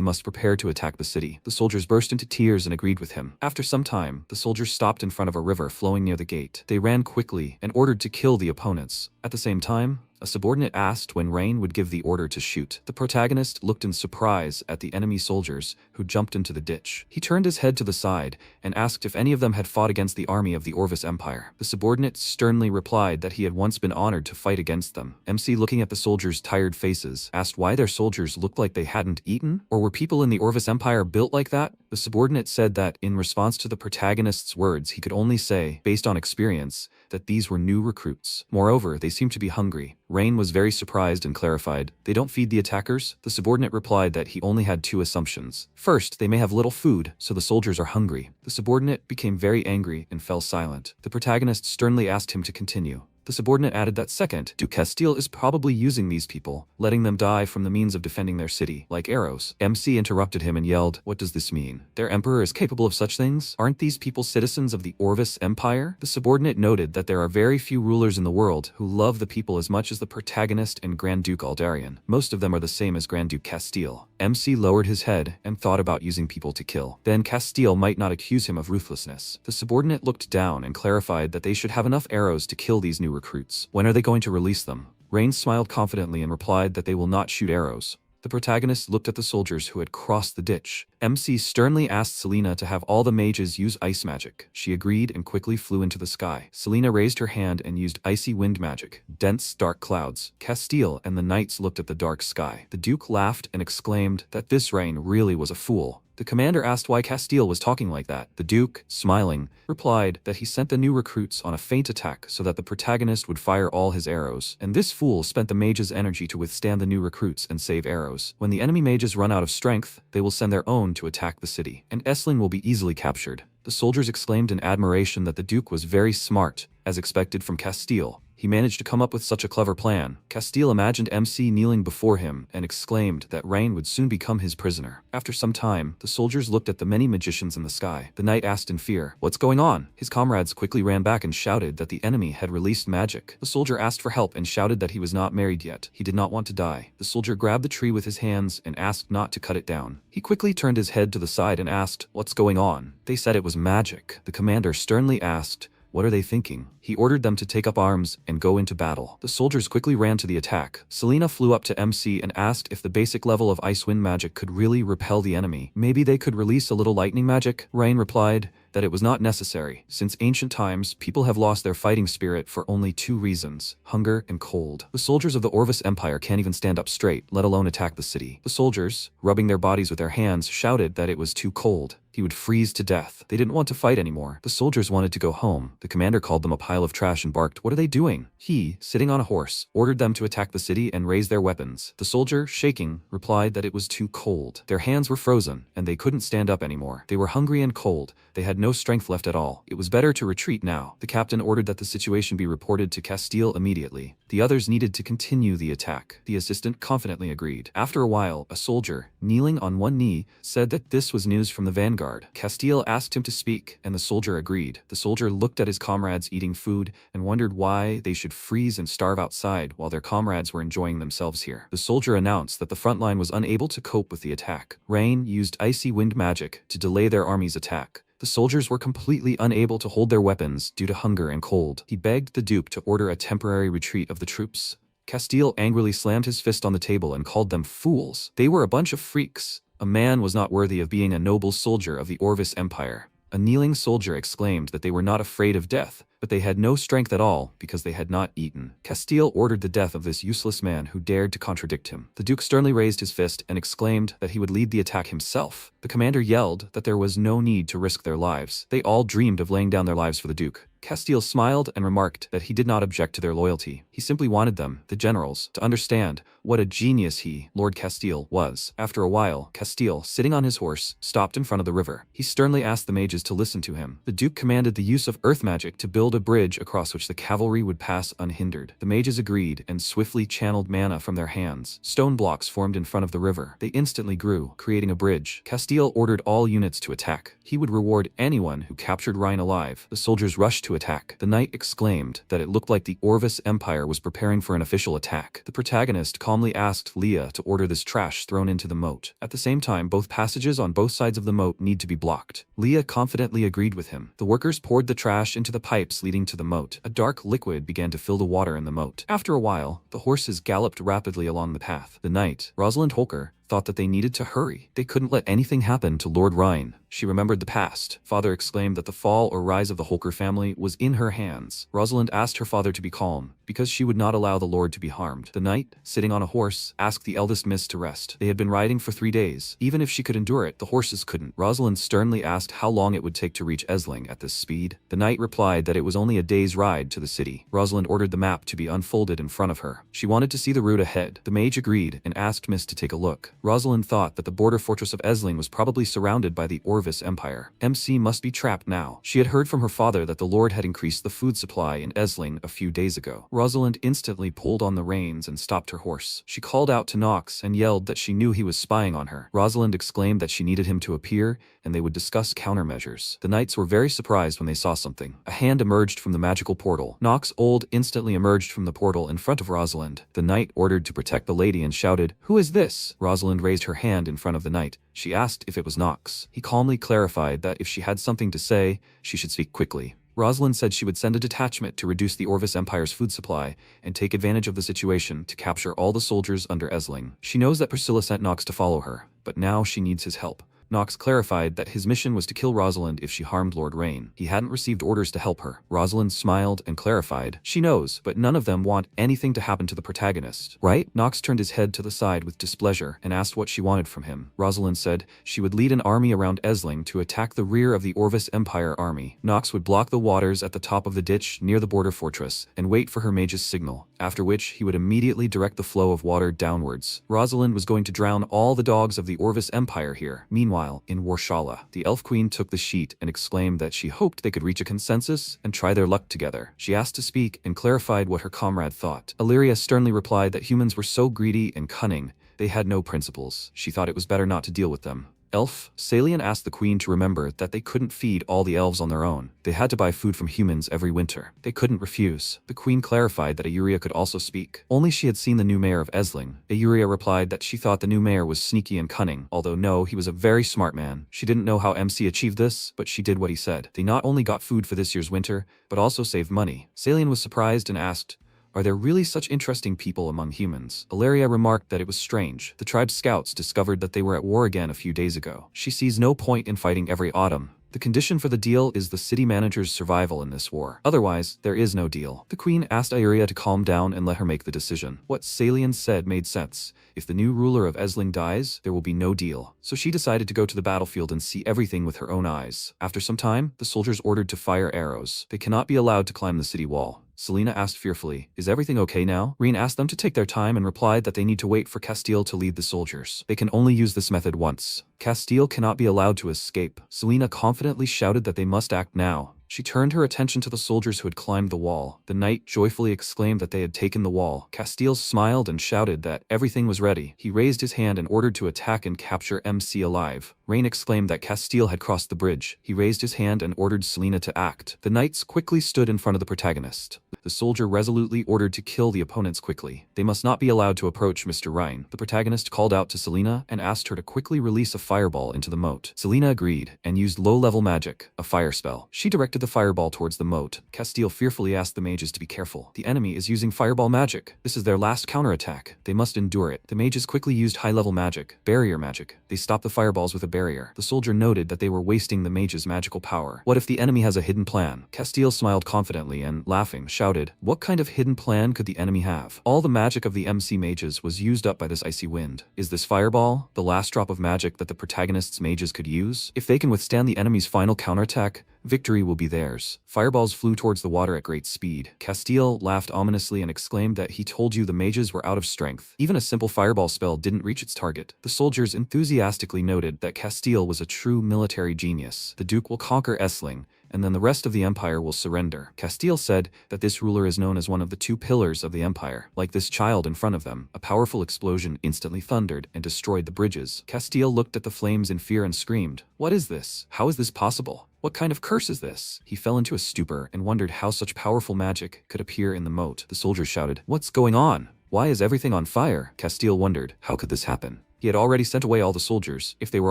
must prepare to attack the city. The soldiers burst into tears and agreed with him. After some time, the soldiers stopped in front of a river flowing near the gate. They ran quickly and ordered to kill the opponents. At the same time, a subordinate asked when Rain would give the order to shoot. The protagonist looked in surprise at the enemy soldiers who jumped into the ditch. He turned his head to the side and asked if any of them had fought against the army of the Orvis Empire. The subordinate sternly replied that he had once been honored to fight against them. MC, looking at the soldiers' tired faces, asked why their soldiers looked like they hadn't eaten, or were people in the Orvis Empire built like that? The subordinate said that, in response to the protagonist's words, he could only say, based on experience, that these were new recruits. Moreover, they seemed to be hungry. Rain was very surprised and clarified, "They don't feed the attackers?" The subordinate replied that he only had 2 assumptions. First, they may have little food, so the soldiers are hungry. The subordinate became very angry and fell silent. The protagonist sternly asked him to continue. The subordinate added that second, Duke Castile is probably using these people, letting them die from the means of defending their city, like arrows. MC interrupted him and yelled, "What does this mean? Their emperor is capable of such things? Aren't these people citizens of the Orvis Empire?" The subordinate noted that there are very few rulers in the world who love the people as much as the protagonist and Grand Duke Aldarian. Most of them are the same as Grand Duke Castile. MC lowered his head and thought about using people to kill. Then Castile might not accuse him of ruthlessness. The subordinate looked down and clarified that they should have enough arrows to kill these new recruits. When are they going to release them? Rain smiled confidently and replied that they will not shoot arrows. The protagonist looked at the soldiers who had crossed the ditch. MC sternly asked Selena to have all the mages use ice magic. She agreed and quickly flew into the sky. Selena raised her hand and used icy wind magic. Dense, dark clouds. Castile and the knights looked at the dark sky. The Duke laughed and exclaimed that this Rain really was a fool. The commander asked why Castile was talking like that. The Duke, smiling, replied that he sent the new recruits on a feint attack so that the protagonist would fire all his arrows, and this fool spent the mages' energy to withstand the new recruits and save arrows. When the enemy mages run out of strength, they will send their own to attack the city, and Esling will be easily captured. The soldiers exclaimed in admiration that the Duke was very smart, as expected from Castile. He managed to come up with such a clever plan. Castile imagined MC kneeling before him and exclaimed that Rain would soon become his prisoner. After some time, the soldiers looked at the many magicians in the sky. The knight asked in fear, "What's going on?" His comrades quickly ran back and shouted that the enemy had released magic. The soldier asked for help and shouted that he was not married yet. He did not want to die. The soldier grabbed the tree with his hands and asked not to cut it down. He quickly turned his head to the side and asked, "What's going on?" They said it was magic. The commander sternly asked, "What are they thinking?" He ordered them to take up arms and go into battle. The soldiers quickly ran to the attack. Selena flew up to MC and asked if the basic level of ice wind magic could really repel the enemy. Maybe they could release a little lightning magic? Rain replied that it was not necessary. Since ancient times, people have lost their fighting spirit for only 2 reasons: hunger and cold. The soldiers of the Orvis Empire can't even stand up straight, let alone attack the city. The soldiers, rubbing their bodies with their hands, shouted that it was too cold. He would freeze to death. They didn't want to fight anymore. The soldiers wanted to go home. The commander called them a pile of trash and barked, "What are they doing?" He, sitting on a horse, ordered them to attack the city and raise their weapons. The soldier, shaking, replied that it was too cold. Their hands were frozen, and they couldn't stand up anymore. They were hungry and cold. They had no strength left at all. It was better to retreat now. The captain ordered that the situation be reported to Castile immediately. The others needed to continue the attack. The assistant confidently agreed. After a while, a soldier, kneeling on one knee, said that this was news from the vanguard. Castile asked him to speak, and the soldier agreed. The soldier looked at his comrades eating food and wondered why they should freeze and starve outside while their comrades were enjoying themselves here. The soldier announced that the front line was unable to cope with the attack. Rain used icy wind magic to delay their army's attack. The soldiers were completely unable to hold their weapons due to hunger and cold. He begged the Duke to order a temporary retreat of the troops. Castile angrily slammed his fist on the table and called them fools. They were a bunch of freaks. A man was not worthy of being a noble soldier of the Orvis Empire. A kneeling soldier exclaimed that they were not afraid of death, but they had no strength at all because they had not eaten. Castile ordered the death of this useless man who dared to contradict him. The Duke sternly raised his fist and exclaimed that he would lead the attack himself. The commander yelled that there was no need to risk their lives. They all dreamed of laying down their lives for the Duke. Castile smiled and remarked that he did not object to their loyalty. He simply wanted them, the generals, to understand what a genius he, Lord Castile, was. After a while, Castile, sitting on his horse, stopped in front of the river. He sternly asked the mages to listen to him. The Duke commanded the use of earth magic to build a bridge across which the cavalry would pass unhindered. The mages agreed and swiftly channeled mana from their hands. Stone blocks formed in front of the river. They instantly grew, creating a bridge. Castile ordered all units to attack. He would reward anyone who captured Rhine alive. The soldiers rushed to attack. The knight exclaimed that it looked like the Orvis Empire was preparing for an official attack. The protagonist calmly asked Leah to order this trash thrown into the moat. At the same time, both passages on both sides of the moat need to be blocked. Leah confidently agreed with him. The workers poured the trash into the pipes leading to the moat. A dark liquid began to fill the water in the moat. After a while, the horses galloped rapidly along the path. The knight, Rosalind Holker, thought that they needed to hurry. They couldn't let anything happen to Lord Rhine. She remembered the past. Father exclaimed that the fall or rise of the Holker family was in her hands. Rosalind asked her father to be calm, because she would not allow the Lord to be harmed. The knight, sitting on a horse, asked the eldest miss to rest. They had been riding for 3 days. Even if she could endure it, the horses couldn't. Rosalind sternly asked how long it would take to reach Esling at this speed. The knight replied that it was only a day's ride to the city. Rosalind ordered the map to be unfolded in front of her. She wanted to see the route ahead. The mage agreed and asked Miss to take a look. Rosalind thought that the border fortress of Esling was probably surrounded by the Orvis Empire. MC must be trapped now. She had heard from her father that the Lord had increased the food supply in Esling a few days ago. Rosalind instantly pulled on the reins and stopped her horse. She called out to Knox and yelled that she knew he was spying on her. Rosalind exclaimed that she needed him to appear and they would discuss countermeasures. The knights were very surprised when they saw something. A hand emerged from the magical portal. Knox Old instantly emerged from the portal in front of Rosalind. The knight ordered to protect the lady and shouted, "Who is this?" Rosalind raised her hand in front of the knight. She asked if it was Knox. He calmly clarified that if she had something to say, she should speak quickly. Rosalind said she would send a detachment to reduce the Orvis Empire's food supply and take advantage of the situation to capture all the soldiers under Esling. She knows that Priscilla sent Knox to follow her, but now she needs his help. Knox clarified that his mission was to kill Rosalind if she harmed Lord Rain. He hadn't received orders to help her. Rosalind smiled and clarified, she knows, but none of them want anything to happen to the protagonist, right? Knox turned his head to the side with displeasure and asked what she wanted from him. Rosalind said she would lead an army around Esling to attack the rear of the Orvis Empire army. Knox would block the waters at the top of the ditch near the border fortress and wait for her mage's signal, after which he would immediately direct the flow of water downwards. Rosalind was going to drown all the dogs of the Orvis Empire here. Meanwhile, in Warshala, the Elf Queen took the sheet and exclaimed that she hoped they could reach a consensus and try their luck together. She asked to speak and clarified what her comrade thought. Eldria sternly replied that humans were so greedy and cunning, they had no principles. She thought it was better not to deal with them. Elf, Salian asked the queen to remember that they couldn't feed all the elves on their own. They had to buy food from humans every winter. They couldn't refuse. The queen clarified that Aurea could also speak. Only she had seen the new mayor of Esling. Aurea replied that she thought the new mayor was sneaky and cunning, although no, he was a very smart man. She didn't know how MC achieved this, but she did what he said. They not only got food for this year's winter, but also saved money. Salian was surprised and asked, "Are there really such interesting people among humans?" Eldria remarked that it was strange. The tribe's scouts discovered that they were at war again a few days ago. She sees no point in fighting every autumn. The condition for the deal is the city manager's survival in this war. Otherwise, there is no deal. The queen asked Aurea to calm down and let her make the decision. What Salian said made sense. If the new ruler of Esling dies, there will be no deal. So she decided to go to the battlefield and see everything with her own eyes. After some time, the soldiers ordered to fire arrows. They cannot be allowed to climb the city wall. Selena asked fearfully, "Is everything okay now?" Reen asked them to take their time and replied that they need to wait for Castile to lead the soldiers. They can only use this method once. Castile cannot be allowed to escape. Selena confidently shouted that they must act now. She turned her attention to the soldiers who had climbed the wall. The knight joyfully exclaimed that they had taken the wall. Castile smiled and shouted that everything was ready. He raised his hand and ordered to attack and capture MC alive. Rain exclaimed that Castile had crossed the bridge. He raised his hand and ordered Selena to act. The knights quickly stood in front of the protagonist. The soldier resolutely ordered to kill the opponents quickly. They must not be allowed to approach Mr. Rhine. The protagonist called out to Selena and asked her to quickly release a fireball into the moat. Selena agreed and used low-level magic, a fire spell. She directed the fireball towards the moat. Castile fearfully asked the mages to be careful. The enemy is using fireball magic. This is their last counterattack. They must endure it. The mages quickly used high-level magic, barrier magic. They stopped the fireballs with a barrier. The soldier noted that they were wasting the mage's magical power. What if the enemy has a hidden plan? Castile smiled confidently and, laughing, shouted, "What kind of hidden plan could the enemy have? All the magic of the MC mages was used up by this icy wind. Is this fireball the last drop of magic that the protagonist's mages could use? If they can withstand the enemy's final counterattack, victory will be theirs." Fireballs flew towards the water at great speed. Castile laughed ominously and exclaimed that he told you the mages were out of strength. Even a simple fireball spell didn't reach its target. The soldiers enthusiastically noted that Castile was a true military genius. The Duke will conquer Esling, and then the rest of the empire will surrender. Castile said that this ruler is known as one of the two pillars of the empire. Like this child in front of them, a powerful explosion instantly thundered and destroyed the bridges. Castile looked at the flames in fear and screamed, "What is this? How is this possible? What kind of curse is this?" He fell into a stupor and wondered how such powerful magic could appear in the moat. The soldiers shouted, "What's going on? Why is everything on fire?" Castile wondered, how could this happen? He had already sent away all the soldiers. If they were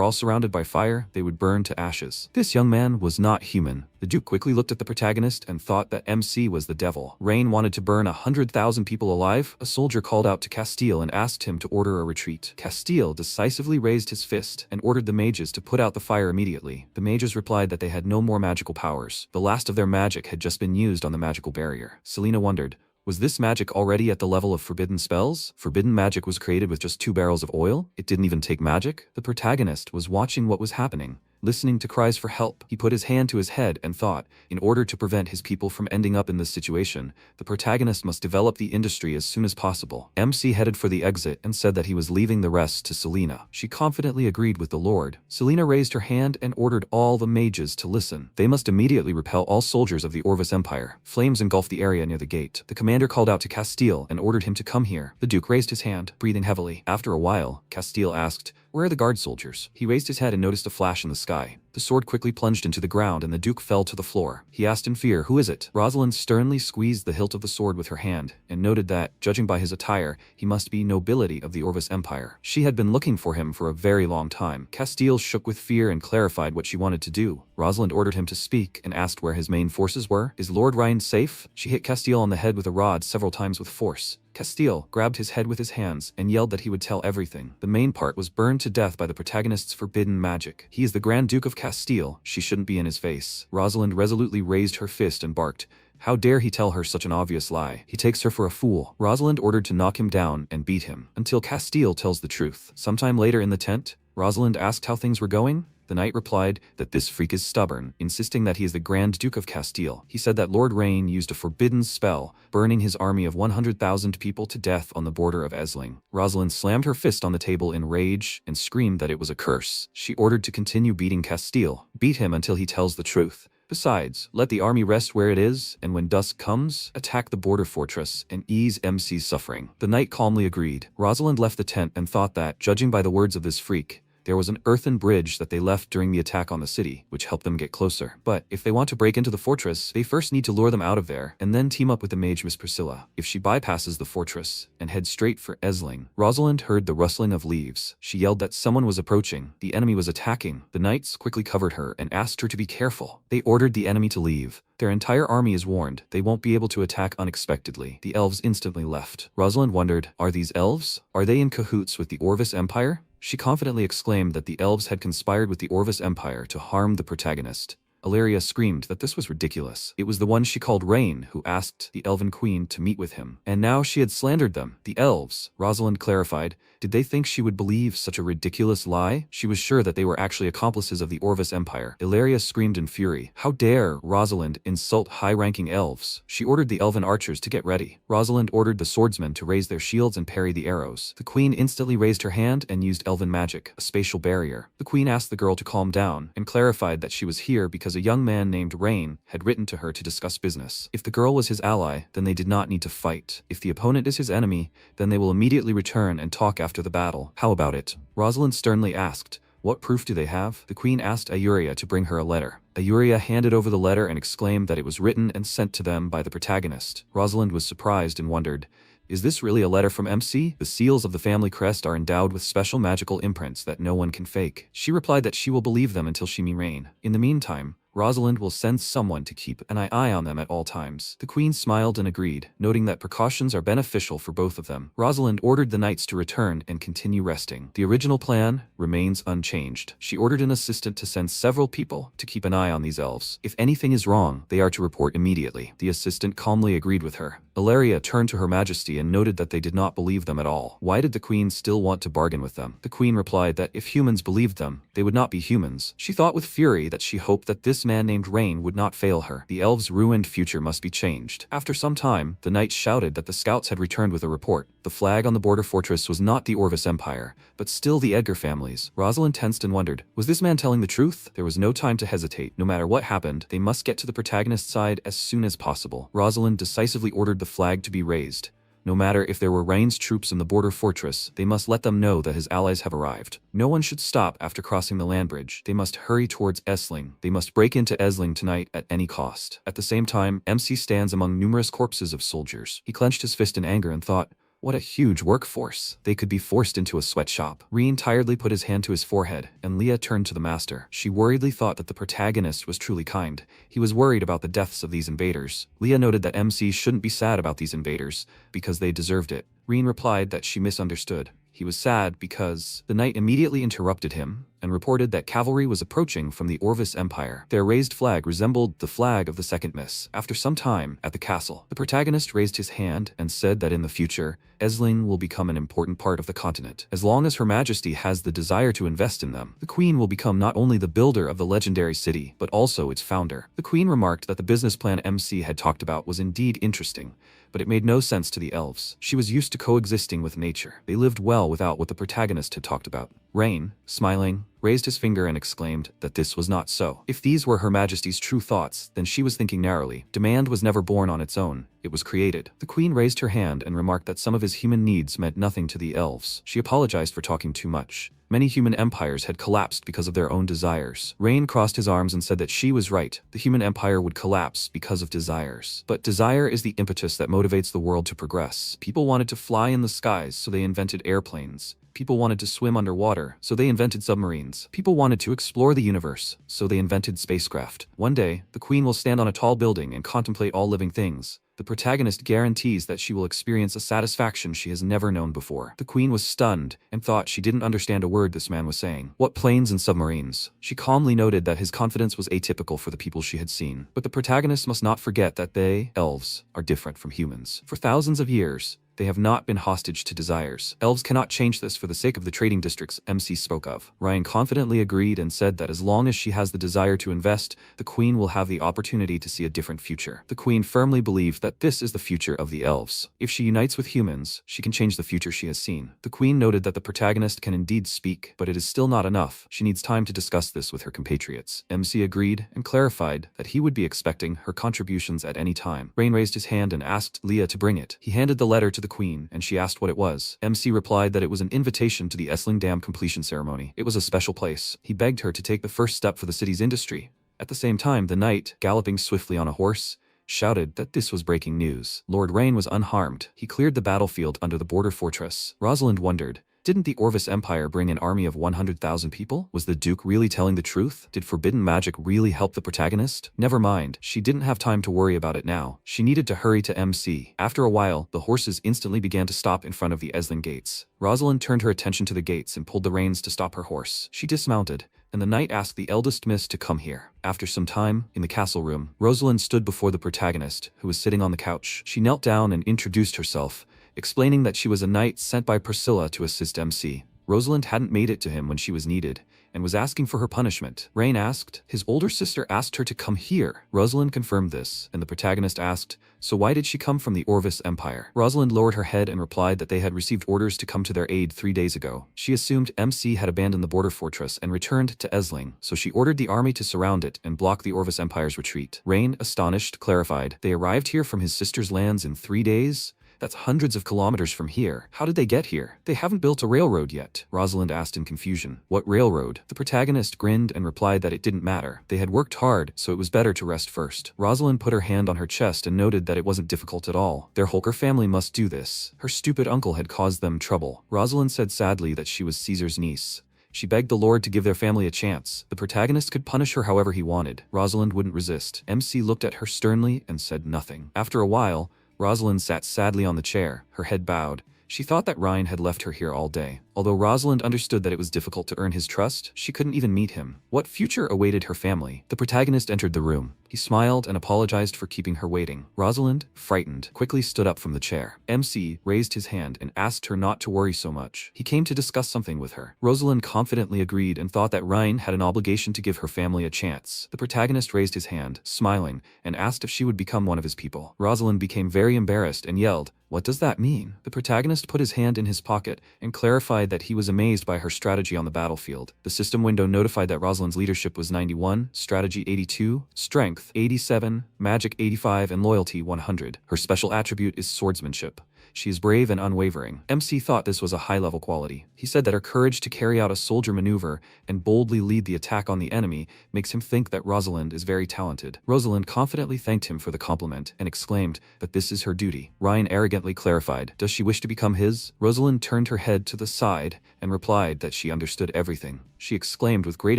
all surrounded by fire, they would burn to ashes. This young man was not human. The Duke quickly looked at the protagonist and thought that MC was the devil. Rain wanted to burn 100,000 people alive. A soldier called out to Castile and asked him to order a retreat. Castile decisively raised his fist and ordered the mages to put out the fire immediately. The mages replied that they had no more magical powers. The last of their magic had just been used on the magical barrier. Selena wondered, was this magic already at the level of forbidden spells? Forbidden magic was created with just 2 barrels of oil? It didn't even take magic? The protagonist was watching what was happening, listening to cries for help. He put his hand to his head and thought, in order to prevent his people from ending up in this situation, the protagonist must develop the industry as soon as possible. MC headed for the exit and said that he was leaving the rest to Selena. She confidently agreed with the Lord. Selena raised her hand and ordered all the mages to listen. They must immediately repel all soldiers of the Orvis Empire. Flames engulfed the area near the gate. The commander called out to Castile and ordered him to come here. The Duke raised his hand, breathing heavily. After a while, Castile asked, "Where are the guard soldiers?" He raised his head and noticed a flash in the sky. The sword quickly plunged into the ground and the Duke fell to the floor. He asked in fear, "Who is it?" Rosalind sternly squeezed the hilt of the sword with her hand and noted that, judging by his attire, he must be nobility of the Orvis Empire. She had been looking for him for a very long time. Castile shook with fear and clarified what she wanted to do. Rosalind ordered him to speak and asked where his main forces were. "Is Lord Rhine safe?" She hit Castile on the head with a rod several times with force. Castile grabbed his head with his hands and yelled that he would tell everything. The main part was burned to death by the protagonist's forbidden magic. "He is the Grand Duke of Castile. She shouldn't be in his face." Rosalind resolutely raised her fist and barked, "How dare he tell her such an obvious lie? He takes her for a fool." Rosalind ordered to knock him down and beat him until Castile tells the truth. Sometime later in the tent, Rosalind asked how things were going. The knight replied that this freak is stubborn, insisting that he is the Grand Duke of Castile. He said that Lord Rain used a forbidden spell, burning his army of 100,000 people to death on the border of Esling. Rosalind slammed her fist on the table in rage and screamed that it was a curse. She ordered to continue beating Castile. Beat him until he tells the truth. Besides, let the army rest where it is, and when dusk comes, attack the border fortress and ease MC's suffering. The knight calmly agreed. Rosalind left the tent and thought that, judging by the words of this freak, there was an earthen bridge that they left during the attack on the city, which helped them get closer. But if they want to break into the fortress, they first need to lure them out of there, and then team up with the mage Miss Priscilla. If she bypasses the fortress and heads straight for Esling, Rosalind heard the rustling of leaves. She yelled that someone was approaching. The enemy was attacking. The knights quickly covered her and asked her to be careful. They ordered the enemy to leave. Their entire army is warned. They won't be able to attack unexpectedly. The elves instantly left. Rosalind wondered, are these elves? Are they in cahoots with the Orvis Empire? She confidently exclaimed that the elves had conspired with the Orvis Empire to harm the protagonist. Eldria screamed that this was ridiculous. It was the one she called Rain who asked the Elven Queen to meet with him. And now she had slandered them. The elves, Rosalind clarified. Did they think she would believe such a ridiculous lie? She was sure that they were actually accomplices of the Orvis Empire. Eldria screamed in fury. How dare Rosalind insult high-ranking elves? She ordered the elven archers to get ready. Rosalind ordered the swordsmen to raise their shields and parry the arrows. The queen instantly raised her hand and used elven magic, a spatial barrier. The queen asked the girl to calm down and clarified that she was here because a young man named Rain had written to her to discuss business. If the girl was his ally, then they did not need to fight. If the opponent is his enemy, then they will immediately return and talk after the battle. How about it? Rosalind sternly asked. What proof do they have? The queen asked Eldria to bring her a letter. Eldria handed over the letter and exclaimed that it was written and sent to them by the protagonist. Rosalind was surprised and wondered, is this really a letter from MC? The seals of the family crest are endowed with special magical imprints that no one can fake. She replied that she will believe them until she meets Rain. In the meantime, Rosalind will send someone to keep an eye on them at all times. The queen smiled and agreed, noting that precautions are beneficial for both of them. Rosalind ordered the knights to return and continue resting. The original plan remains unchanged. She ordered an assistant to send several people to keep an eye on these elves. If anything is wrong, they are to report immediately. The assistant calmly agreed with her. Eldria turned to Her Majesty and noted that they did not believe them at all. Why did the queen still want to bargain with them? The queen replied that if humans believed them, they would not be humans. She thought with fury that she hoped that this man named Rain would not fail her. The elves' ruined future must be changed. After some time, the knights shouted that the scouts had returned with a report. The flag on the border fortress was not the Orvis Empire, but still the Edgar families. Rosalind tensed and wondered, was this man telling the truth? There was no time to hesitate. No matter what happened, they must get to the protagonist's side as soon as possible. Rosalind decisively ordered the flag to be raised. No matter if there were Rain's troops in the border fortress, they must let them know that his allies have arrived. No one should stop after crossing the land bridge. They must hurry towards Esling. They must break into Esling tonight at any cost. At the same time, MC stands among numerous corpses of soldiers. He clenched his fist in anger and thought, what a huge workforce. They could be forced into a sweatshop. Rain tiredly put his hand to his forehead, and Leah turned to the master. She worriedly thought that the protagonist was truly kind. He was worried about the deaths of these invaders. Leah noted that MC shouldn't be sad about these invaders, because they deserved it. Rain replied that she misunderstood. He was sad because the knight immediately interrupted him and reported that cavalry was approaching from the Orvis Empire. Their raised flag resembled the flag of the Second Miss. After some time, at the castle, the protagonist raised his hand and said that in the future, Esling will become an important part of the continent. As long as Her Majesty has the desire to invest in them, the queen will become not only the builder of the legendary city, but also its founder. The queen remarked that the business plan MC had talked about was indeed interesting, but it made no sense to the elves. She was used to coexisting with nature. They lived well without what the protagonist had talked about. Rain, smiling, raised his finger and exclaimed that this was not so. If these were Her Majesty's true thoughts, then she was thinking narrowly. Demand was never born on its own. It was created. The queen raised her hand and remarked that some of his human needs meant nothing to the elves. She apologized for talking too much. Many human empires had collapsed because of their own desires. Rain crossed his arms and said that she was right. The human empire would collapse because of desires. But desire is the impetus that motivates the world to progress. People wanted to fly in the skies, so they invented airplanes. People wanted to swim underwater, so they invented submarines. People wanted to explore the universe, so they invented spacecraft. One day, the queen will stand on a tall building and contemplate all living things. The protagonist guarantees that she will experience a satisfaction she has never known before. The queen was stunned and thought she didn't understand a word this man was saying. What planes and submarines? She calmly noted that his confidence was atypical for the people she had seen. But the protagonist must not forget that they, elves, are different from humans. For thousands of years, they have not been hostage to desires. Elves cannot change this for the sake of the trading districts MC spoke of. Ryan confidently agreed and said that as long as she has the desire to invest, the queen will have the opportunity to see a different future. The queen firmly believed that this is the future of the elves. If she unites with humans, she can change the future she has seen. The queen noted that the protagonist can indeed speak, but it is still not enough. She needs time to discuss this with her compatriots. MC agreed and clarified that he would be expecting her contributions at any time. Rain raised his hand and asked Leah to bring it. He handed the letter to the queen, and she asked what it was. MC replied that it was an invitation to the Esling Dam completion ceremony. It was a special place. He begged her to take the first step for the city's industry. At the same time, the knight, galloping swiftly on a horse, shouted that this was breaking news. Lord Rain was unharmed. He cleared the battlefield under the border fortress. Rosalind wondered, didn't the Orvis Empire bring an army of 100,000 people? Was the Duke really telling the truth? Did forbidden magic really help the protagonist? Never mind, she didn't have time to worry about it now. She needed to hurry to MC. After a while, the horses instantly began to stop in front of the Esling gates. Rosalind turned her attention to the gates and pulled the reins to stop her horse. She dismounted, and the knight asked the eldest miss to come here. After some time, in the castle room, Rosalind stood before the protagonist, who was sitting on the couch. She knelt down and introduced herself, explaining that she was a knight sent by Priscilla to assist MC. Rosalind hadn't made it to him when she was needed, and was asking for her punishment. Rain asked, his older sister asked her to come here. Rosalind confirmed this, and the protagonist asked, so why did she come from the Orvis Empire? Rosalind lowered her head and replied that they had received orders to come to their aid 3 days ago. She assumed MC had abandoned the border fortress and returned to Esling, so she ordered the army to surround it and block the Orvis Empire's retreat. Rain, astonished, clarified, they arrived here from his sister's lands in 3 days? That's hundreds of kilometers from here. How did they get here? They haven't built a railroad yet, Rosalind asked in confusion. What railroad? The protagonist grinned and replied that it didn't matter. They had worked hard, so it was better to rest first. Rosalind put her hand on her chest and noted that it wasn't difficult at all. Their whole family must do this. Her stupid uncle had caused them trouble. Rosalind said sadly that she was Caesar's niece. She begged the Lord to give their family a chance. The protagonist could punish her however he wanted. Rosalind wouldn't resist. MC looked at her sternly and said nothing. After a while, Rosalind sat sadly on the chair, her head bowed. She thought that Ryan had left her here all day. Although Rosalind understood that it was difficult to earn his trust, she couldn't even meet him. What future awaited her family? The protagonist entered the room. He smiled and apologized for keeping her waiting. Rosalind, frightened, quickly stood up from the chair. MC raised his hand and asked her not to worry so much. He came to discuss something with her. Rosalind confidently agreed and thought that Ryan had an obligation to give her family a chance. The protagonist raised his hand, smiling, and asked if she would become one of his people. Rosalind became very embarrassed and yelled, "What does that mean?" The protagonist put his hand in his pocket and clarified that he was amazed by her strategy on the battlefield. The system window notified that Rosalind's leadership was 91, strategy 82, strength 87, magic 85, and loyalty 100. Her special attribute is swordsmanship. She is brave and unwavering. MC thought this was a high-level quality. He said that her courage to carry out a soldier maneuver and boldly lead the attack on the enemy makes him think that Rosalind is very talented. Rosalind confidently thanked him for the compliment and exclaimed that this is her duty. Ryan arrogantly clarified, "Does she wish to become his?" Rosalind turned her head to the side and replied that she understood everything. She exclaimed with great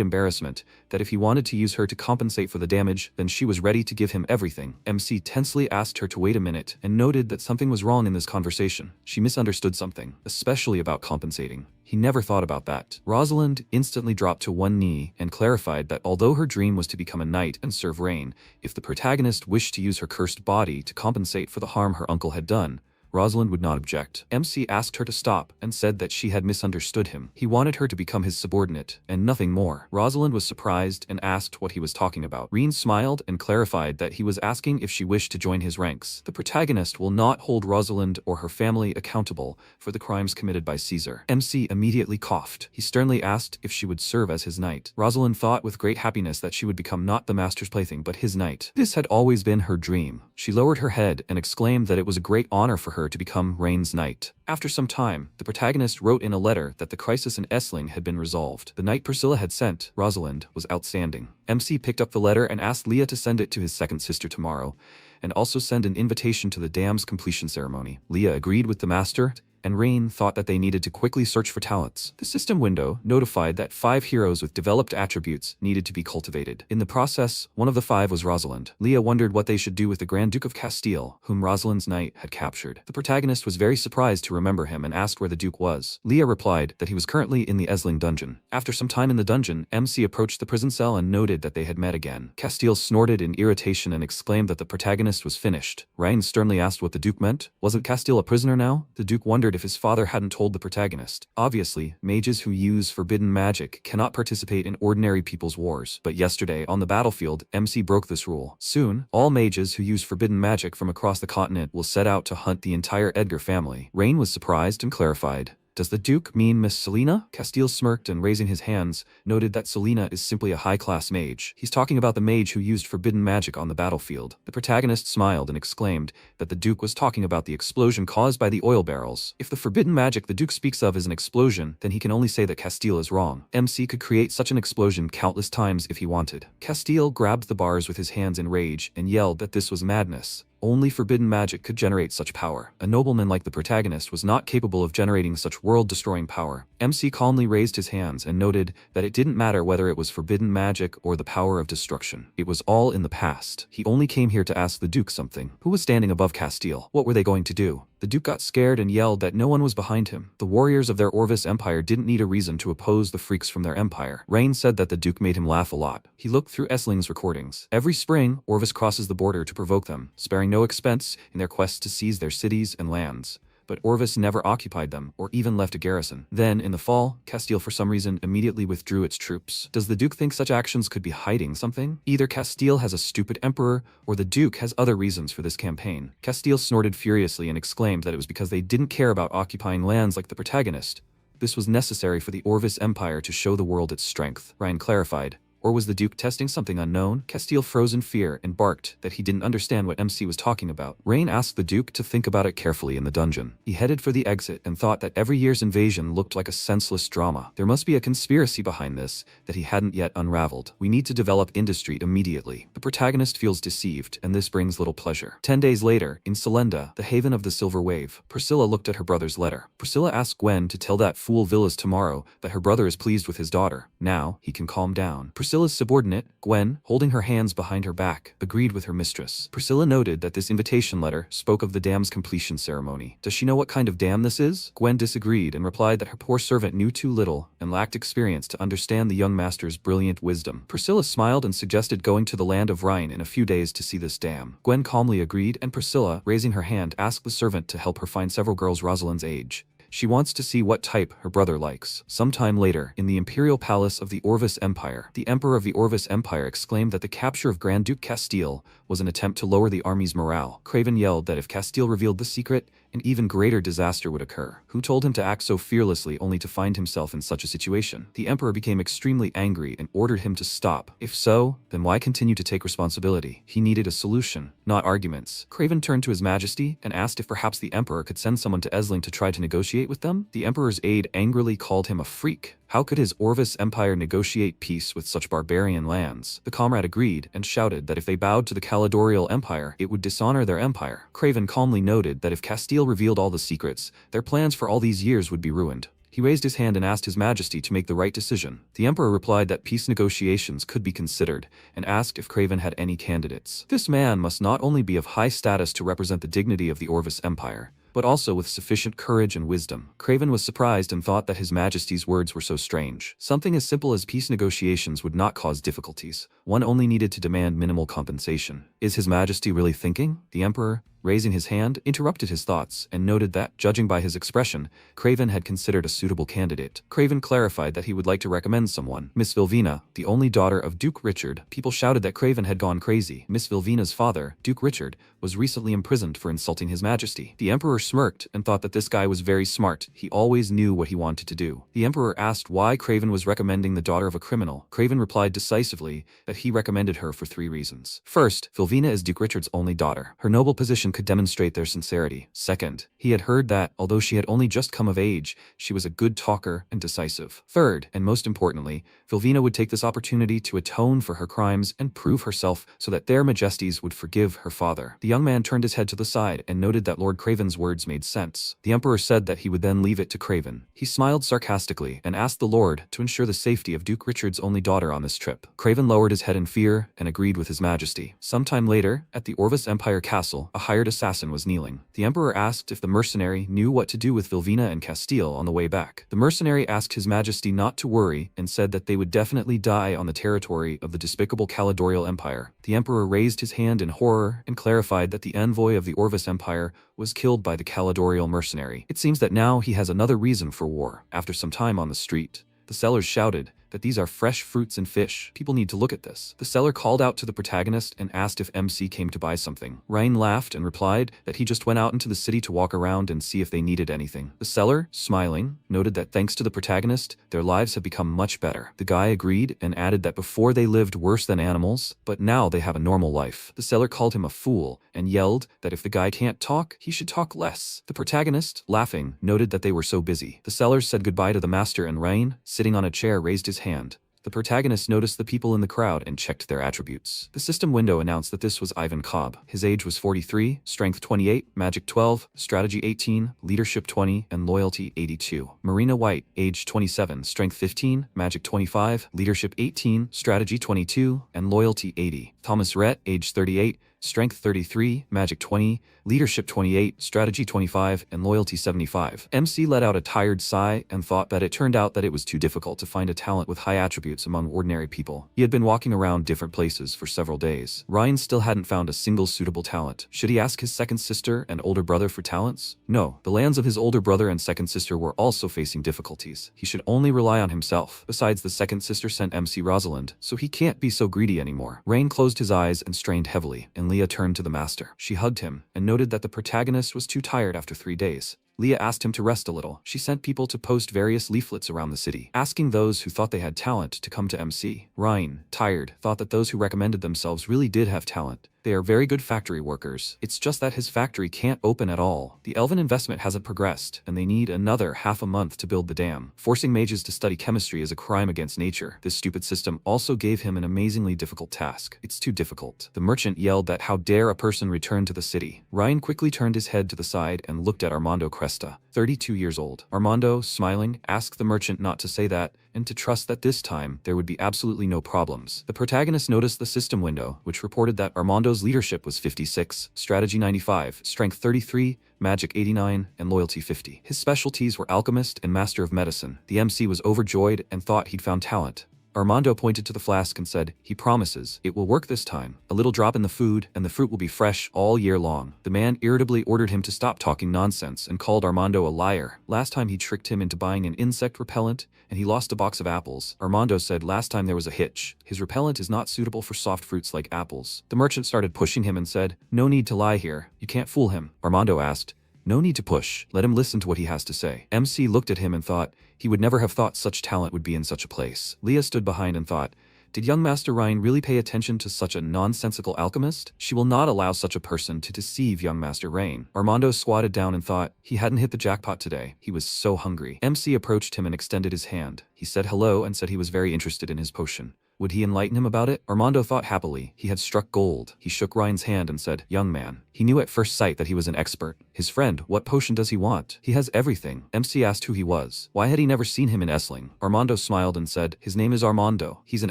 embarrassment that if he wanted to use her to compensate for the damage, then she was ready to give him everything. MC tensely asked her to wait a minute and noted that something was wrong in this conversation. She misunderstood something, especially about compensating. He never thought about that. Rosalind instantly dropped to one knee and clarified that although her dream was to become a knight and serve Rain, if the protagonist wished to use her cursed body to compensate for the harm her uncle had done, Rosalind would not object. MC asked her to stop and said that she had misunderstood him. He wanted her to become his subordinate, and nothing more. Rosalind was surprised and asked what he was talking about. Reen smiled and clarified that he was asking if she wished to join his ranks. The protagonist will not hold Rosalind or her family accountable for the crimes committed by Caesar. MC immediately coughed. He sternly asked if she would serve as his knight. Rosalind thought with great happiness that she would become not the master's plaything but his knight. This had always been her dream. She lowered her head and exclaimed that it was a great honor for her to become Rain's knight. After some time, the protagonist wrote in a letter that the crisis in Esling had been resolved. The knight Priscilla had sent, Rosalind, was outstanding. MC picked up the letter and asked Leah to send it to his second sister tomorrow, and also send an invitation to the dam's completion ceremony. Leah agreed with the master, and Rain thought that they needed to quickly search for talents. The system window notified that 5 heroes with developed attributes needed to be cultivated. In the process, one of the 5 was Rosalind. Leah wondered what they should do with the Grand Duke of Castile, whom Rosalind's knight had captured. The protagonist was very surprised to remember him and asked where the Duke was. Leah replied that he was currently in the Esling dungeon. After some time in the dungeon, MC approached the prison cell and noted that they had met again. Castile snorted in irritation and exclaimed that the protagonist was finished. Ryan sternly asked what the Duke meant. Wasn't Castile a prisoner now? The Duke wondered if his father hadn't told the protagonist. Obviously, mages who use forbidden magic cannot participate in ordinary people's wars, but yesterday on the battlefield, MC broke this rule. Soon, all mages who use forbidden magic from across the continent will set out to hunt the entire Edgar family. Rain was surprised and clarified. Does the Duke mean Miss Selena? Castile smirked and raising his hands, noted that Selena is simply a high-class mage. He's talking about the mage who used forbidden magic on the battlefield. The protagonist smiled and exclaimed that the Duke was talking about the explosion caused by the oil barrels. If the forbidden magic the Duke speaks of is an explosion, then he can only say that Castile is wrong. MC could create such an explosion countless times if he wanted. Castile grabbed the bars with his hands in rage and yelled that this was madness. Only forbidden magic could generate such power. A nobleman like the protagonist was not capable of generating such world-destroying power. MC calmly raised his hands and noted that it didn't matter whether it was forbidden magic or the power of destruction. It was all in the past. He only came here to ask the Duke something. Who was standing above Castile? What were they going to do? The Duke got scared and yelled that no one was behind him. The warriors of their Orvis Empire didn't need a reason to oppose the freaks from their empire. Rain said that the Duke made him laugh a lot. He looked through Esling's recordings. Every spring, Orvis crosses the border to provoke them, sparing no expense in their quest to seize their cities and lands. But Orvis never occupied them, or even left a garrison. Then, in the fall, Castile for some reason immediately withdrew its troops. Does the Duke think such actions could be hiding something? Either Castile has a stupid emperor, or the Duke has other reasons for this campaign. Castile snorted furiously and exclaimed that it was because they didn't care about occupying lands like the protagonist. This was necessary for the Orvis Empire to show the world its strength. Ryan clarified. Or was the Duke testing something unknown? Castile froze in fear and barked that he didn't understand what MC was talking about. Rain asked the Duke to think about it carefully in the dungeon. He headed for the exit and thought that every year's invasion looked like a senseless drama. There must be a conspiracy behind this that he hadn't yet unraveled. We need to develop industry immediately. The protagonist feels deceived, and this brings little pleasure. 10 days later, in Selenda, the haven of the Silver Wave, Priscilla looked at her brother's letter. Priscilla asked Gwen to tell that fool Villas tomorrow that her brother is pleased with his daughter. Now, he can calm down. Priscilla's subordinate, Gwen, holding her hands behind her back, agreed with her mistress. Priscilla noted that this invitation letter spoke of the dam's completion ceremony. Does she know what kind of dam this is? Gwen disagreed and replied that her poor servant knew too little and lacked experience to understand the young master's brilliant wisdom. Priscilla smiled and suggested going to the land of Rhine in a few days to see this dam. Gwen calmly agreed, and Priscilla, raising her hand, asked the servant to help her find several girls Rosalind's age. She wants to see what type her brother likes. Sometime later, in the imperial palace of the Orvis Empire, the emperor of the Orvis Empire exclaimed that the capture of Grand Duke Castile was an attempt to lower the army's morale. Craven yelled that if Castile revealed the secret, an even greater disaster would occur. Who told him to act so fearlessly only to find himself in such a situation? The emperor became extremely angry and ordered him to stop. If so, then why continue to take responsibility? He needed a solution, not arguments. Craven turned to his majesty and asked if perhaps the emperor could send someone to Esling to try to negotiate with them. The emperor's aide angrily called him a freak. How could his Orvis Empire negotiate peace with such barbarian lands? The comrade agreed and shouted that if they bowed to the Caledorial Empire, it would dishonor their empire. Craven calmly noted that if Castile revealed all the secrets, their plans for all these years would be ruined. He raised his hand and asked His Majesty to make the right decision. The Emperor replied that peace negotiations could be considered, and asked if Craven had any candidates. This man must not only be of high status to represent the dignity of the Orvis Empire, but also with sufficient courage and wisdom. Craven was surprised and thought that His Majesty's words were so strange. Something as simple as peace negotiations would not cause difficulties. One only needed to demand minimal compensation. Is His Majesty really thinking? The Emperor, raising his hand, interrupted his thoughts and noted that, judging by his expression, Craven had considered a suitable candidate. Craven clarified that he would like to recommend someone. Miss Vilvina, the only daughter of Duke Richard. People shouted that Craven had gone crazy. Miss Vilvina's father, Duke Richard, was recently imprisoned for insulting His Majesty. The Emperor smirked and thought that this guy was very smart. He always knew what he wanted to do. The Emperor asked why Craven was recommending the daughter of a criminal. Craven replied decisively that he recommended her for 3 reasons. First, Vilvina is Duke Richard's only daughter. Her noble position could demonstrate their sincerity. Second, he had heard that, although she had only just come of age, she was a good talker and decisive. Third, and most importantly, Vilvina would take this opportunity to atone for her crimes and prove herself so that their majesties would forgive her father. The young man turned his head to the side and noted that Lord Craven's words made sense. The Emperor said that he would then leave it to Craven. He smiled sarcastically and asked the Lord to ensure the safety of Duke Richard's only daughter on this trip. Craven lowered his head in fear and agreed with His Majesty. Sometime later, at the Orvis Empire castle, a hired assassin was kneeling. The Emperor asked if the mercenary knew what to do with Vilvina and Castile on the way back. The mercenary asked His Majesty not to worry and said that they would definitely die on the territory of the despicable Caledorial Empire. The Emperor raised his hand in horror and clarified that the envoy of the Orvis Empire was killed by the Caledorial mercenary. It seems that now he has another reason for war. After some time on the street, the sellers shouted that these are fresh fruits and fish. People need to look at this. The seller called out to the protagonist and asked if MC came to buy something. Ryan laughed and replied that he just went out into the city to walk around and see if they needed anything. The seller, smiling, noted that thanks to the protagonist, their lives have become much better. The guy agreed and added that before they lived worse than animals, but now they have a normal life. The seller called him a fool and yelled that if the guy can't talk, he should talk less. The protagonist, laughing, noted that they were so busy. The sellers said goodbye to the master and Ryan, sitting on a chair, raised his hand. The protagonist noticed the people in the crowd and checked their attributes. The system window announced that this was Ivan Cobb. His age was 43, strength 28, magic 12, strategy 18, leadership 20, and loyalty 82. Marina White, age 27, strength 15, magic 25, leadership 18, strategy 22, and loyalty 80. Thomas Rhett, age 38, strength 33, magic 20, leadership 28, strategy 25, and loyalty 75. MC let out a tired sigh and thought that it turned out that it was too difficult to find a talent with high attributes among ordinary people. He had been walking around different places for several days. Ryan still hadn't found a single suitable talent. Should he ask his second sister and older brother for talents? No. The lands of his older brother and second sister were also facing difficulties. He should only rely on himself. Besides, the second sister sent MC Rosalind, so he can't be so greedy anymore. Rain closed his eyes and strained heavily, and Leah turned to the master. She hugged him and noted that the protagonist was too tired after 3 days. Leah asked him to rest a little. She sent people to post various leaflets around the city, asking those who thought they had talent to come to MC. Ryan, tired, thought that those who recommended themselves really did have talent. They are very good factory workers. It's just that his factory can't open at all. The elven investment hasn't progressed, and they need another half a month to build the dam. Forcing mages to study chemistry is a crime against nature. This stupid system also gave him an amazingly difficult task. It's too difficult. The merchant yelled that how dare a person return to the city. Ryan quickly turned his head to the side and looked at Armando Cresta, 32 years old. Armando, smiling, asked the merchant not to say that, and to trust that this time there would be absolutely no problems. The protagonist noticed the system window, which reported that Armando's leadership was 56, strategy 95, strength 33, magic 89, and loyalty 50. His specialties were alchemist and master of medicine. The MC was overjoyed and thought he'd found talent. Armando pointed to the flask and said, "He promises it will work this time. A little drop in the food, and the fruit will be fresh all year long." The man irritably ordered him to stop talking nonsense and called Armando a liar. Last time he tricked him into buying an insect repellent, and he lost a box of apples. Armando said last time there was a hitch. His repellent is not suitable for soft fruits like apples. The merchant started pushing him and said, "No need to lie here. You can't fool him." Armando asked, "No need to push. Let him listen to what he has to say." MC looked at him and thought, he would never have thought such talent would be in such a place. Leah stood behind and thought, did young Master Ryan really pay attention to such a nonsensical alchemist? She will not allow such a person to deceive young Master Rain. Armando squatted down and thought, he hadn't hit the jackpot today. He was so hungry. MC approached him and extended his hand. He said hello and said he was very interested in his potion. Would he enlighten him about it? Armando thought happily. He had struck gold. He shook Ryan's hand and said, "Young man." He knew at first sight that he was an expert. His friend, what potion does he want? He has everything. MC asked who he was. Why had he never seen him in Esling? Armando smiled and said, his name is Armando. He's an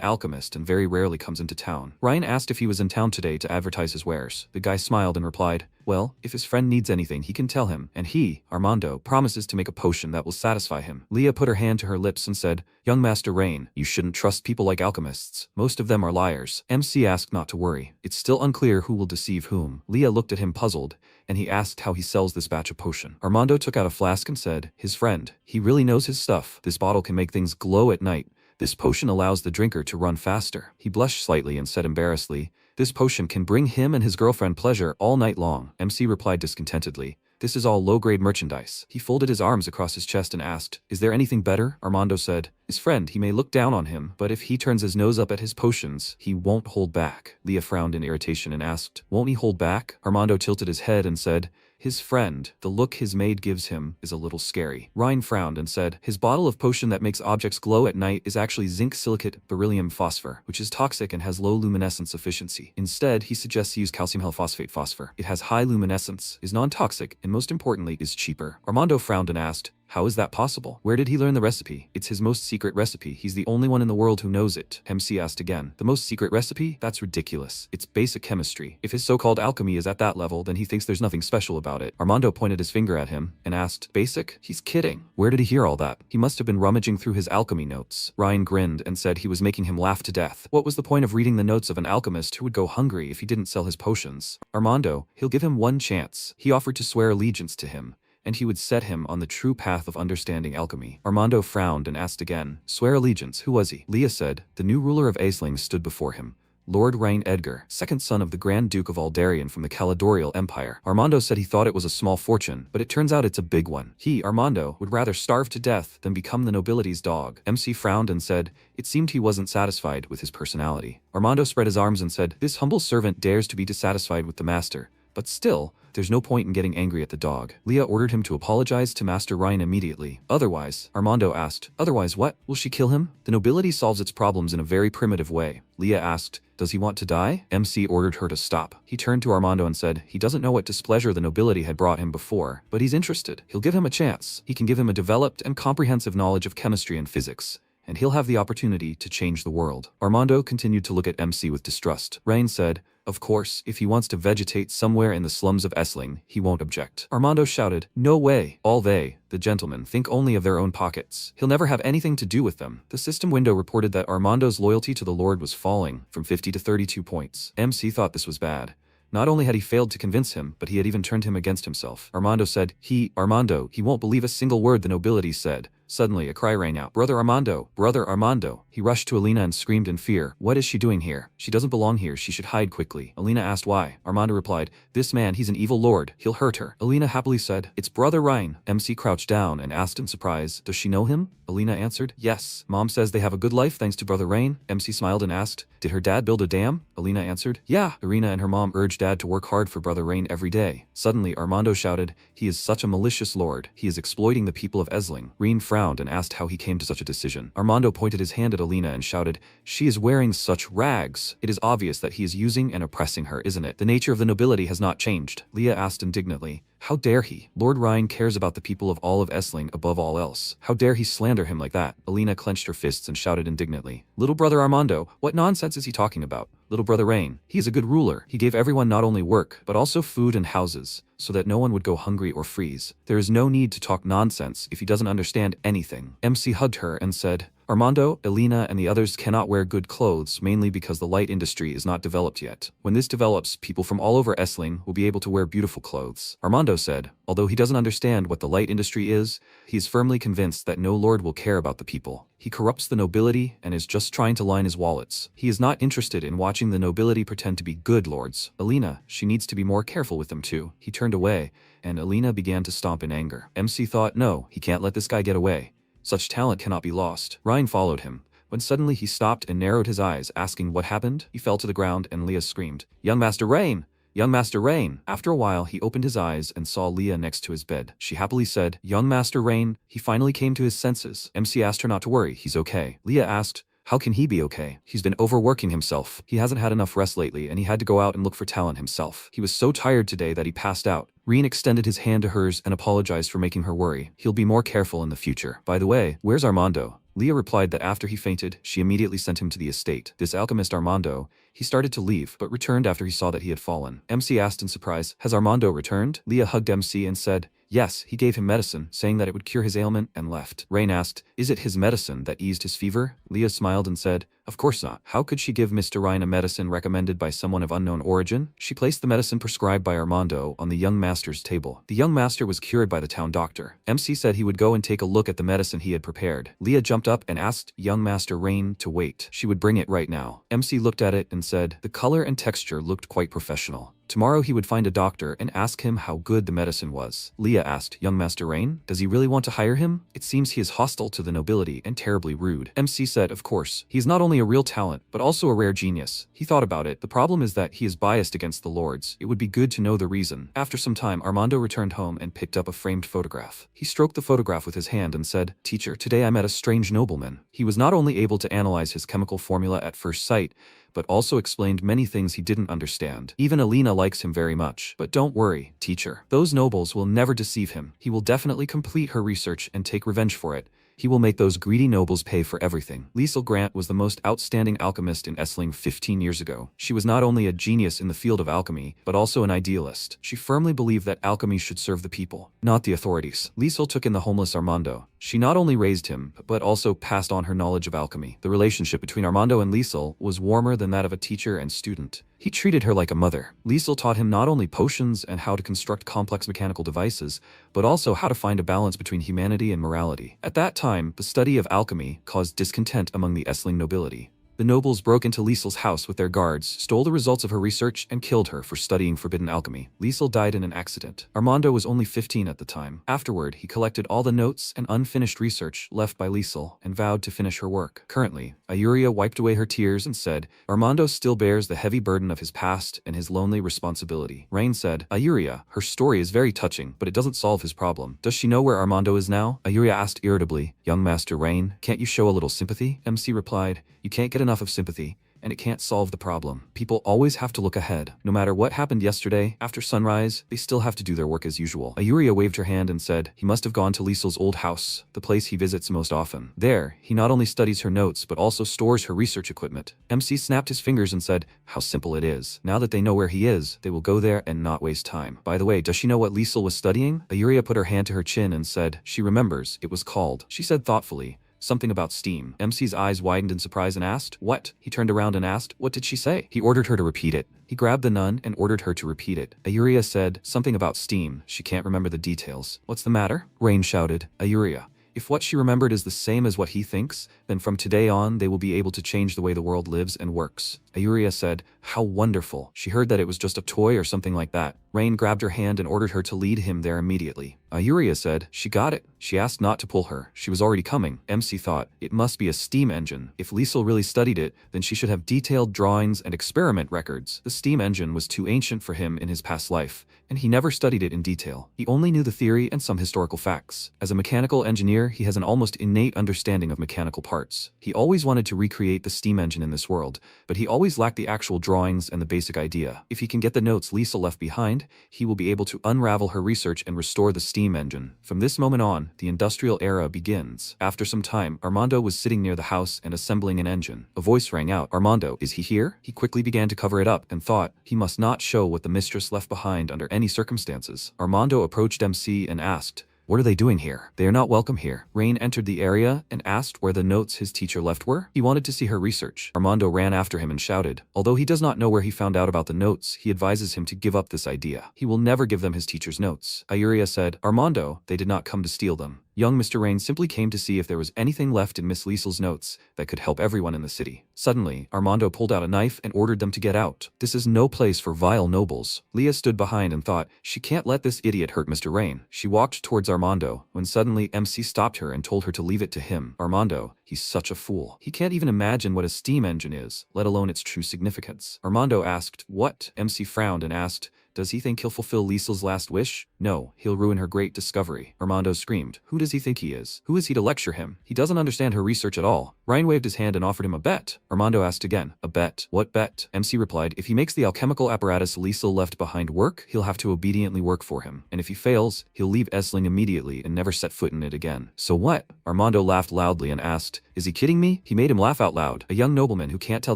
alchemist and very rarely comes into town. Ryan asked if he was in town today to advertise his wares. The guy smiled and replied, well, if his friend needs anything, he can tell him, and he, Armando, promises to make a potion that will satisfy him. Leah put her hand to her lips and said, young Master Rain, you shouldn't trust people like alchemists. Most of them are liars. MC asked not to worry. It's still unclear who will deceive whom. Leah looked at him puzzled, and he asked how he sells this batch of potion. Armando took out a flask and said, his friend, he really knows his stuff. This bottle can make things glow at night. This potion allows the drinker to run faster. He blushed slightly and said embarrassedly, this potion can bring him and his girlfriend pleasure all night long. MC replied discontentedly, this is all low-grade merchandise. He folded his arms across his chest and asked, is there anything better? Armando said, his friend, he may look down on him, but if he turns his nose up at his potions, he won't hold back. Leah frowned in irritation and asked, won't he hold back? Armando tilted his head and said, his friend, the look his maid gives him is a little scary. Ryan frowned and said, his bottle of potion that makes objects glow at night is actually zinc silicate beryllium phosphor, which is toxic and has low luminescence efficiency. Instead, he suggests he use calcium halophosphate phosphor. It has high luminescence, is non-toxic, and most importantly, is cheaper. Armando frowned and asked, how is that possible? Where did he learn the recipe? It's his most secret recipe. He's the only one in the world who knows it. MC asked again. The most secret recipe? That's ridiculous. It's basic chemistry. If his so-called alchemy is at that level, then he thinks there's nothing special about it. Armando pointed his finger at him and asked, basic? He's kidding. Where did he hear all that? He must have been rummaging through his alchemy notes. Ryan grinned and said he was making him laugh to death. What was the point of reading the notes of an alchemist who would go hungry if he didn't sell his potions? Armando, he'll give him one chance. He offered to swear allegiance to him, and he would set him on the true path of understanding alchemy. Armando frowned and asked again, swear allegiance, who was he? Leah said, the new ruler of Esling stood before him. Lord Rain Edgar, second son of the Grand Duke of Aldarian from the Caledorial Empire. Armando said he thought it was a small fortune, but it turns out it's a big one. He, Armando, would rather starve to death than become the nobility's dog. MC frowned and said, it seemed he wasn't satisfied with his personality. Armando spread his arms and said, this humble servant dares to be dissatisfied with the master, but still, there's no point in getting angry at the dog. Leah ordered him to apologize to Master Ryan immediately. Otherwise, Armando asked, otherwise what? Will she kill him? The nobility solves its problems in a very primitive way. Leah asked, does he want to die? MC ordered her to stop. He turned to Armando and said, he doesn't know what displeasure the nobility had brought him before, but he's interested. He'll give him a chance. He can give him a developed and comprehensive knowledge of chemistry and physics, and he'll have the opportunity to change the world. Armando continued to look at MC with distrust. Rain said, of course, if he wants to vegetate somewhere in the slums of Esling, he won't object. Armando shouted, no way. All they, the gentlemen, think only of their own pockets. He'll never have anything to do with them. The system window reported that Armando's loyalty to the Lord was falling from 50 to 32 points. MC thought this was bad. Not only had he failed to convince him, but he had even turned him against himself. Armando said, Armando, he won't believe a single word the nobility said. Suddenly, a cry rang out. Brother Armando! Brother Armando! He rushed to Alina and screamed in fear. What is she doing here? She doesn't belong here. She should hide quickly. Alina asked why. Armando replied, this man, he's an evil lord. He'll hurt her. Alina happily said, it's Brother Ryan. MC crouched down and asked in surprise, does she know him? Alina answered, yes. Mom says they have a good life thanks to Brother Rain. MC smiled and asked, did her dad build a dam? Alina answered, yeah. Irina and her mom urged dad to work hard for Brother Rain every day. Suddenly, Armando shouted, he is such a malicious lord. He is exploiting the people of Esling. Rain frowned and asked how he came to such a decision. Armando pointed his hand at Alina and shouted, she is wearing such rags. It is obvious that he is using and oppressing her, isn't it? The nature of the nobility has not changed. Leah asked indignantly, how dare he? Lord Ryan cares about the people of all of Esling above all else. How dare he slander him like that? Alina clenched her fists and shouted indignantly, little brother Armando, what nonsense is he talking about? Little brother Rain, he is a good ruler. He gave everyone not only work, but also food and houses, so that no one would go hungry or freeze. There is no need to talk nonsense if he doesn't understand anything. MC hugged her and said, Armando, Alina, and the others cannot wear good clothes mainly because the light industry is not developed yet. When this develops, people from all over Esling will be able to wear beautiful clothes. Armando said, although he doesn't understand what the light industry is, he is firmly convinced that no lord will care about the people. He corrupts the nobility and is just trying to line his wallets. He is not interested in watching the nobility pretend to be good lords. Alina, she needs to be more careful with them too. He turned away, and Alina began to stomp in anger. MC thought, no, he can't let this guy get away. Such talent cannot be lost. Ryan followed him, when suddenly he stopped and narrowed his eyes, asking what happened. He fell to the ground and Leah screamed, young Master Rain! Young Master Rain! After a while, he opened his eyes and saw Leah next to his bed. She happily said, young Master Rain. He finally came to his senses. MC asked her not to worry, he's okay. Leah asked, how can he be okay? He's been overworking himself. He hasn't had enough rest lately and he had to go out and look for talent himself. He was so tired today that he passed out. Reen extended his hand to hers and apologized for making her worry. He'll be more careful in the future. By the way, where's Armando? Leah replied that after he fainted, she immediately sent him to the estate. This alchemist Armando, he started to leave, but returned after he saw that he had fallen. MC asked in surprise, has Armando returned? Leah hugged MC and said, yes, he gave him medicine, saying that it would cure his ailment, and left. Rain asked, is it his medicine that eased his fever? Leah smiled and said, of course not. How could she give Mr. Ryan a medicine recommended by someone of unknown origin? She placed the medicine prescribed by Armando on the young master's table. The young master was cured by the town doctor. MC said he would go and take a look at the medicine he had prepared. Leah jumped up and asked young Master Rain to wait. She would bring it right now. MC looked at it and said, the color and texture looked quite professional. Tomorrow he would find a doctor and ask him how good the medicine was. Leah asked, young Master Rain, does he really want to hire him? It seems he is hostile to the nobility and terribly rude. MC said, of course. He is not only a real talent, but also a rare genius. He thought about it. The problem is that he is biased against the lords. It would be good to know the reason. After some time, Armando returned home and picked up a framed photograph. He stroked the photograph with his hand and said, teacher, today I met a strange nobleman. He was not only able to analyze his chemical formula at first sight, but also explained many things he didn't understand. Even Alina likes him very much. But don't worry, teacher. Those nobles will never deceive him. He will definitely complete her research and take revenge for it. He will make those greedy nobles pay for everything. Liesl Grant was the most outstanding alchemist in Esling 15 years ago. She was not only a genius in the field of alchemy, but also an idealist. She firmly believed that alchemy should serve the people, not the authorities. Liesl took in the homeless Armando. She not only raised him, but also passed on her knowledge of alchemy. The relationship between Armando and Liesl was warmer than that of a teacher and student. He treated her like a mother. Liesl taught him not only potions and how to construct complex mechanical devices, but also how to find a balance between humanity and morality. At that time, the study of alchemy caused discontent among the Esling nobility. The nobles broke into Liesl's house with their guards, stole the results of her research, and killed her for studying forbidden alchemy. Liesl died in an accident. Armando was only 15 at the time. Afterward, he collected all the notes and unfinished research left by Liesl and vowed to finish her work. Currently, Ayuria wiped away her tears and said, Armando still bears the heavy burden of his past and his lonely responsibility. Rain said, Ayuria, her story is very touching, but it doesn't solve his problem. Does she know where Armando is now? Ayuria asked irritably, young Master Rain, can't you show a little sympathy? MC replied, you can't get enough of sympathy, and it can't solve the problem. People always have to look ahead. No matter what happened yesterday, after sunrise, they still have to do their work as usual. Ayuria waved her hand and said, he must have gone to Liesl's old house, the place he visits most often. There, he not only studies her notes, but also stores her research equipment. MC snapped his fingers and said, how simple it is. Now that they know where he is, they will go there and not waste time. By the way, does she know what Liesl was studying? Ayuria put her hand to her chin and said, she remembers, it was called. She said thoughtfully, something about steam. MC's eyes widened in surprise and asked, what? He turned around and asked, what did she say? He ordered her to repeat it. He grabbed the nun and ordered her to repeat it. Ayuria said, something about steam. She can't remember the details. What's the matter? Rain shouted. Ayuria, If what she remembered is the same as what he thinks, then from today on they will be able to change the way the world lives and works. Eldria said, "How wonderful." She heard that it was just a toy or something like that. Rain grabbed her hand and ordered her to lead him there immediately. Eldria said, "She got it." She asked not to pull her. She was already coming. MC thought, it must be a steam engine. If Liesel really studied it, then she should have detailed drawings and experiment records. The steam engine was too ancient for him in his past life, and he never studied it in detail. He only knew the theory and some historical facts. As a mechanical engineer, he has an almost innate understanding of mechanical parts. He always wanted to recreate the steam engine in this world, but he always lacked the actual drawings and the basic idea. If he can get the notes Liesel left behind, he will be able to unravel her research and restore the steam engine. From this moment on, the industrial era begins. After some time, Armando was sitting near the house and assembling an engine. A voice rang out, "Armando, is he here?" He quickly began to cover it up and thought he must not show what the mistress left behind under any circumstances. Armando approached MC and asked, "What are they doing here? They are not welcome here." Rain entered the area and asked where the notes his teacher left were. He wanted to see her research. Armando ran after him and shouted. Although he does not know where he found out about the notes, he advises him to give up this idea. He will never give them his teacher's notes. Eldria said, "Armando, they did not come to steal them. Young Mr. Rain simply came to see if there was anything left in Miss Liesel's notes that could help everyone in the city." Suddenly, Armando pulled out a knife and ordered them to get out. This is no place for vile nobles. Leah stood behind and thought, she can't let this idiot hurt Mr. Rain. She walked towards Armando, when suddenly MC stopped her and told her to leave it to him. Armando, he's such a fool. He can't even imagine what a steam engine is, let alone its true significance. Armando asked, "What?" MC frowned and asked, "Does he think he'll fulfill Liesel's last wish? No, he'll ruin her great discovery." Armando screamed, "Who does he think he is? Who is he to lecture him? He doesn't understand her research at all." Ryan waved his hand and offered him a bet. Armando asked again, "A bet? What bet?" MC replied, "If he makes the alchemical apparatus Liesel left behind work, he'll have to obediently work for him. And if he fails, he'll leave Esling immediately and never set foot in it again." "So what?" Armando laughed loudly and asked, "Is he kidding me?" He made him laugh out loud. A young nobleman who can't tell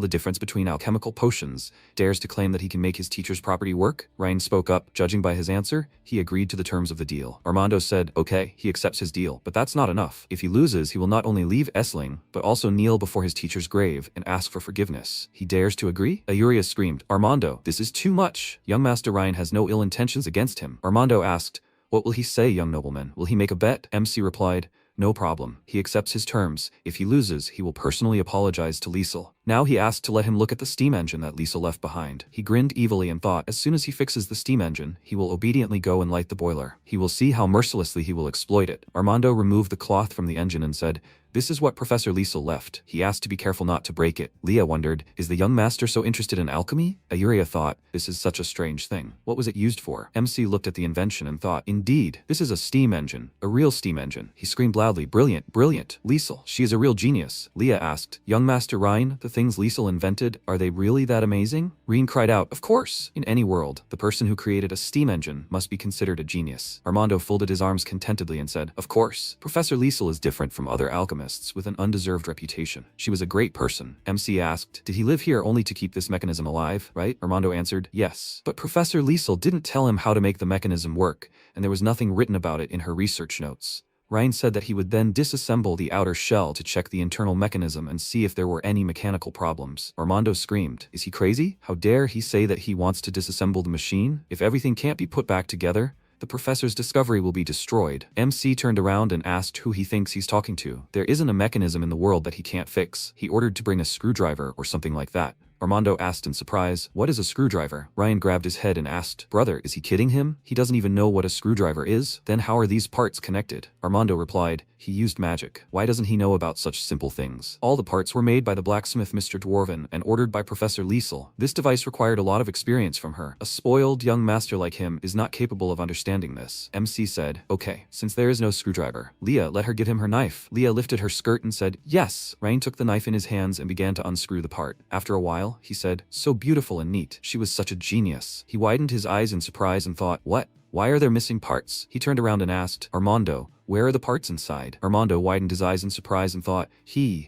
the difference between alchemical potions dares to claim that he can make his teacher's property work? Ryan spoke up. Judging by his answer, he agreed to the terms of the deal. Armando said, "Okay," he accepts his deal, but that's not enough. If he loses, he will not only leave Esling, but also kneel before his teacher's grave and ask for forgiveness. He dares to agree? Eldria screamed, "Armando, this is too much." Young Master Ryan has no ill intentions against him. Armando asked, "What will he say, young nobleman? Will he make a bet?" MC replied, "No problem. He accepts his terms. If he loses, he will personally apologize to Liesel." Now he asked to let him look at the steam engine that Liesel left behind. He grinned evilly and thought, as soon as he fixes the steam engine, he will obediently go and light the boiler. He will see how mercilessly he will exploit it. Armando removed the cloth from the engine and said, "This is what Professor Liesel left." He asked to be careful not to break it. Leah wondered, is the young master so interested in alchemy? Eldria thought, this is such a strange thing. What was it used for? MC looked at the invention and thought, indeed, this is a steam engine. A real steam engine. He screamed loudly, "Brilliant, brilliant. Liesel, she is a real genius." Leah asked, "Young Master Ryan, the things Liesel invented, are they really that amazing?" Reen cried out, "Of course. In any world, the person who created a steam engine must be considered a genius." Armando folded his arms contentedly and said, "Of course. Professor Liesel is different from other alchemists with an undeserved reputation. She was a great person." MC asked, "Did he live here only to keep this mechanism alive, right?" Armando answered, "Yes. But Professor Liesel didn't tell him how to make the mechanism work, and there was nothing written about it in her research notes." Ryan said that he would then disassemble the outer shell to check the internal mechanism and see if there were any mechanical problems. Armando screamed, "Is he crazy? How dare he say that he wants to disassemble the machine? If everything can't be put back together, the professor's discovery will be destroyed." MC turned around and asked who he thinks he's talking to. "There isn't a mechanism in the world that he can't fix. He ordered to bring a screwdriver or something like that." Armando asked in surprise, "What is a screwdriver?" Ryan grabbed his head and asked, "Brother, is he kidding him? He doesn't even know what a screwdriver is. Then how are these parts connected?" Armando replied, "He used magic. Why doesn't he know about such simple things? All the parts were made by the blacksmith Mr. Dwarven and ordered by Professor Liesel. This device required a lot of experience from her. A spoiled young master like him is not capable of understanding this." MC said, "Okay, since there is no screwdriver, Leah, let her give him her knife." Leah lifted her skirt and said, "Yes." Ryan took the knife in his hands and began to unscrew the part. After a while, he said, "So beautiful and neat. She was such a genius." He widened his eyes in surprise and thought, "What? Why are there missing parts?" He turned around and asked, "Armando, where are the parts inside?" Armando widened his eyes in surprise and thought,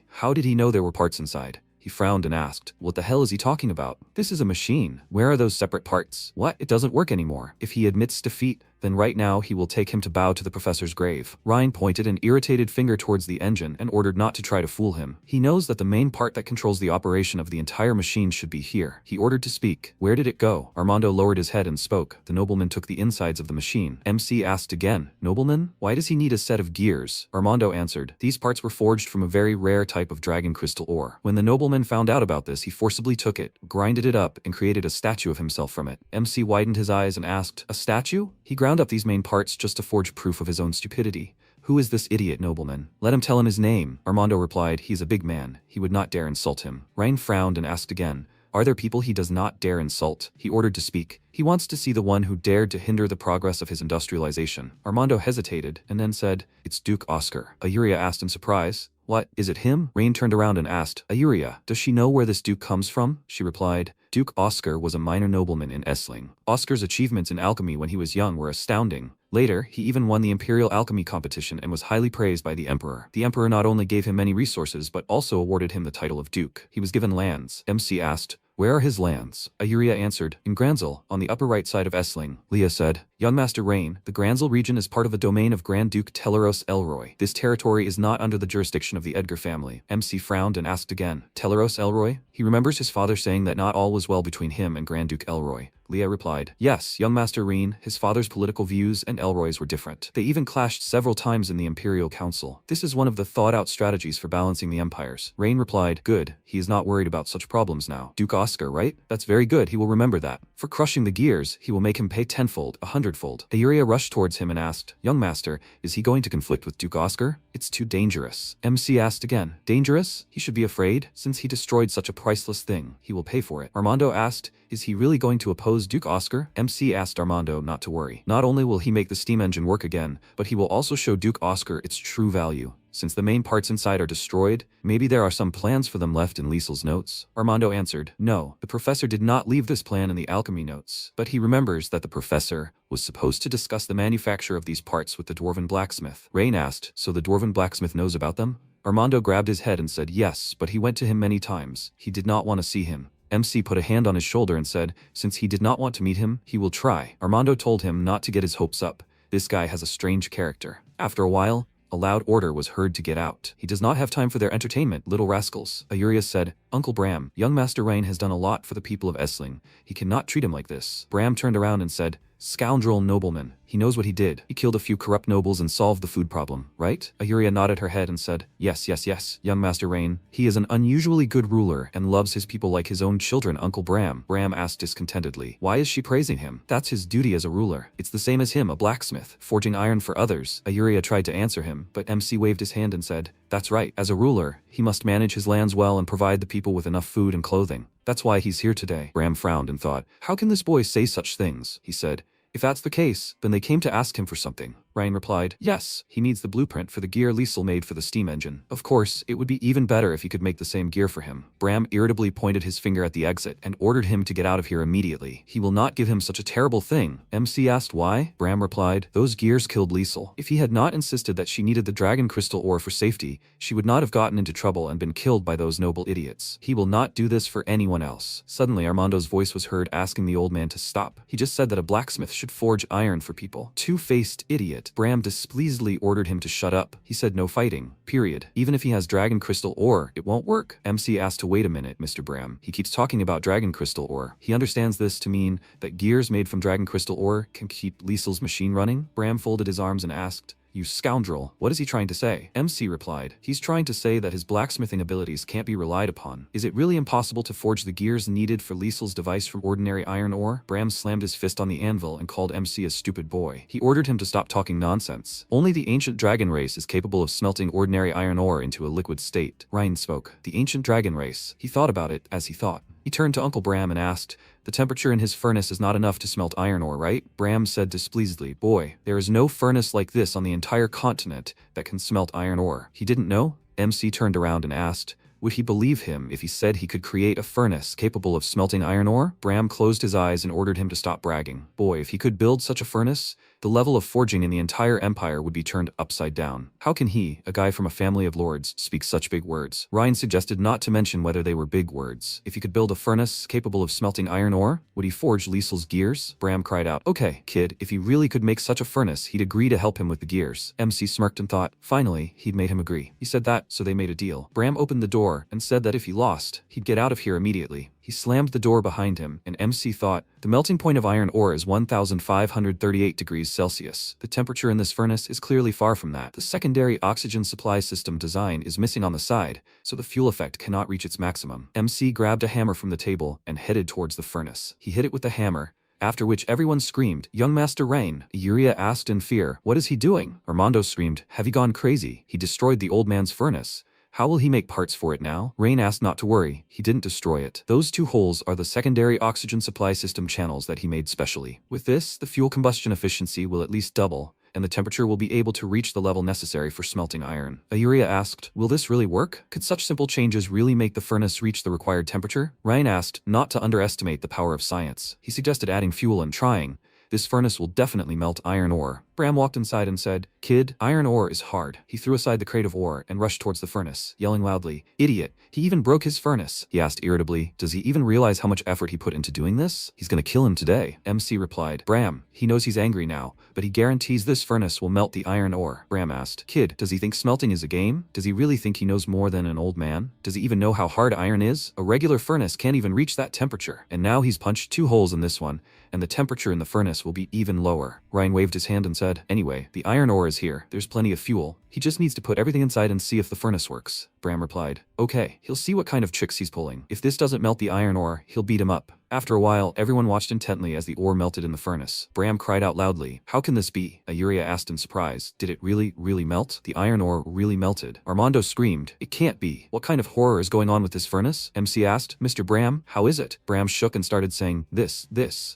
how did he know there were parts inside? He frowned and asked, "What the hell is he talking about? This is a machine. Where are those separate parts? What? It doesn't work anymore." If he admits defeat, then right now he will take him to bow to the professor's grave. Ryan pointed an irritated finger towards the engine and ordered not to try to fool him. He knows that the main part that controls the operation of the entire machine should be here. He ordered to speak. Where did it go? Armando lowered his head and spoke. The nobleman took the insides of the machine. MC asked again, Nobleman? Why does he need a set of gears? Armando answered, these parts were forged from a very rare type of dragon crystal ore. When the nobleman found out about this, he forcibly took it, grinded it up, and created a statue of himself from it. MC widened his eyes and asked, a statue? He ground up these main parts just to forge proof of his own stupidity. Who is this idiot nobleman? Let him tell him his name. Armando replied, he's a big man. He would not dare insult him. Ryan frowned and asked again, are there people he does not dare insult? He ordered to speak. He wants to see the one who dared to hinder the progress of his industrialization. Armando hesitated and then said, it's Duke Oscar. Eldria asked in surprise, what, is it him? Rain turned around and asked, Eldria, does she know where this duke comes from? She replied, Duke Oscar was a minor nobleman in Esling. Oscar's achievements in alchemy when he was young were astounding. Later, he even won the Imperial Alchemy competition and was highly praised by the Emperor. The Emperor not only gave him many resources but also awarded him the title of Duke. He was given lands. MC asked, where are his lands? Eldria answered, in Granzel, on the upper right side of Esling. Leah said, young Master Rain, the Granzel region is part of the domain of Grand Duke Teleros Elroy. This territory is not under the jurisdiction of the Edgar family. MC frowned and asked again, Teleros Elroy? He remembers his father saying that not all was well between him and Grand Duke Elroy. Leah replied, yes, young Master Reen, his father's political views and Elroy's were different. They even clashed several times in the Imperial Council. This is one of the thought-out strategies for balancing the empires. Rain replied, good, he is not worried about such problems now. Duke Oscar, right? That's very good, he will remember that. For crushing the gears, he will make him pay tenfold, 100-fold. Eldria rushed towards him and asked, young Master, is he going to conflict with Duke Oscar? It's too dangerous. MC asked again, dangerous? He should be afraid, since he destroyed such a priceless thing. He will pay for it. Armando asked, is he really going to oppose Duke Oscar? MC asked Armando not to worry. Not only will he make the steam engine work again, but he will also show Duke Oscar its true value. Since the main parts inside are destroyed, maybe there are some plans for them left in Liesl's notes. Armando answered, no, the professor did not leave this plan in the alchemy notes, but he remembers that the professor was supposed to discuss the manufacture of these parts with the dwarven blacksmith. Rain asked, so the dwarven blacksmith knows about them? Armando grabbed his head and said yes, but he went to him many times. He did not want to see him. MC put a hand on his shoulder and said, since he did not want to meet him, he will try. Armando told him not to get his hopes up. This guy has a strange character. After a while, a loud order was heard to get out. He does not have time for their entertainment, little rascals. Eldria said, Uncle Bram, young Master Rain has done a lot for the people of Esling. He cannot treat him like this. Bram turned around and said, scoundrel nobleman. He knows what he did. He killed a few corrupt nobles and solved the food problem, right? Eldria nodded her head and said, yes, yes, yes, young Master Rain. He is an unusually good ruler and loves his people like his own children, Uncle Bram. Bram asked discontentedly, why is she praising him? That's his duty as a ruler. It's the same as him, a blacksmith, forging iron for others. Eldria tried to answer him, but MC waved his hand and said, that's right. As a ruler, he must manage his lands well and provide the people with enough food and clothing. That's why he's here today. Bram frowned and thought, how can this boy say such things? He said, if that's the case, then they came to ask him for something. Ryan replied, yes, he needs the blueprint for the gear Liesl made for the steam engine. Of course, it would be even better if he could make the same gear for him. Bram irritably pointed his finger at the exit and ordered him to get out of here immediately. He will not give him such a terrible thing. MC asked why. Bram replied, those gears killed Liesl. If he had not insisted that she needed the dragon crystal ore for safety, she would not have gotten into trouble and been killed by those noble idiots. He will not do this for anyone else. Suddenly, Armando's voice was heard asking the old man to stop. He just said that a blacksmith should forge iron for people. Two-faced idiot. Bram displeasedly ordered him to shut up. He said no fighting. Period. Even if he has dragon crystal ore, it won't work. MC asked to wait a minute, Mr. Bram. He keeps talking about dragon crystal ore. He understands this to mean that gears made from dragon crystal ore can keep Liesl's machine running? Bram folded his arms and asked, you scoundrel, what is he trying to say? MC replied, he's trying to say that his blacksmithing abilities can't be relied upon. Is it really impossible to forge the gears needed for Liesl's device from ordinary iron ore? Bram slammed his fist on the anvil and called MC a stupid boy. He ordered him to stop talking nonsense. Only the ancient dragon race is capable of smelting ordinary iron ore into a liquid state. Ryan spoke. The ancient dragon race. He thought about it as he thought. He turned to Uncle Bram and asked, the temperature in his furnace is not enough to smelt iron ore, right? Bram said displeasedly, boy, there is no furnace like this on the entire continent that can smelt iron ore. He didn't know? MC turned around and asked, Would he believe him if he said he could create a furnace capable of smelting iron ore? Bram closed his eyes and ordered him to stop bragging. Boy, if he could build such a furnace, the level of forging in the entire empire would be turned upside down. How can he, a guy from a family of lords, speak such big words? Ryan suggested not to mention whether they were big words. If he could build a furnace capable of smelting iron ore, would he forge Liesl's gears? Bram cried out, "Okay, kid, if he really could make such a furnace, he'd agree to help him with the gears." MC smirked and thought, finally, he'd made him agree. He said that, so they made a deal. Bram opened the door and said that if he lost, he'd get out of here immediately. He slammed the door behind him, and MC thought, the melting point of iron ore is 1,538 degrees Celsius. The temperature in this furnace is clearly far from that. The secondary oxygen supply system design is missing on the side, so the fuel effect cannot reach its maximum. MC grabbed a hammer from the table and headed towards the furnace. He hit it with the hammer, after which everyone screamed, "Young Master Rain!" Eldria asked in fear, "What is he doing?" Armando screamed, "Have you gone crazy? He destroyed the old man's furnace. How will he make parts for it now?" Rain asked not to worry, he didn't destroy it. Those two holes are the secondary oxygen supply system channels that he made specially. With this, the fuel combustion efficiency will at least double, and the temperature will be able to reach the level necessary for smelting iron. Eldria asked, "Will this really work? Could such simple changes really make the furnace reach the required temperature?" Ryan asked, not to underestimate the power of science. He suggested adding fuel and trying. This furnace will definitely melt iron ore. Bram walked inside and said, "Kid, iron ore is hard." He threw aside the crate of ore and rushed towards the furnace, yelling loudly, "Idiot, he even broke his furnace." He asked irritably, "Does he even realize how much effort he put into doing this? He's gonna kill him today." MC replied, "Bram, he knows he's angry now, but he guarantees this furnace will melt the iron ore." Bram asked, "Kid, does he think smelting is a game? Does he really think he knows more than an old man? Does he even know how hard iron is? A regular furnace can't even reach that temperature. And now he's punched 2 holes in this one, and the temperature in the furnace will be even lower." Ryan waved his hand and said, "Anyway, the iron ore is here. There's plenty of fuel. He just needs to put everything inside and see if the furnace works." Bram replied, "Okay, he'll see what kind of tricks he's pulling. If this doesn't melt the iron ore, he'll beat him up." After a while, everyone watched intently as the ore melted in the furnace. Bram cried out loudly, "How can this be?" Eldria asked in surprise, "Did it really melt? The iron ore really melted." Armando screamed, "It can't be. What kind of horror is going on with this furnace?" MC asked, "Mr. Bram, how is it?" Bram shook and started saying, This,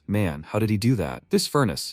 man, how did he do that?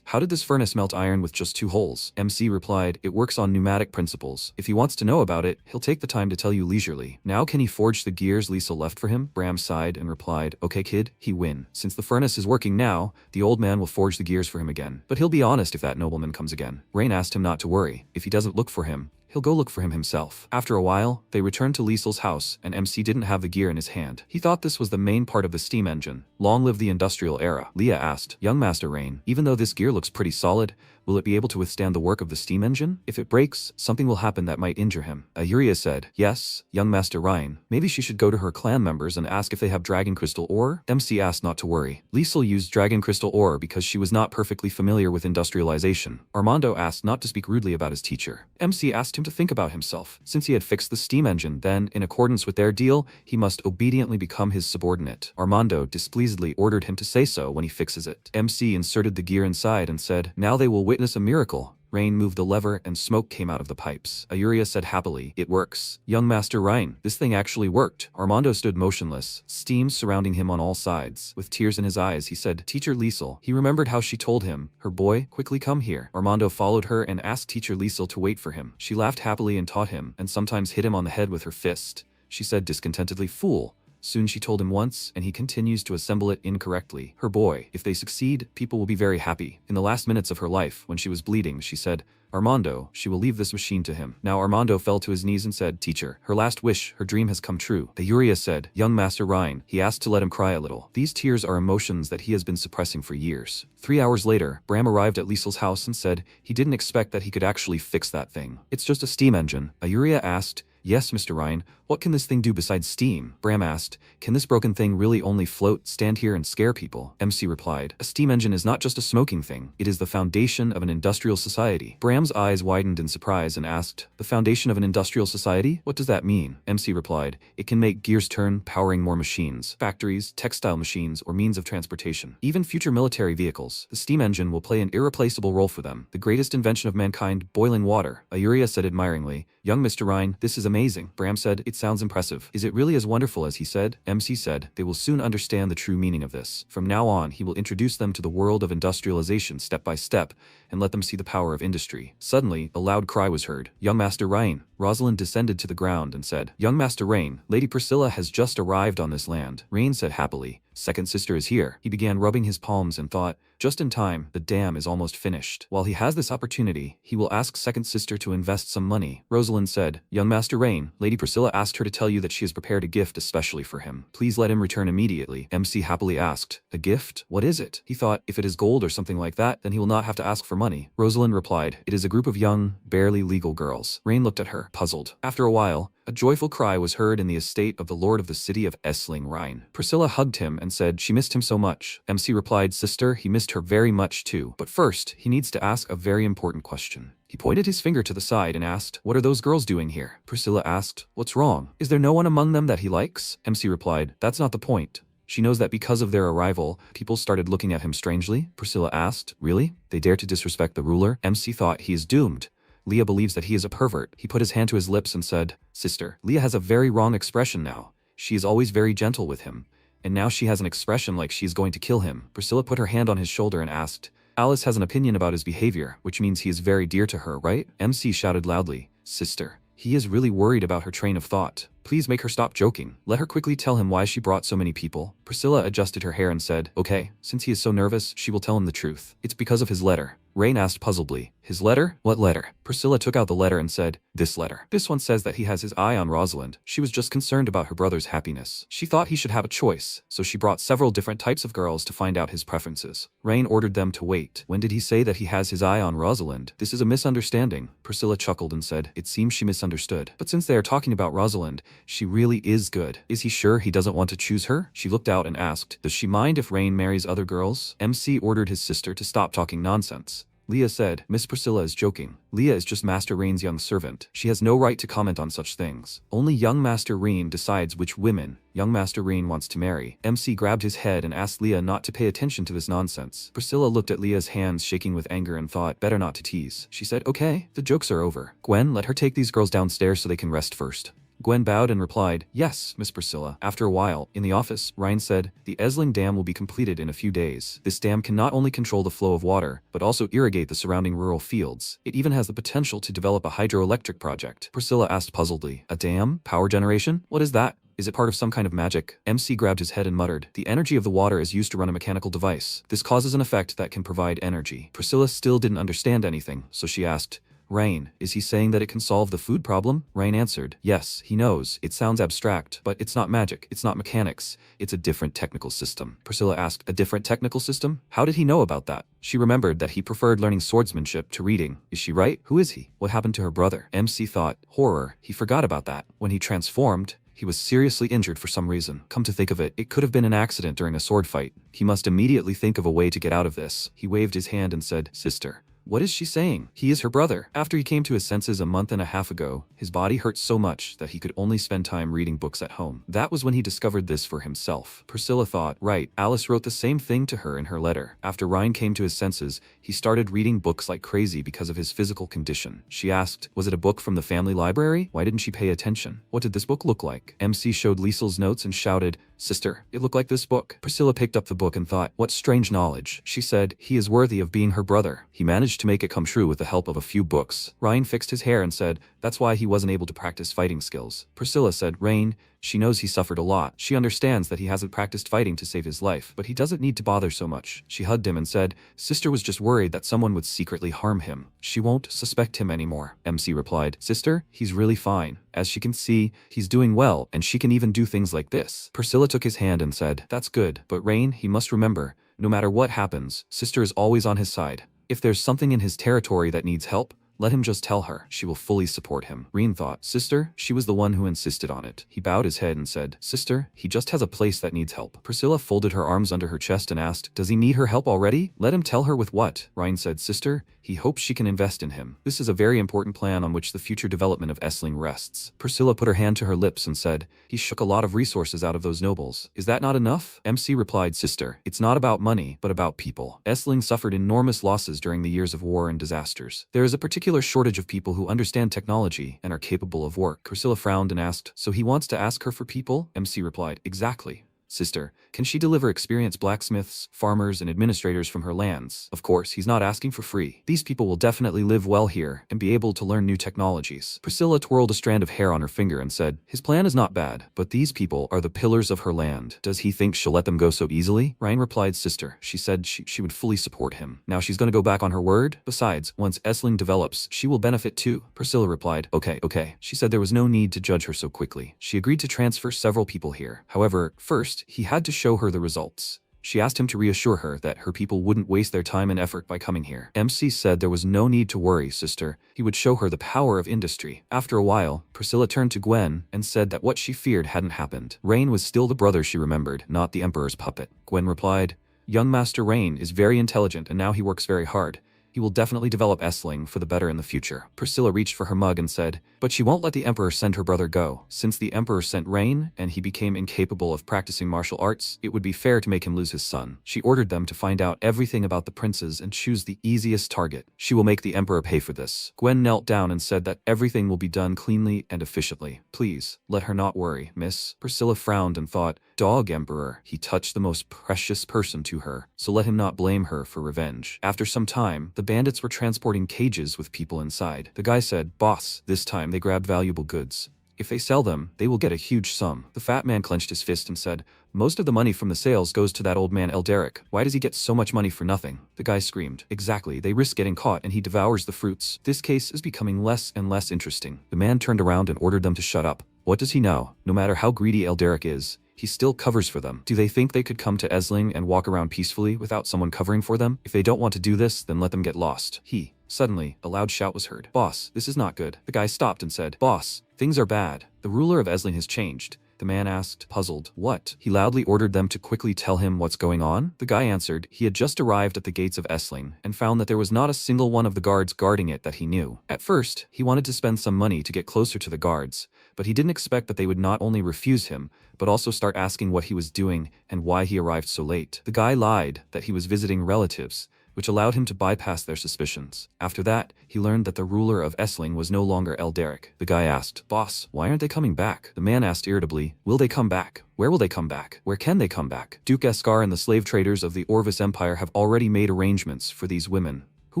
How did this furnace melt iron with just 2 holes?" MC replied, "It works on pneumatic principles. If he wants to know about it, he'll take the time to tell you leisurely. Now can he forge the gears Liesl left for him?" Bram sighed and replied, "Okay kid, he win. Since the furnace is working now, the old man will forge the gears for him again. But he'll be honest if that nobleman comes again." Rain asked him not to worry. If he doesn't look for him, he'll go look for him himself. After a while, they returned to Liesl's house, and MC didn't have the gear in his hand. He thought this was the main part of the steam engine. Long live the industrial era. Leah asked, "Young Master Rain, even though this gear looks pretty solid, will it be able to withstand the work of the steam engine? If it breaks, something will happen that might injure him." Eldria said, "Yes, young Master Ryan. Maybe she should go to her clan members and ask if they have dragon crystal ore." MC asked not to worry. Liesl used dragon crystal ore because she was not perfectly familiar with industrialization. Armando asked not to speak rudely about his teacher. MC asked him to think about himself. Since he had fixed the steam engine, then, in accordance with their deal, he must obediently become his subordinate. Armando displeasedly ordered him to say so when he fixes it. MC inserted the gear inside and said, "Now they will witness a miracle." Rain moved the lever and smoke came out of the pipes. Eldria said happily, "It works. Young Master Ryan, this thing actually worked." Armando stood motionless, steam surrounding him on all sides. With tears in his eyes, he said, "Teacher Liesl." He remembered how she told him, "Her boy, quickly come here." Armando followed her and asked Teacher Liesl to wait for him. She laughed happily and taught him, and sometimes hit him on the head with her fist. She said discontentedly, "Fool." Soon she told him once, and he continues to assemble it incorrectly. Her boy, if they succeed, people will be very happy. In the last minutes of her life, when she was bleeding, she said, "Armando, she will leave this machine to him." Now Armando fell to his knees and said, "Teacher, her last wish, her dream has come true." Eldria said, "Young Master Ryan." He asked to let him cry a little. These tears are emotions that he has been suppressing for years. 3 hours later, Bram arrived at Liesl's house and said he didn't expect that he could actually fix that thing. "It's just a steam engine." Eldria asked, "Yes, Mr. Ryan, what can this thing do besides steam?" Bram asked, "Can this broken thing really only float, stand here and scare people?" MC replied, "A steam engine is not just a smoking thing, it is the foundation of an industrial society." Bram's eyes widened in surprise and asked, "The foundation of an industrial society? What does that mean?" MC replied, "It can make gears turn, powering more machines, factories, textile machines, or means of transportation. Even future military vehicles. The steam engine will play an irreplaceable role for them. The greatest invention of mankind, boiling water." Eldria said admiringly, Young Mr. Rhine, this is amazing. Bram said, it sounds impressive. Is it really as wonderful as he said? MC said, they will soon understand the true meaning of this. From now on, he will introduce them to the world of industrialization step by step, and let them see the power of industry. Suddenly, a loud cry was heard. Young Master Rhine. Rosalind descended to the ground and said, Young Master Rain, Lady Priscilla has just arrived on this land. Rain said happily, Second sister is here. He began rubbing his palms and thought, just in time, the dam is almost finished. While he has this opportunity, he will ask second sister to invest some money. Rosalind said, Young Master Rain, Lady Priscilla asked her to tell you that she has prepared a gift especially for him. Please let him return immediately. MC happily asked, a gift? What is it? He thought, if it is gold or something like that, then he will not have to ask for money. Rosalind replied, it is a group of young, barely legal girls. Rain looked at her, puzzled. After a while, a joyful cry was heard in the estate of the lord of the city of Esling Rhine. Priscilla hugged him and said she missed him so much. MC replied, sister, he missed her very much too. But first, he needs to ask a very important question. He pointed his finger to the side and asked, what are those girls doing here? Priscilla asked, what's wrong? Is there no one among them that he likes? MC replied, that's not the point. She knows that because of their arrival, people started looking at him strangely. Priscilla asked, really? They dare to disrespect the ruler? MC thought he is doomed. Leah believes that he is a pervert. He put his hand to his lips and said, sister, Leah has a very wrong expression now. She is always very gentle with him. And now she has an expression like she is going to kill him. Priscilla put her hand on his shoulder and asked, Alice has an opinion about his behavior, which means he is very dear to her, right? MC shouted loudly, sister, he is really worried about her train of thought. Please make her stop joking. Let her quickly tell him why she brought so many people. Priscilla adjusted her hair and said, okay, since he is so nervous, she will tell him the truth. It's because of his letter. Rain asked puzzledly, his letter? What letter? Priscilla took out the letter and said, this letter. This one says that he has his eye on Rosalind. She was just concerned about her brother's happiness. She thought he should have a choice, so she brought several different types of girls to find out his preferences. Rain ordered them to wait. When did he say that he has his eye on Rosalind? This is a misunderstanding. Priscilla chuckled and said, it seems she misunderstood. But since they are talking about Rosalind, she really is good. Is he sure he doesn't want to choose her? She looked out and asked, does she mind if Rain marries other girls? MC ordered his sister to stop talking nonsense. Leah said, Miss Priscilla is joking. Leah is just Master Rain's young servant. She has no right to comment on such things. Only young Master Rain decides which women young Master Rain wants to marry. MC grabbed his head and asked Leah not to pay attention to this nonsense. Priscilla looked at Leah's hands shaking with anger and thought, better not to tease. She said, okay, the jokes are over. Gwen, let her take these girls downstairs so they can rest first. Gwen bowed and replied, yes, Miss Priscilla. After a while, in the office, Ryan said, the Esling Dam will be completed in a few days. This dam can not only control the flow of water, but also irrigate the surrounding rural fields. It even has the potential to develop a hydroelectric project. Priscilla asked puzzledly, a dam? Power generation? What is that? Is it part of some kind of magic? MC grabbed his head and muttered, the energy of the water is used to run a mechanical device. This causes an effect that can provide energy. Priscilla still didn't understand anything, so she asked, Rain, is he saying that it can solve the food problem? Rain answered, yes, he knows. It sounds abstract, but it's not magic. It's not mechanics. It's a different technical system. Priscilla asked, a different technical system? How did he know about that? She remembered that he preferred learning swordsmanship to reading. Is she right? Who is he? What happened to her brother? MC thought, horror, he forgot about that. When he transformed, he was seriously injured for some reason. Come to think of it, it could have been an accident during a sword fight. He must immediately think of a way to get out of this. He waved his hand and said, sister. What is she saying? He is her brother. After he came to his senses a month and a half ago, his body hurt so much that he could only spend time reading books at home. That was when he discovered this for himself. Priscilla thought, right, Alice wrote the same thing to her in her letter. After Ryan came to his senses, he started reading books like crazy because of his physical condition. She asked, was it a book from the family library? Why didn't she pay attention? What did this book look like? MC showed Liesel's notes and shouted, sister, it looked like this book. Priscilla picked up the book and thought, what strange knowledge. She said, he is worthy of being her brother. He managed to make it come true with the help of a few books. Ryan fixed his hair and said, that's why he wasn't able to practice fighting skills. Priscilla said, Rain, she knows he suffered a lot. She understands that he hasn't practiced fighting to save his life, but he doesn't need to bother so much. She hugged him and said, sister was just worried that someone would secretly harm him. She won't suspect him anymore. MC replied, sister, he's really fine. As she can see, he's doing well, and she can even do things like this. Priscilla took his hand and said, that's good, but Rain, he must remember, no matter what happens, sister is always on his side. If there's something in his territory that needs help, let him just tell her. She will fully support him. Reen thought, sister, she was the one who insisted on it. He bowed his head and said, sister, he just has a place that needs help. Priscilla folded her arms under her chest and asked, does he need her help already? Let him tell her with what? Ryan said, sister, he hopes she can invest in him. This is a very important plan on which the future development of Esling rests. Priscilla put her hand to her lips and said, he shook a lot of resources out of those nobles. Is that not enough? MC replied, sister, it's not about money, but about people. Esling suffered enormous losses during the years of war and disasters. There is a particular particular shortage of people who understand technology and are capable of work. Priscilla frowned and asked, so he wants to ask her for people? MC replied, exactly. Sister, can she deliver experienced blacksmiths, farmers, and administrators from her lands? Of course, he's not asking for free. These people will definitely live well here and be able to learn new technologies. Priscilla twirled a strand of hair on her finger and said, his plan is not bad, but these people are the pillars of her land. Does he think she'll let them go so easily? Ryan replied, sister, she said she would fully support him. Now she's gonna go back on her word? Besides, once Esling develops, she will benefit too. Priscilla replied, okay. She said there was no need to judge her so quickly. She agreed to transfer several people here. However, first, he had to show her the results. She asked him to reassure her that her people wouldn't waste their time and effort by coming here. MC said there was no need to worry, sister. He would show her the power of industry. After a while, Priscilla turned to Gwen and said that what she feared hadn't happened. Rain was still the brother she remembered, not the Emperor's puppet. Gwen replied, young Master Rain is very intelligent and now he works very hard. He will definitely develop Esling for the better in the future. Priscilla reached for her mug and said, but she won't let the Emperor send her brother go. Since the Emperor sent Rain, and he became incapable of practicing martial arts, it would be fair to make him lose his son. She ordered them to find out everything about the princes and choose the easiest target. She will make the Emperor pay for this. Gwen knelt down and said that everything will be done cleanly and efficiently. Please, let her not worry, miss. Priscilla frowned and thought, dog Emperor, he touched the most precious person to her, so let him not blame her for revenge. After some time, the bandits were transporting cages with people inside. The guy said, boss, this time they grabbed valuable goods. If they sell them, they will get a huge sum. The fat man clenched his fist and said, most of the money from the sales goes to that old man Eldria. Why does he get so much money for nothing? The guy screamed, exactly, they risk getting caught and he devours the fruits. This case is becoming less and less interesting. The man turned around and ordered them to shut up. What does he know? No matter how greedy Eldria is, he still covers for them. Do they think they could come to Esling and walk around peacefully without someone covering for them? If they don't want to do this, then let them get lost. Suddenly, a loud shout was heard. Boss, this is not good. The guy stopped and said, boss, things are bad. The ruler of Esling has changed. The man asked, puzzled, what? He loudly ordered them to quickly tell him what's going on. The guy answered, he had just arrived at the gates of Esling and found that there was not a single one of the guards guarding it that he knew. At first, he wanted to spend some money to get closer to the guards, but he didn't expect that they would not only refuse him, but also start asking what he was doing and why he arrived so late. The guy lied that he was visiting relatives, which allowed him to bypass their suspicions. After that, he learned that the ruler of Esling was no longer Eldria. The guy asked, boss, why aren't they coming back? The man asked irritably, will they come back? Where will they come back? Where can they come back? Duke Eskar and the slave traders of the Orvis Empire have already made arrangements for these women, who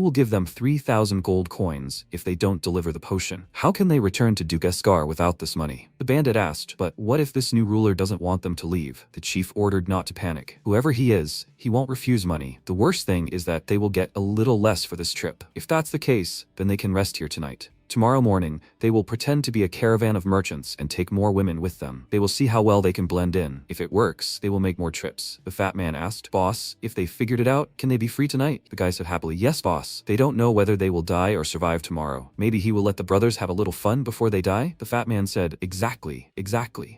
will give them 3,000 gold coins if they don't deliver the potion. How can they return to Duke Eskar without this money? The bandit asked, but what if this new ruler doesn't want them to leave? The chief ordered not to panic. Whoever he is, he won't refuse money. The worst thing is that they will get a little less for this trip. If that's the case, then they can rest here tonight. Tomorrow morning, they will pretend to be a caravan of merchants and take more women with them. They will see how well they can blend in. If it works, they will make more trips. The fat man asked, boss, if they figured it out, can they be free tonight? The guy said happily, yes, boss. They don't know whether they will die or survive tomorrow. Maybe he will let the brothers have a little fun before they die? The fat man said, exactly.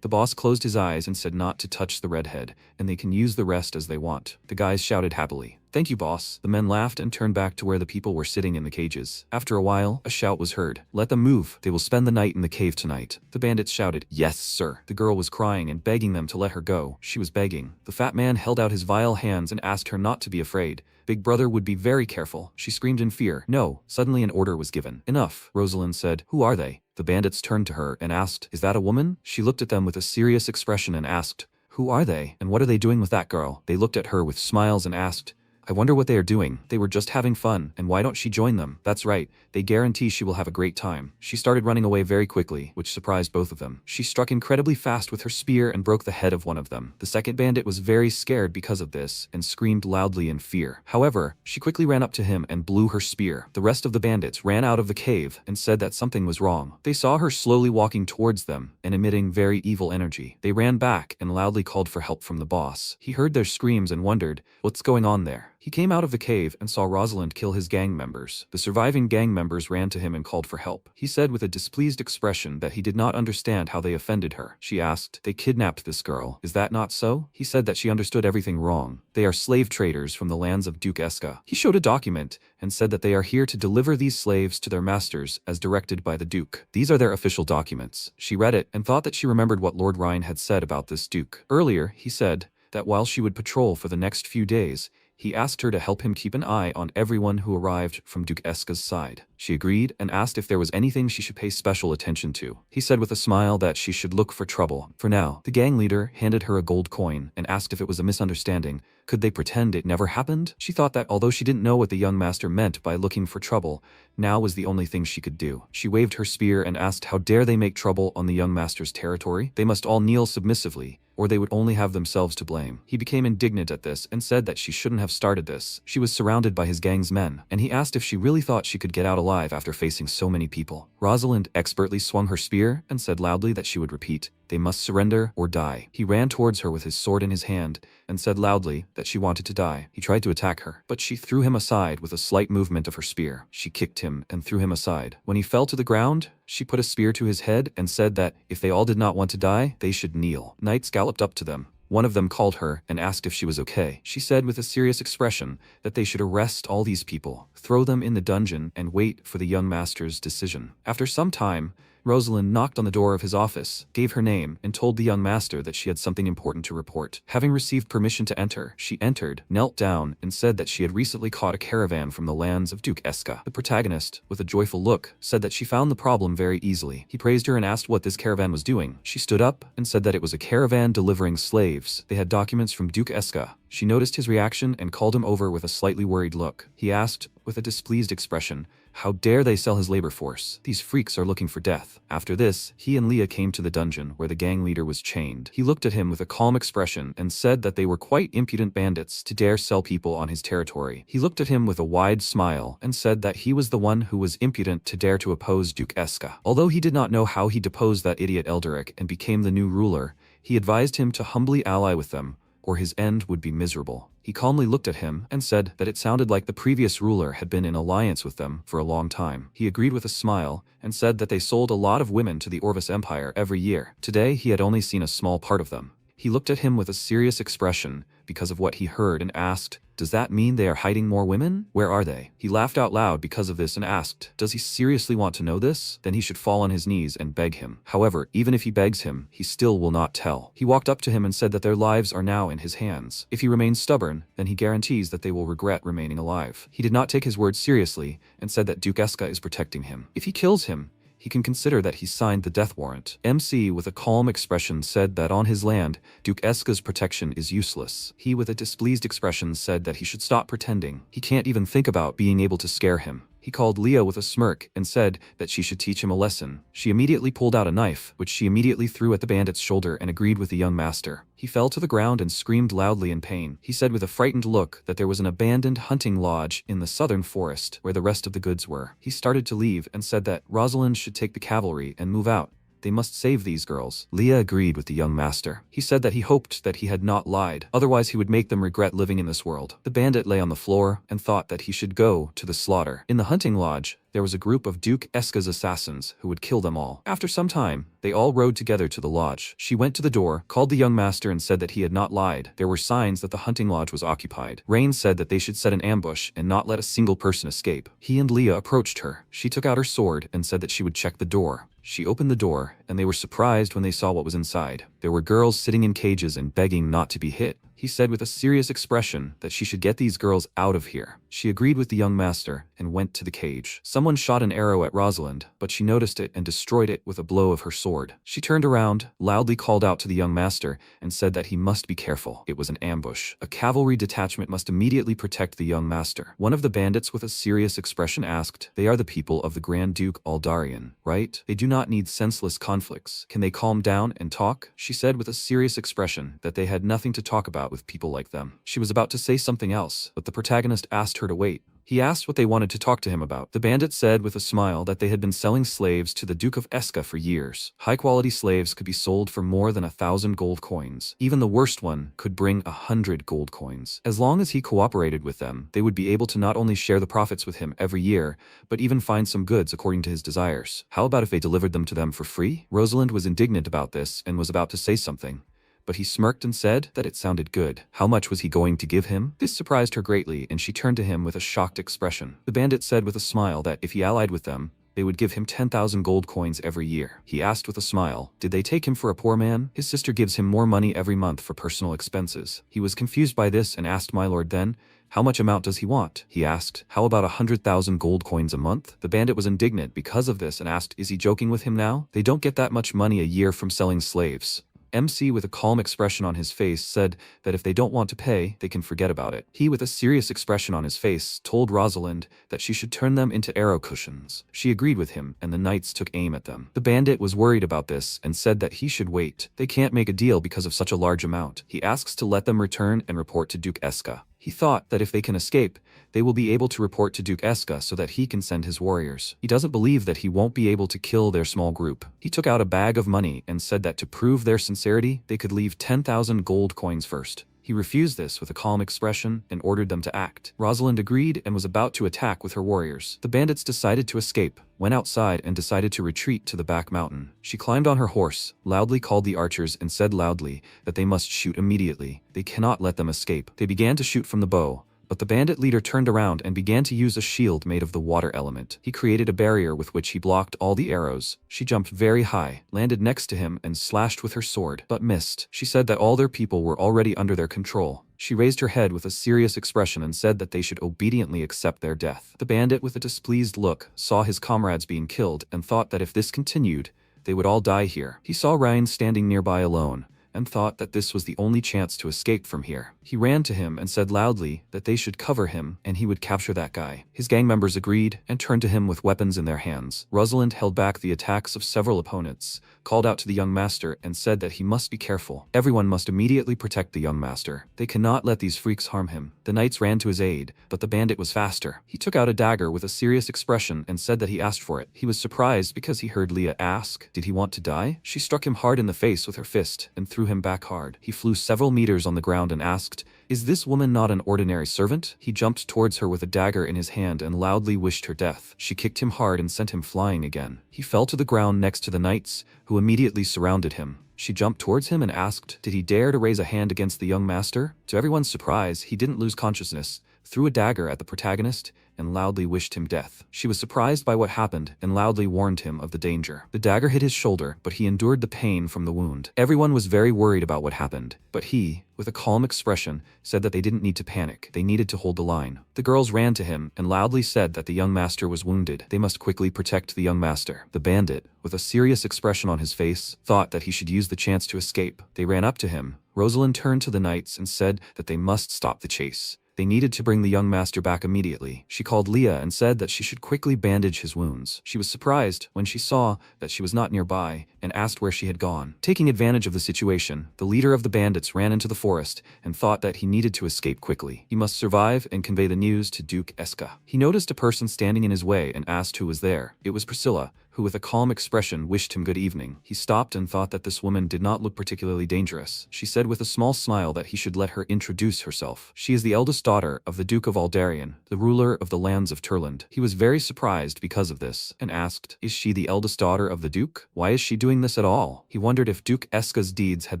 The boss closed his eyes and said not to touch the redhead, and they can use the rest as they want. The guys shouted happily, thank you, boss. The men laughed and turned back to where the people were sitting in the cages. After a while, a shout was heard. Let them move. They will spend the night in the cave tonight. The bandits shouted, yes, sir. The girl was crying and begging them to let her go. She was begging. The fat man held out his vile hands and asked her not to be afraid. Big brother would be very careful. She screamed in fear. No. Suddenly an order was given. Enough. Rosalind said, who are they? The bandits turned to her and asked, is that a woman? She looked at them with a serious expression and asked, who are they? And what are they doing with that girl? They looked at her with smiles and asked, I wonder what they are doing. They were just having fun, and why don't she join them? That's right, they guarantee she will have a great time. She started running away very quickly, which surprised both of them. She struck incredibly fast with her spear and broke the head of one of them. The second bandit was very scared because of this and screamed loudly in fear. However, she quickly ran up to him and blew her spear. The rest of the bandits ran out of the cave and said that something was wrong. They saw her slowly walking towards them and emitting very evil energy. They ran back and loudly called for help from the boss. He heard their screams and wondered, what's going on there? He came out of the cave and saw Rosalind kill his gang members. The surviving gang members ran to him and called for help. He said with a displeased expression that he did not understand how they offended her. She asked, they kidnapped this girl. Is that not so? He said that she understood everything wrong. They are slave traders from the lands of Duke Eska. He showed a document and said that they are here to deliver these slaves to their masters as directed by the Duke. These are their official documents. She read it and thought that she remembered what Lord Rhine had said about this Duke. Earlier, he said that while she would patrol for the next few days, He asked her to help him keep an eye on everyone who arrived from Duke Eska's side. She agreed and asked if there was anything she should pay special attention to. He said with a smile that she should look for trouble. For now, the gang leader handed her a gold coin and asked if it was a misunderstanding. Could they pretend it never happened? She thought that although she didn't know what the young master meant by looking for trouble, now was the only thing she could do. She waved her spear and asked how dare they make trouble on the young master's territory? They must all kneel submissively, or they would only have themselves to blame. He became indignant at this and said that she shouldn't have started this. She was surrounded by his gang's men, and he asked if she really thought she could get out alive after facing so many people. Rosalind expertly swung her spear and said loudly that she would repeat, "They must surrender or die." He ran towards her with his sword in his hand and said loudly that she wanted to die. He tried to attack her, but she threw him aside with a slight movement of her spear. She kicked him and threw him aside. When he fell to the ground, she put a spear to his head and said that if they all did not want to die, they should kneel. Knights galloped up to them. One of them called her and asked if she was okay. She said with a serious expression that they should arrest all these people, throw them in the dungeon, and wait for the young master's decision. After some time, Rosalind knocked on the door of his office, gave her name, and told the young master that she had something important to report. Having received permission to enter, she entered, knelt down, and said that she had recently caught a caravan from the lands of Duke Eska. The protagonist, with a joyful look, said that she found the problem very easily. He praised her and asked what this caravan was doing. She stood up and said that it was a caravan delivering slaves. They had documents from Duke Eska. She noticed his reaction and called him over with a slightly worried look. He asked, with a displeased expression, how dare they sell his labor force? These freaks are looking for death. After this, he and Leah came to the dungeon where the gang leader was chained. He looked at him with a calm expression and said that they were quite impudent bandits to dare sell people on his territory. He looked at him with a wide smile and said that he was the one who was impudent to dare to oppose Duke Eska. Although he did not know how he deposed that idiot Eldria and became the new ruler, he advised him to humbly ally with them, or his end would be miserable. He calmly looked at him and said that it sounded like the previous ruler had been in alliance with them for a long time. He agreed with a smile and said that they sold a lot of women to the Orvis Empire every year. Today he had only seen a small part of them. He looked at him with a serious expression because of what he heard and asked, "Does that mean they are hiding more women? Where are they?" He laughed out loud because of this and asked, "Does he seriously want to know this? Then he should fall on his knees and beg him." However, even if he begs him, he still will not tell. He walked up to him and said that their lives are now in his hands. If he remains stubborn, then he guarantees that they will regret remaining alive. He did not take his words seriously and said that Duke Eska is protecting him. If he kills him, he can consider that he signed the death warrant. MC, with a calm expression, said that on his land, Duke Eska's protection is useless. He, with a displeased expression, said that he should stop pretending. He can't even think about being able to scare him. He called Leah with a smirk and said that she should teach him a lesson. She immediately pulled out a knife, which she immediately threw at the bandit's shoulder and agreed with the young master. He fell to the ground and screamed loudly in pain. He said with a frightened look that there was an abandoned hunting lodge in the southern forest where the rest of the goods were. He started to leave and said that Rosalind should take the cavalry and move out. They must save these girls. Leah agreed with the young master. He said that he hoped that he had not lied, otherwise he would make them regret living in this world. The bandit lay on the floor and thought that he should go to the slaughter. In the hunting lodge, there was a group of Duke Eska's assassins who would kill them all. After some time, they all rode together to the lodge. She went to the door, called the young master and said that he had not lied. There were signs that the hunting lodge was occupied. Rain said that they should set an ambush and not let a single person escape. He and Leah approached her. She took out her sword and said that she would check the door. She opened the door, and they were surprised when they saw what was inside. There were girls sitting in cages and begging not to be hit. He said with a serious expression that she should get these girls out of here. She agreed with the young master and went to the cage. Someone shot an arrow at Rosalind, but she noticed it and destroyed it with a blow of her sword. She turned around, loudly called out to the young master, and said that he must be careful. It was an ambush. A cavalry detachment must immediately protect the young master. One of the bandits with a serious expression asked, "They are the people of the Grand Duke Aldarian, right? They do not need senseless conflicts. Can they calm down and talk?" She said with a serious expression that they had nothing to talk about with people like them. She was about to say something else, but the protagonist asked her to wait. He asked what they wanted to talk to him about. The bandit said with a smile that they had been selling slaves to the Duke of Eska for years. High-quality slaves could be sold for more than 1,000 gold coins. Even the worst one could bring 100 gold coins. As long as he cooperated with them, they would be able to not only share the profits with him every year, but even find some goods according to his desires. How about if they delivered them to them for free? Rosalind was indignant about this and was about to say something, but he smirked and said that it sounded good. How much was he going to give him? This surprised her greatly, and she turned to him with a shocked expression. The bandit said with a smile that if he allied with them, they would give him 10,000 gold coins every year. He asked with a smile, did they take him for a poor man? His sister gives him more money every month for personal expenses. He was confused by this and asked my lord then, "How much amount does he want?" he asked. "How about 100,000 gold coins a month?" The bandit was indignant because of this and asked, "Is he joking with him now? They don't get that much money a year from selling slaves." MC, with a calm expression on his face, said that if they don't want to pay, they can forget about it. He, with a serious expression on his face, told Rosalind that she should turn them into arrow cushions. She agreed with him, and the knights took aim at them. The bandit was worried about this and said that he should wait. They can't make a deal because of such a large amount. He asks to let them return and report to Duke Eska. He thought that if they can escape, they will be able to report to Duke Eska so that he can send his warriors. He doesn't believe that he won't be able to kill their small group. He took out a bag of money and said that to prove their sincerity, they could leave 10,000 gold coins first. He refused this with a calm expression and ordered them to act. Rosalind agreed and was about to attack with her warriors. The bandits decided to escape, went outside and decided to retreat to the back mountain. She climbed on her horse, loudly called the archers and said loudly that they must shoot immediately. They cannot let them escape. They began to shoot from the bow, but the bandit leader turned around and began to use a shield made of the water element. He created a barrier with which he blocked all the arrows. She jumped very high, landed next to him and slashed with her sword, but missed. She said that all their people were already under their control. She raised her head with a serious expression and said that they should obediently accept their death. The bandit, with a displeased look, saw his comrades being killed and thought that if this continued, they would all die here. He saw Ryan standing nearby alone, and thought that this was the only chance to escape from here. He ran to him and said loudly that they should cover him and he would capture that guy. His gang members agreed and turned to him with weapons in their hands. Rosalind held back the attacks of several opponents, called out to the young master and said that he must be careful. Everyone must immediately protect the young master. They cannot let these freaks harm him. The knights ran to his aid, but the bandit was faster. He took out a dagger with a serious expression and said that he asked for it. He was surprised because he heard Leah ask, "Did he want to die?" She struck him hard in the face with her fist and threw him back hard. He flew several meters on the ground and asked, "Is this woman not an ordinary servant?" He jumped towards her with a dagger in his hand and loudly wished her death. She kicked him hard and sent him flying again. He fell to the ground next to the knights, who immediately surrounded him. She jumped towards him and asked, did he dare to raise a hand against the young master? To everyone's surprise, he didn't lose consciousness, threw a dagger at the protagonist, and loudly wished him death. She was surprised by what happened and loudly warned him of the danger. The dagger hit his shoulder, but he endured the pain from the wound. Everyone was very worried about what happened, but he, with a calm expression, said that they didn't need to panic. They needed to hold the line. The girls ran to him and loudly said that the young master was wounded. They must quickly protect the young master. The bandit, with a serious expression on his face, thought that he should use the chance to escape. They ran up to him. Rosalind turned to the knights and said that they must stop the chase. They needed to bring the young master back immediately. She called Leah and said that she should quickly bandage his wounds. She was surprised when she saw that she was not nearby and asked where she had gone. Taking advantage of the situation, the leader of the bandits ran into the forest and thought that he needed to escape quickly. He must survive and convey the news to Duke Eska. He noticed a person standing in his way and asked who was there. It was Priscilla, who with a calm expression wished him good evening. He stopped and thought that this woman did not look particularly dangerous. She said with a small smile that he should let her introduce herself. She is the eldest daughter of the Duke of Aldarian, the ruler of the lands of Turland. He was very surprised because of this, and asked, is she the eldest daughter of the Duke? Why is she doing this at all? He wondered if Duke Eska's deeds had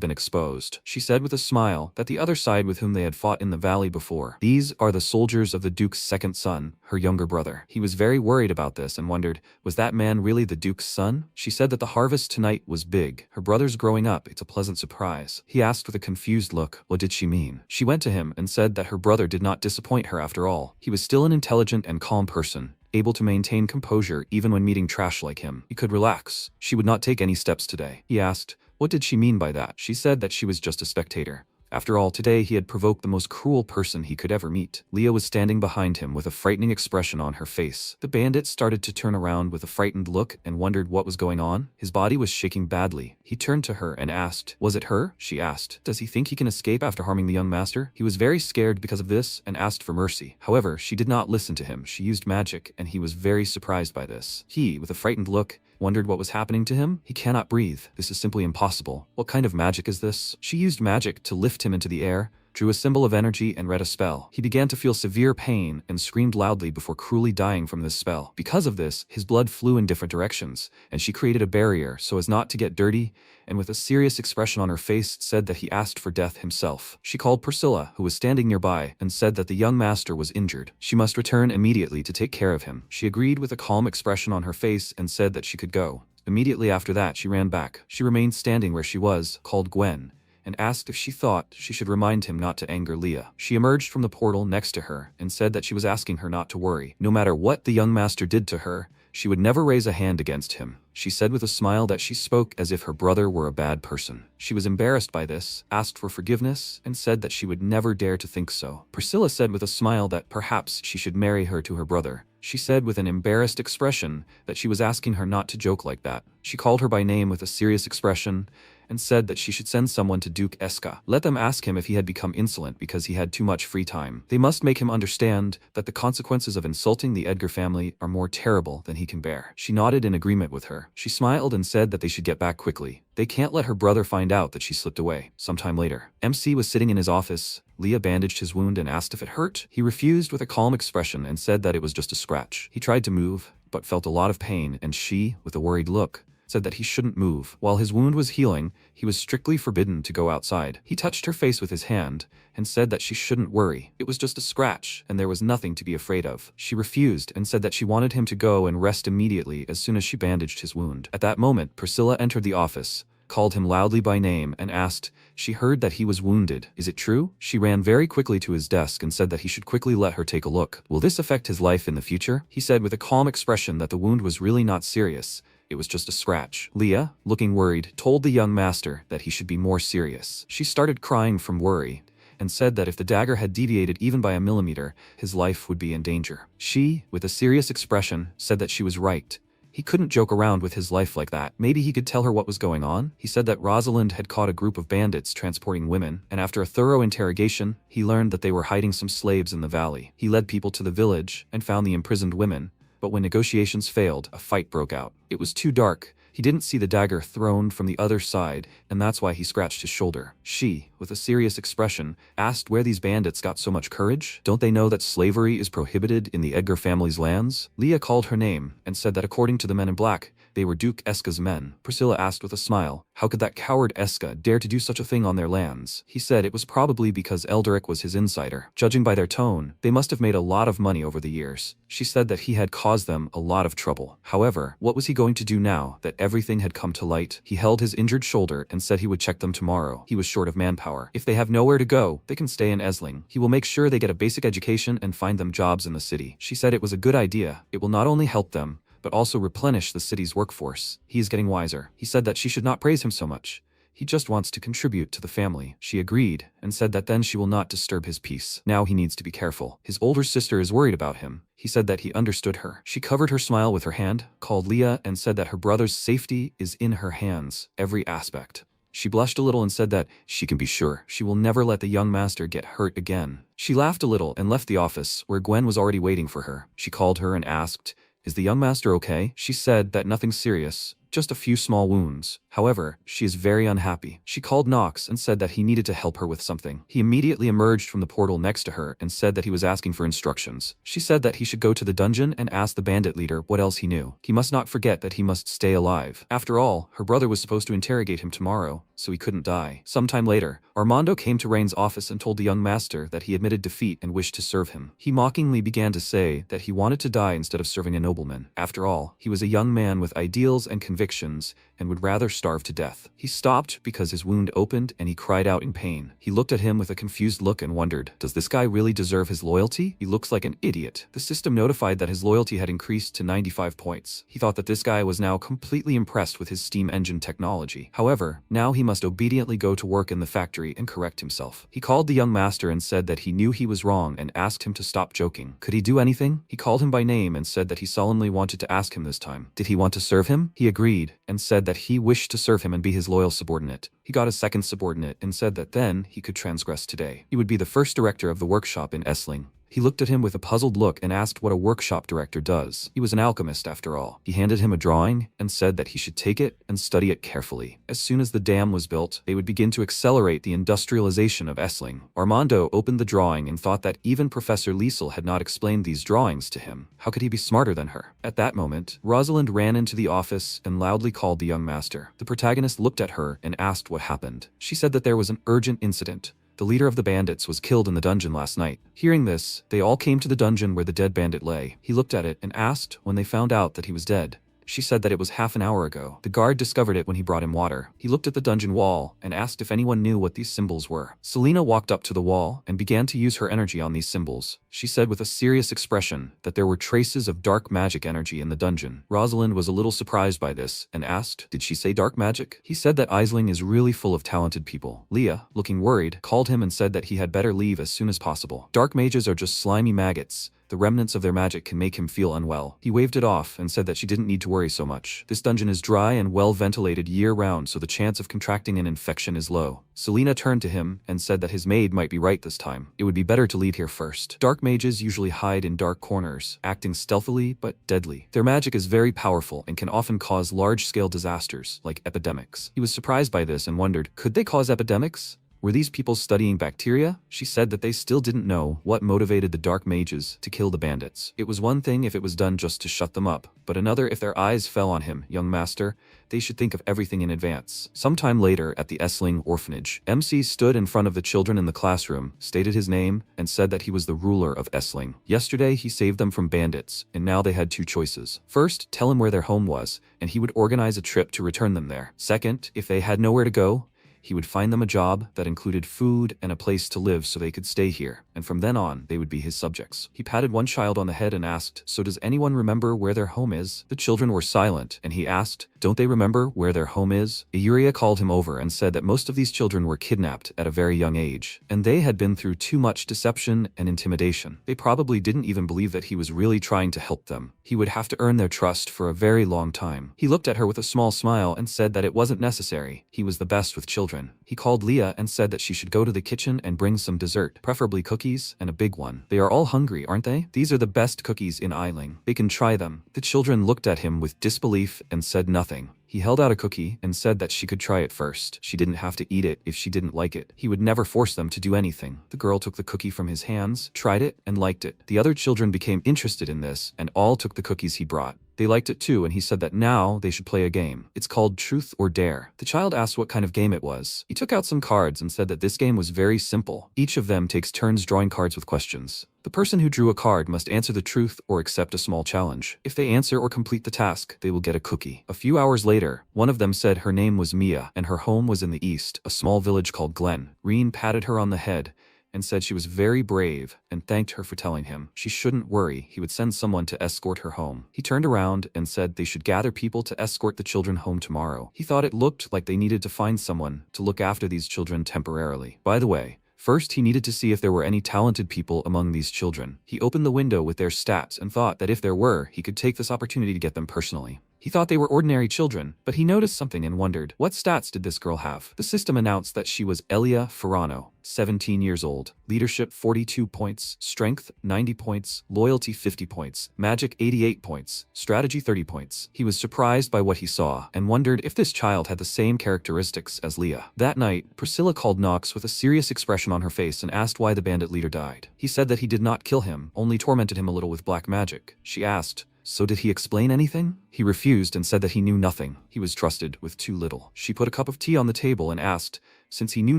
been exposed. She said with a smile that the other side with whom they had fought in the valley before. These are the soldiers of the Duke's second son, her younger brother. He was very worried about this and wondered, was that man really the Duke's son? She said that the harvest tonight was big. Her brother's growing up. It's a pleasant surprise. He asked with a confused look, what did she mean? She went to him and said that her brother did not disappoint her after all. He was still an intelligent and calm person, able to maintain composure even when meeting trash like him. He could relax. She would not take any steps today. He asked, what did she mean by that? She said that she was just a spectator. After all, today he had provoked the most cruel person he could ever meet. Leah was standing behind him with a frightening expression on her face. The bandit started to turn around with a frightened look and wondered what was going on. His body was shaking badly. He turned to her and asked, was it her? She asked, does he think he can escape after harming the young master? He was very scared because of this and asked for mercy. However, she did not listen to him. She used magic and he was very surprised by this. He, with a frightened look, wondered what was happening to him. He cannot breathe. This is simply impossible. What kind of magic is this? She used magic to lift him into the air, drew a symbol of energy and read a spell. He began to feel severe pain and screamed loudly before cruelly dying from this spell. Because of this, his blood flew in different directions, and she created a barrier so as not to get dirty, and with a serious expression on her face said that he asked for death himself. She called Priscilla, who was standing nearby, and said that the young master was injured. She must return immediately to take care of him. She agreed with a calm expression on her face and said that she could go. Immediately after that, she ran back. She remained standing where she was, called Gwen, and asked if she thought she should remind him not to anger Leah. She emerged from the portal next to her and said that she was asking her not to worry. No matter what the young master did to her, she would never raise a hand against him. She said with a smile that she spoke as if her brother were a bad person. She was embarrassed by this, asked for forgiveness, and said that she would never dare to think so. Priscilla said with a smile that perhaps she should marry her to her brother. She said with an embarrassed expression that she was asking her not to joke like that. She called her by name with a serious expression and said that she should send someone to Duke Eska. Let them ask him if he had become insolent because he had too much free time. They must make him understand that the consequences of insulting the Edgar family are more terrible than he can bear. She nodded in agreement with her. She smiled and said that they should get back quickly. They can't let her brother find out that she slipped away. Sometime later, MC was sitting in his office. Leah bandaged his wound and asked if it hurt. He refused with a calm expression and said that it was just a scratch. He tried to move, but felt a lot of pain, and she, with a worried look, said that he shouldn't move. While his wound was healing, he was strictly forbidden to go outside. He touched her face with his hand and said that she shouldn't worry. It was just a scratch and there was nothing to be afraid of. She refused and said that she wanted him to go and rest immediately as soon as she bandaged his wound. At that moment, Priscilla entered the office, called him loudly by name, and asked, she heard that he was wounded. Is it true? She ran very quickly to his desk and said that he should quickly let her take a look. Will this affect his life in the future? He said with a calm expression that the wound was really not serious. It was just a scratch. Leah, looking worried, told the young master that he should be more serious. She started crying from worry and said that if the dagger had deviated even by a millimeter, his life would be in danger. She, with a serious expression, said that she was right. He couldn't joke around with his life like that. Maybe he could tell her what was going on. He said that Rosalind had caught a group of bandits transporting women, and after a thorough interrogation, he learned that they were hiding some slaves in the valley. He led people to the village and found the imprisoned women, but when negotiations failed, a fight broke out. It was too dark. He didn't see the dagger thrown from the other side, and that's why he scratched his shoulder. She, with a serious expression, asked where these bandits got so much courage. Don't they know that slavery is prohibited in the Edgar family's lands? Leah called her name and said that according to the men in black, they were Duke Eska's men. Priscilla asked with a smile, how could that coward Eska dare to do such a thing on their lands? He said it was probably because Eldric was his insider. Judging by their tone, they must have made a lot of money over the years. She said that he had caused them a lot of trouble. However, what was he going to do now that everything had come to light? He held his injured shoulder and said he would check them tomorrow. He was short of manpower. If they have nowhere to go, they can stay in Esling. He will make sure they get a basic education and find them jobs in the city. She said it was a good idea. It will not only help them, but also replenish the city's workforce. He is getting wiser. He said that she should not praise him so much. He just wants to contribute to the family. She agreed and said that then she will not disturb his peace. Now he needs to be careful. His older sister is worried about him. He said that he understood her. She covered her smile with her hand, called Leah, and said that her brother's safety is in her hands, every aspect. She blushed a little and said that she can be sure she will never let the young master get hurt again. She laughed a little and left the office, where Gwen was already waiting for her. She called her and asked, is the young master okay? She said that nothing serious, just a few small wounds. However, she is very unhappy. She called Knox and said that he needed to help her with something. He immediately emerged from the portal next to her and said that he was asking for instructions. She said that he should go to the dungeon and ask the bandit leader what else he knew. He must not forget that he must stay alive. After all, her brother was supposed to interrogate him tomorrow, so he couldn't die. Sometime later, Armando came to Rain's office and told the young master that he admitted defeat and wished to serve him. He mockingly began to say that he wanted to die instead of serving a nobleman. After all, he was a young man with ideals and convictions and would rather starve to death. He stopped because his wound opened and he cried out in pain. He looked at him with a confused look and wondered, does this guy really deserve his loyalty? He looks like an idiot. The system notified that his loyalty had increased to 95 points. He thought that this guy was now completely impressed with his steam engine technology. However, now he must obediently go to work in the factory and correct himself. He called the young master and said that he knew he was wrong and asked him to stop joking. Could he do anything? He called him by name and said that he solemnly wanted to ask him this time. Did he want to serve him? He agreed and said that he wished to serve him and be his loyal subordinate. He got a second subordinate and said that then he could transgress today. He would be the first director of the workshop in Esling. He looked at him with a puzzled look and asked what a workshop director does. He was an alchemist after all. He handed him a drawing and said that he should take it and study it carefully. As soon as the dam was built, they would begin to accelerate the industrialization of Esling. Armando opened the drawing and thought that even Professor Liesel had not explained these drawings to him. How could he be smarter than her? At that moment, Rosalind ran into the office and loudly called the young master. The protagonist looked at her and asked what happened. She said that there was an urgent incident. The leader of the bandits was killed in the dungeon last night. Hearing this, they all came to the dungeon where the dead bandit lay. He looked at it and asked when they found out that he was dead. She said that it was half an hour ago. The guard discovered it when he brought him water. He looked at the dungeon wall and asked if anyone knew what these symbols were. Selena walked up to the wall and began to use her energy on these symbols. She said with a serious expression that there were traces of dark magic energy in the dungeon. Rosalind was a little surprised by this and asked, "Did she say dark magic?" He said that Esling is really full of talented people. Leah, looking worried, called him and said that he had better leave as soon as possible. Dark mages are just slimy maggots. The remnants of their magic can make him feel unwell. He waved it off and said that she didn't need to worry so much. This dungeon is dry and well ventilated year-round, so the chance of contracting an infection is low. Selena turned to him and said that his maid might be right this time. It would be better to leave here first. Dark mages usually hide in dark corners, acting stealthily but deadly. Their magic is very powerful and can often cause large-scale disasters, like epidemics. He was surprised by this and wondered, could they cause epidemics? Were these people studying bacteria? She said that they still didn't know what motivated the dark mages to kill the bandits. It was one thing if it was done just to shut them up, but another if their eyes fell on him. Young master, they should think of everything in advance. Sometime later at the Esling orphanage, MC stood in front of the children in the classroom, stated his name, and said that he was the ruler of Esling. Yesterday he saved them from bandits, and now they had two choices. First, tell him where their home was, and he would organize a trip to return them there. Second, if they had nowhere to go, he would find them a job that included food and a place to live so they could stay here, and from then on, they would be his subjects. He patted one child on the head and asked, "So does anyone remember where their home is?" The children were silent, and he asked, "Don't they remember where their home is?" Eldria called him over and said that most of these children were kidnapped at a very young age, and they had been through too much deception and intimidation. They probably didn't even believe that he was really trying to help them. He would have to earn their trust for a very long time. He looked at her with a small smile and said that it wasn't necessary. He was the best with children. He called Leah and said that she should go to the kitchen and bring some dessert, preferably cookies, and a big one. They are all hungry, aren't they? These are the best cookies in Esling. They can try them. The children looked at him with disbelief and said nothing. He held out a cookie and said that she could try it first. She didn't have to eat it if she didn't like it. He would never force them to do anything. The girl took the cookie from his hands, tried it, and liked it. The other children became interested in this and all took the cookies he brought. They liked it too, and he said that now they should play a game. It's called Truth or Dare. The child asked what kind of game it was. He took out some cards and said that this game was very simple. Each of them takes turns drawing cards with questions. The person who drew a card must answer the truth or accept a small challenge. If they answer or complete the task, they will get a cookie. A few hours later, one of them said her name was Mia and her home was in the east, a small village called Glen. Reen patted her on the head and said she was very brave and thanked her for telling him. She shouldn't worry, he would send someone to escort her home. He turned around and said they should gather people to escort the children home tomorrow. He thought it looked like they needed to find someone to look after these children temporarily. By the way, first he needed to see if there were any talented people among these children. He opened the window with their stats and thought that if there were, he could take this opportunity to get them personally. He thought they were ordinary children, but he noticed something and wondered, what stats did this girl have? The system announced that she was Elia Ferrano, 17 years old, leadership 42 points, strength 90 points, loyalty 50 points, magic 88 points, strategy 30 points. He was surprised by what he saw and wondered if this child had the same characteristics as Leah. That night, Priscilla called Knox with a serious expression on her face and asked why the bandit leader died. He said that he did not kill him, only tormented him a little with black magic. She asked, "So did he explain anything?" He refused and said that he knew nothing. He was trusted with too little. She put a cup of tea on the table and asked, since he knew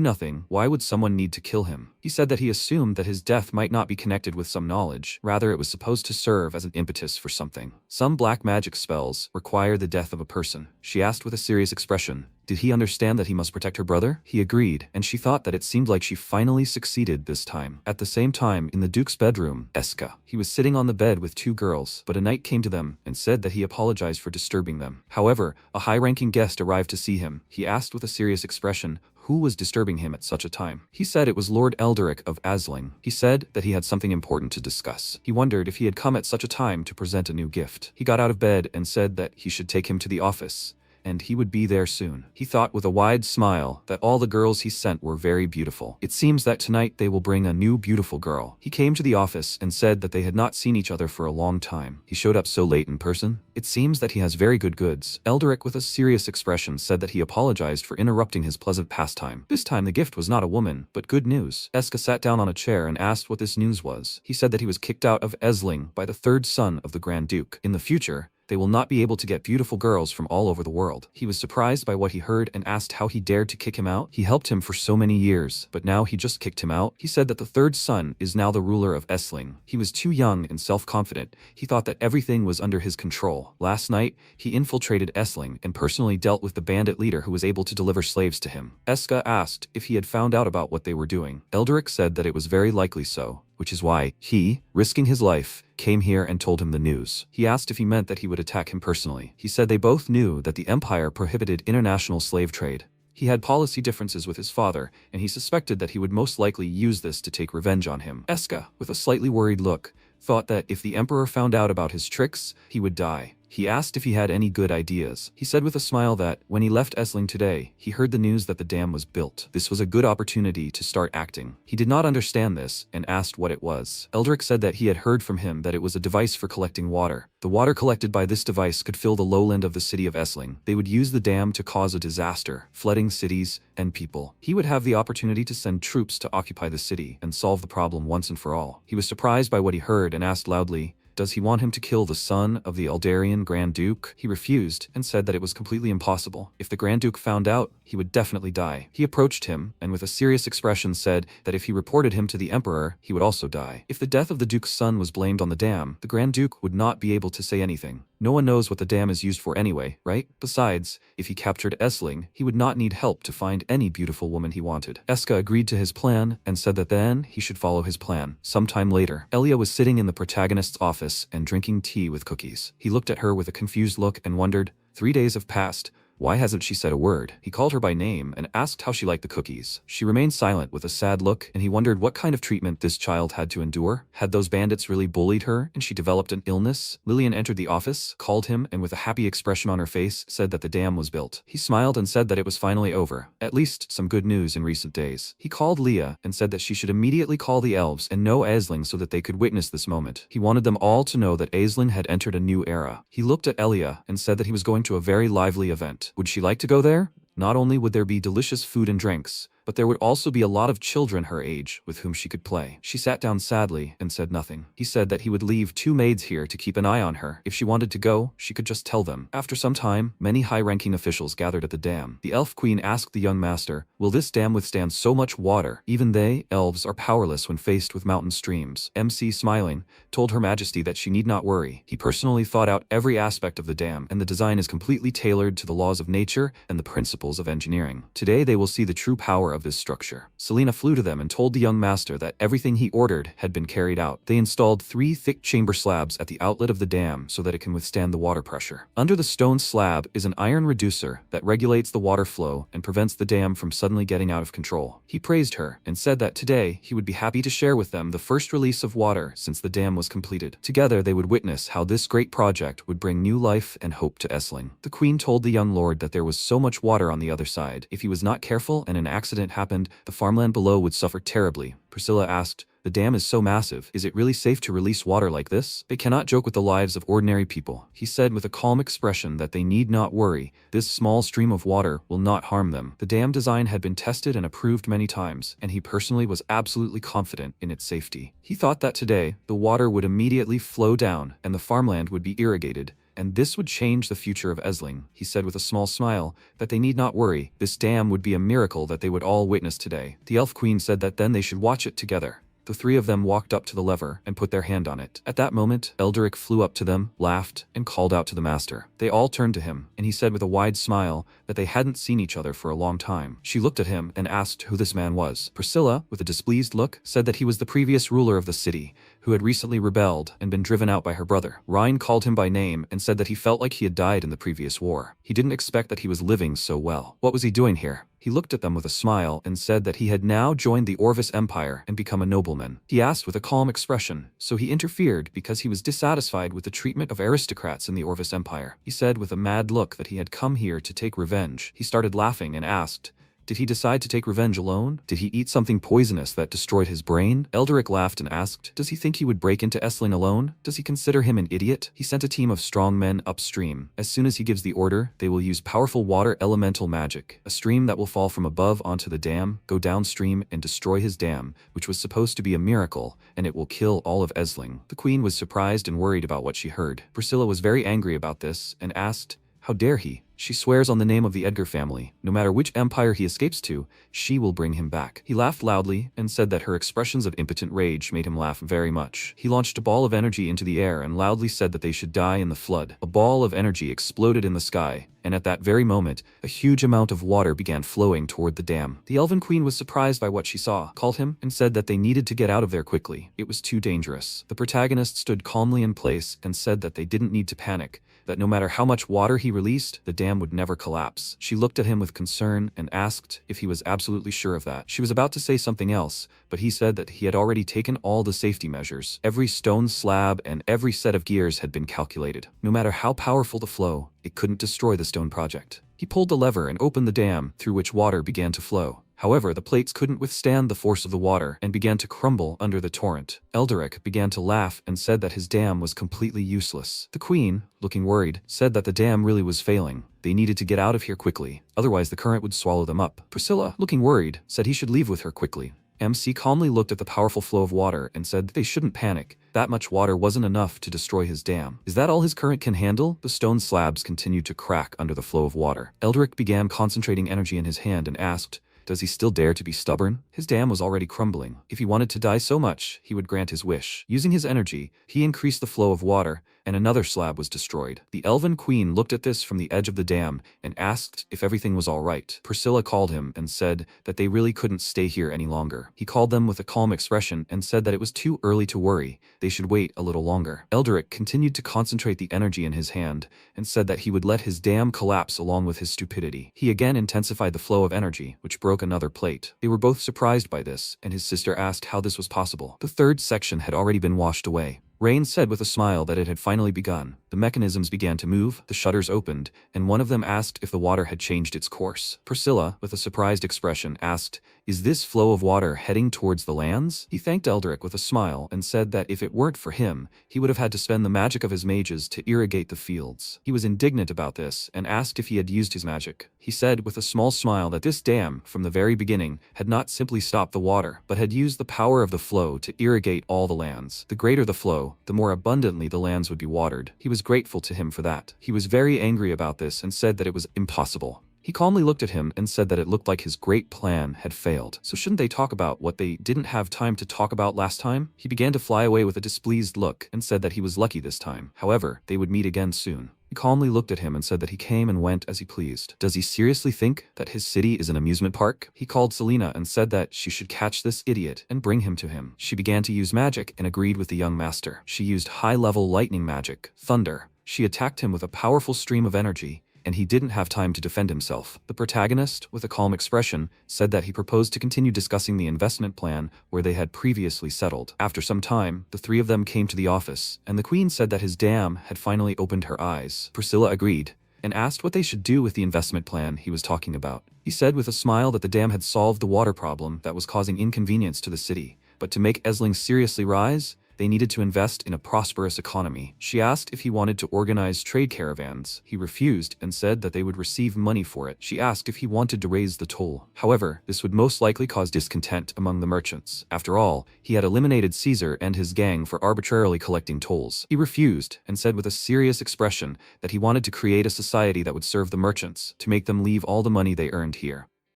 nothing, why would someone need to kill him? He said that he assumed that his death might not be connected with some knowledge, rather it was supposed to serve as an impetus for something. Some black magic spells require the death of a person. She asked with a serious expression, did he understand that he must protect her brother? He agreed, and she thought that it seemed like she finally succeeded this time. At the same time, in the Duke's bedroom, Eska. He was sitting on the bed with two girls, but a knight came to them and said that he apologized for disturbing them. However, a high-ranking guest arrived to see him. He asked with a serious expression, who was disturbing him at such a time? He said it was Lord Eldric of Esling. He said that he had something important to discuss. He wondered if he had come at such a time to present a new gift. He got out of bed and said that he should take him to the office, and he would be there soon. He thought with a wide smile that all the girls he sent were very beautiful. It seems that tonight they will bring a new beautiful girl. He came to the office and said that they had not seen each other for a long time. He showed up so late in person. It seems that he has very good goods. Eldric with a serious expression said that he apologized for interrupting his pleasant pastime. This time the gift was not a woman, but good news. Eska sat down on a chair and asked what this news was. He said that he was kicked out of Esling by the third son of the Grand Duke. In the future, They will not be able to get beautiful girls from all over the world. He was surprised by what he heard and asked how he dared to kick him out. He helped him for so many years, but now he just kicked him out. He said that the third son is now the ruler of Esling. He was too young and self-confident. He thought that everything was under his control. Last night, he infiltrated Esling and personally dealt with the bandit leader who was able to deliver slaves to him. Eska asked if he had found out about what they were doing. Eldria said that it was very likely so, which is why he, risking his life, came here and told him the news. He asked if he meant that he would attack him personally. He said they both knew that the Empire prohibited international slave trade. He had policy differences with his father, and he suspected that he would most likely use this to take revenge on him. Eska, with a slightly worried look, thought that if the Emperor found out about his tricks, he would die. He asked if he had any good ideas. He said with a smile that, when he left Esling today, he heard the news that the dam was built. This was a good opportunity to start acting. He did not understand this, and asked what it was. Eldria said that he had heard from him that it was a device for collecting water. The water collected by this device could fill the lowland of the city of Esling. They would use the dam to cause a disaster, flooding cities and people. He would have the opportunity to send troops to occupy the city and solve the problem once and for all. He was surprised by what he heard and asked loudly, does he want him to kill the son of the Eldarian Grand Duke? He refused and said that it was completely impossible. If the Grand Duke found out, he would definitely die. He approached him and with a serious expression said that if he reported him to the Emperor, he would also die. If the death of the Duke's son was blamed on the dam, the Grand Duke would not be able to say anything. No one knows what the dam is used for anyway, right? Besides, if he captured Esling, he would not need help to find any beautiful woman he wanted. Eska agreed to his plan and said that then he should follow his plan. Sometime later, Elia was sitting in the protagonist's office and drinking tea with cookies. He looked at her with a confused look and wondered, 3 days have passed. Why hasn't she said a word? He called her by name and asked how she liked the cookies. She remained silent with a sad look, and he wondered what kind of treatment this child had to endure. Had those bandits really bullied her and she developed an illness? Lillian entered the office, called him, and with a happy expression on her face, said that the dam was built. He smiled and said that it was finally over. At least some good news in recent days. He called Leah and said that she should immediately call the elves and know Esling so that they could witness this moment. He wanted them all to know that Esling had entered a new era. He looked at Elia and said that he was going to a very lively event. Would she like to go there? Not only would there be delicious food and drinks, but there would also be a lot of children her age with whom she could play. She sat down sadly and said nothing. He said that he would leave 2 maids here to keep an eye on her. If she wanted to go, she could just tell them. After some time, many high-ranking officials gathered at the dam. The elf queen asked the young master, will this dam withstand so much water? Even they, elves, are powerless when faced with mountain streams. MC, smiling, told Her Majesty that she need not worry. He personally thought out every aspect of the dam, and the design is completely tailored to the laws of nature and the principles of engineering. Today they will see the true power of this structure. Selena flew to them and told the young master that everything he ordered had been carried out. They installed 3 thick chamber slabs at the outlet of the dam so that it can withstand the water pressure. Under the stone slab is an iron reducer that regulates the water flow and prevents the dam from suddenly getting out of control. He praised her and said that today he would be happy to share with them the first release of water since the dam was completed. Together they would witness how this great project would bring new life and hope to Esling. The queen told the young lord that there was so much water on the other side. If he was not careful and an accident happened, the farmland below would suffer terribly. Priscilla asked, the dam is so massive, is it really safe to release water like this? They cannot joke with the lives of ordinary people. He said with a calm expression that they need not worry. This small stream of water will not harm them. The dam design had been tested and approved many times, and he personally was absolutely confident in its safety. He thought that today, the water would immediately flow down and the farmland would be irrigated, and this would change the future of Esling. He said with a small smile that they need not worry. This dam would be a miracle that they would all witness today. The elf queen said that then they should watch it together. The 3 of them walked up to the lever and put their hand on it. At that moment, Eldria flew up to them, laughed, and called out to the master. They all turned to him, and he said with a wide smile that they hadn't seen each other for a long time. She looked at him and asked who this man was. Priscilla, with a displeased look, said that he was the previous ruler of the city, who had recently rebelled and been driven out by her brother. Ryan called him by name and said that he felt like he had died in the previous war. He didn't expect that he was living so well. What was he doing here? He looked at them with a smile and said that he had now joined the Orvis Empire and become a nobleman. He asked with a calm expression, so he interfered because he was dissatisfied with the treatment of aristocrats in the Orvis Empire. He said with a mad look that he had come here to take revenge. He started laughing and asked, Did he decide to take revenge alone? Did he eat something poisonous that destroyed his brain? Eldria laughed and asked, does he think he would break into Esling alone? Does he consider him an idiot? He sent a team of strong men upstream. As soon as he gives the order, they will use powerful water elemental magic, a stream that will fall from above onto the dam, go downstream and destroy his dam, which was supposed to be a miracle, and it will kill all of Esling. The queen was surprised and worried about what she heard. Priscilla was very angry about this and asked, how dare he? She swears on the name of the Edgar family, no matter which empire he escapes to, she will bring him back. He laughed loudly and said that her expressions of impotent rage made him laugh very much. He launched a ball of energy into the air and loudly said that they should die in the flood. A ball of energy exploded in the sky, and at that very moment, a huge amount of water began flowing toward the dam. The Elven Queen was surprised by what she saw, called him, and said that they needed to get out of there quickly. It was too dangerous. The protagonist stood calmly in place and said that they didn't need to panic, that no matter how much water he released, the dam would never collapse. She looked at him with concern and asked if he was absolutely sure of that. She was about to say something else, but he said that he had already taken all the safety measures. Every stone slab and every set of gears had been calculated. No matter how powerful the flow, it couldn't destroy the stone project. He pulled the lever and opened the dam, through which water began to flow. However, the plates couldn't withstand the force of the water and began to crumble under the torrent. Eldria began to laugh and said that his dam was completely useless. The queen, looking worried, said that the dam really was failing. They needed to get out of here quickly, otherwise the current would swallow them up. Priscilla, looking worried, said he should leave with her quickly. MC calmly looked at the powerful flow of water and said they shouldn't panic. That much water wasn't enough to destroy his dam. Is that all his current can handle? The stone slabs continued to crack under the flow of water. Eldria began concentrating energy in his hand and asked, does he still dare to be stubborn? His dam was already crumbling. If he wanted to die so much, he would grant his wish. Using his energy, he increased the flow of water, and another slab was destroyed. The Elven Queen looked at this from the edge of the dam and asked if everything was all right. Priscilla called him and said that they really couldn't stay here any longer. He called them with a calm expression and said that it was too early to worry. They should wait a little longer. Eldria continued to concentrate the energy in his hand and said that he would let his dam collapse along with his stupidity. He again intensified the flow of energy, which broke another plate. They were both surprised by this, and his sister asked how this was possible. The third section had already been washed away. Rain said with a smile that it had finally begun. The mechanisms began to move, the shutters opened, and one of them asked if the water had changed its course. Priscilla, with a surprised expression, asked, is this flow of water heading towards the lands? He thanked Eldria with a smile and said that if it weren't for him, he would have had to spend the magic of his mages to irrigate the fields. He was indignant about this and asked if he had used his magic. He said with a small smile that this dam, from the very beginning, had not simply stopped the water, but had used the power of the flow to irrigate all the lands. The greater the flow, the more abundantly the lands would be watered. He was grateful to him for that. He was very angry about this and said that it was impossible. He calmly looked at him and said that it looked like his great plan had failed. So shouldn't they talk about what they didn't have time to talk about last time? He began to fly away with a displeased look and said that he was lucky this time. However, they would meet again soon. He calmly looked at him and said that he came and went as he pleased. Does he seriously think that his city is an amusement park? He called Selena and said that she should catch this idiot and bring him to him. She began to use magic and agreed with the young master. She used high-level lightning magic, thunder. She attacked him with a powerful stream of energy, and he didn't have time to defend himself. The protagonist, with a calm expression, said that he proposed to continue discussing the investment plan where they had previously settled. After some time, the three of them came to the office, and the queen said that his dam had finally opened her eyes. Priscilla agreed, and asked what they should do with the investment plan he was talking about. He said with a smile that the dam had solved the water problem that was causing inconvenience to the city, but to make Esling seriously rise, they needed to invest in a prosperous economy. She asked if he wanted to organize trade caravans. He refused and said that they would receive money for it. She asked if he wanted to raise the toll. However, this would most likely cause discontent among the merchants. After all, he had eliminated Caesar and his gang for arbitrarily collecting tolls. He refused and said with a serious expression that he wanted to create a society that would serve the merchants, to make them leave all the money they earned here.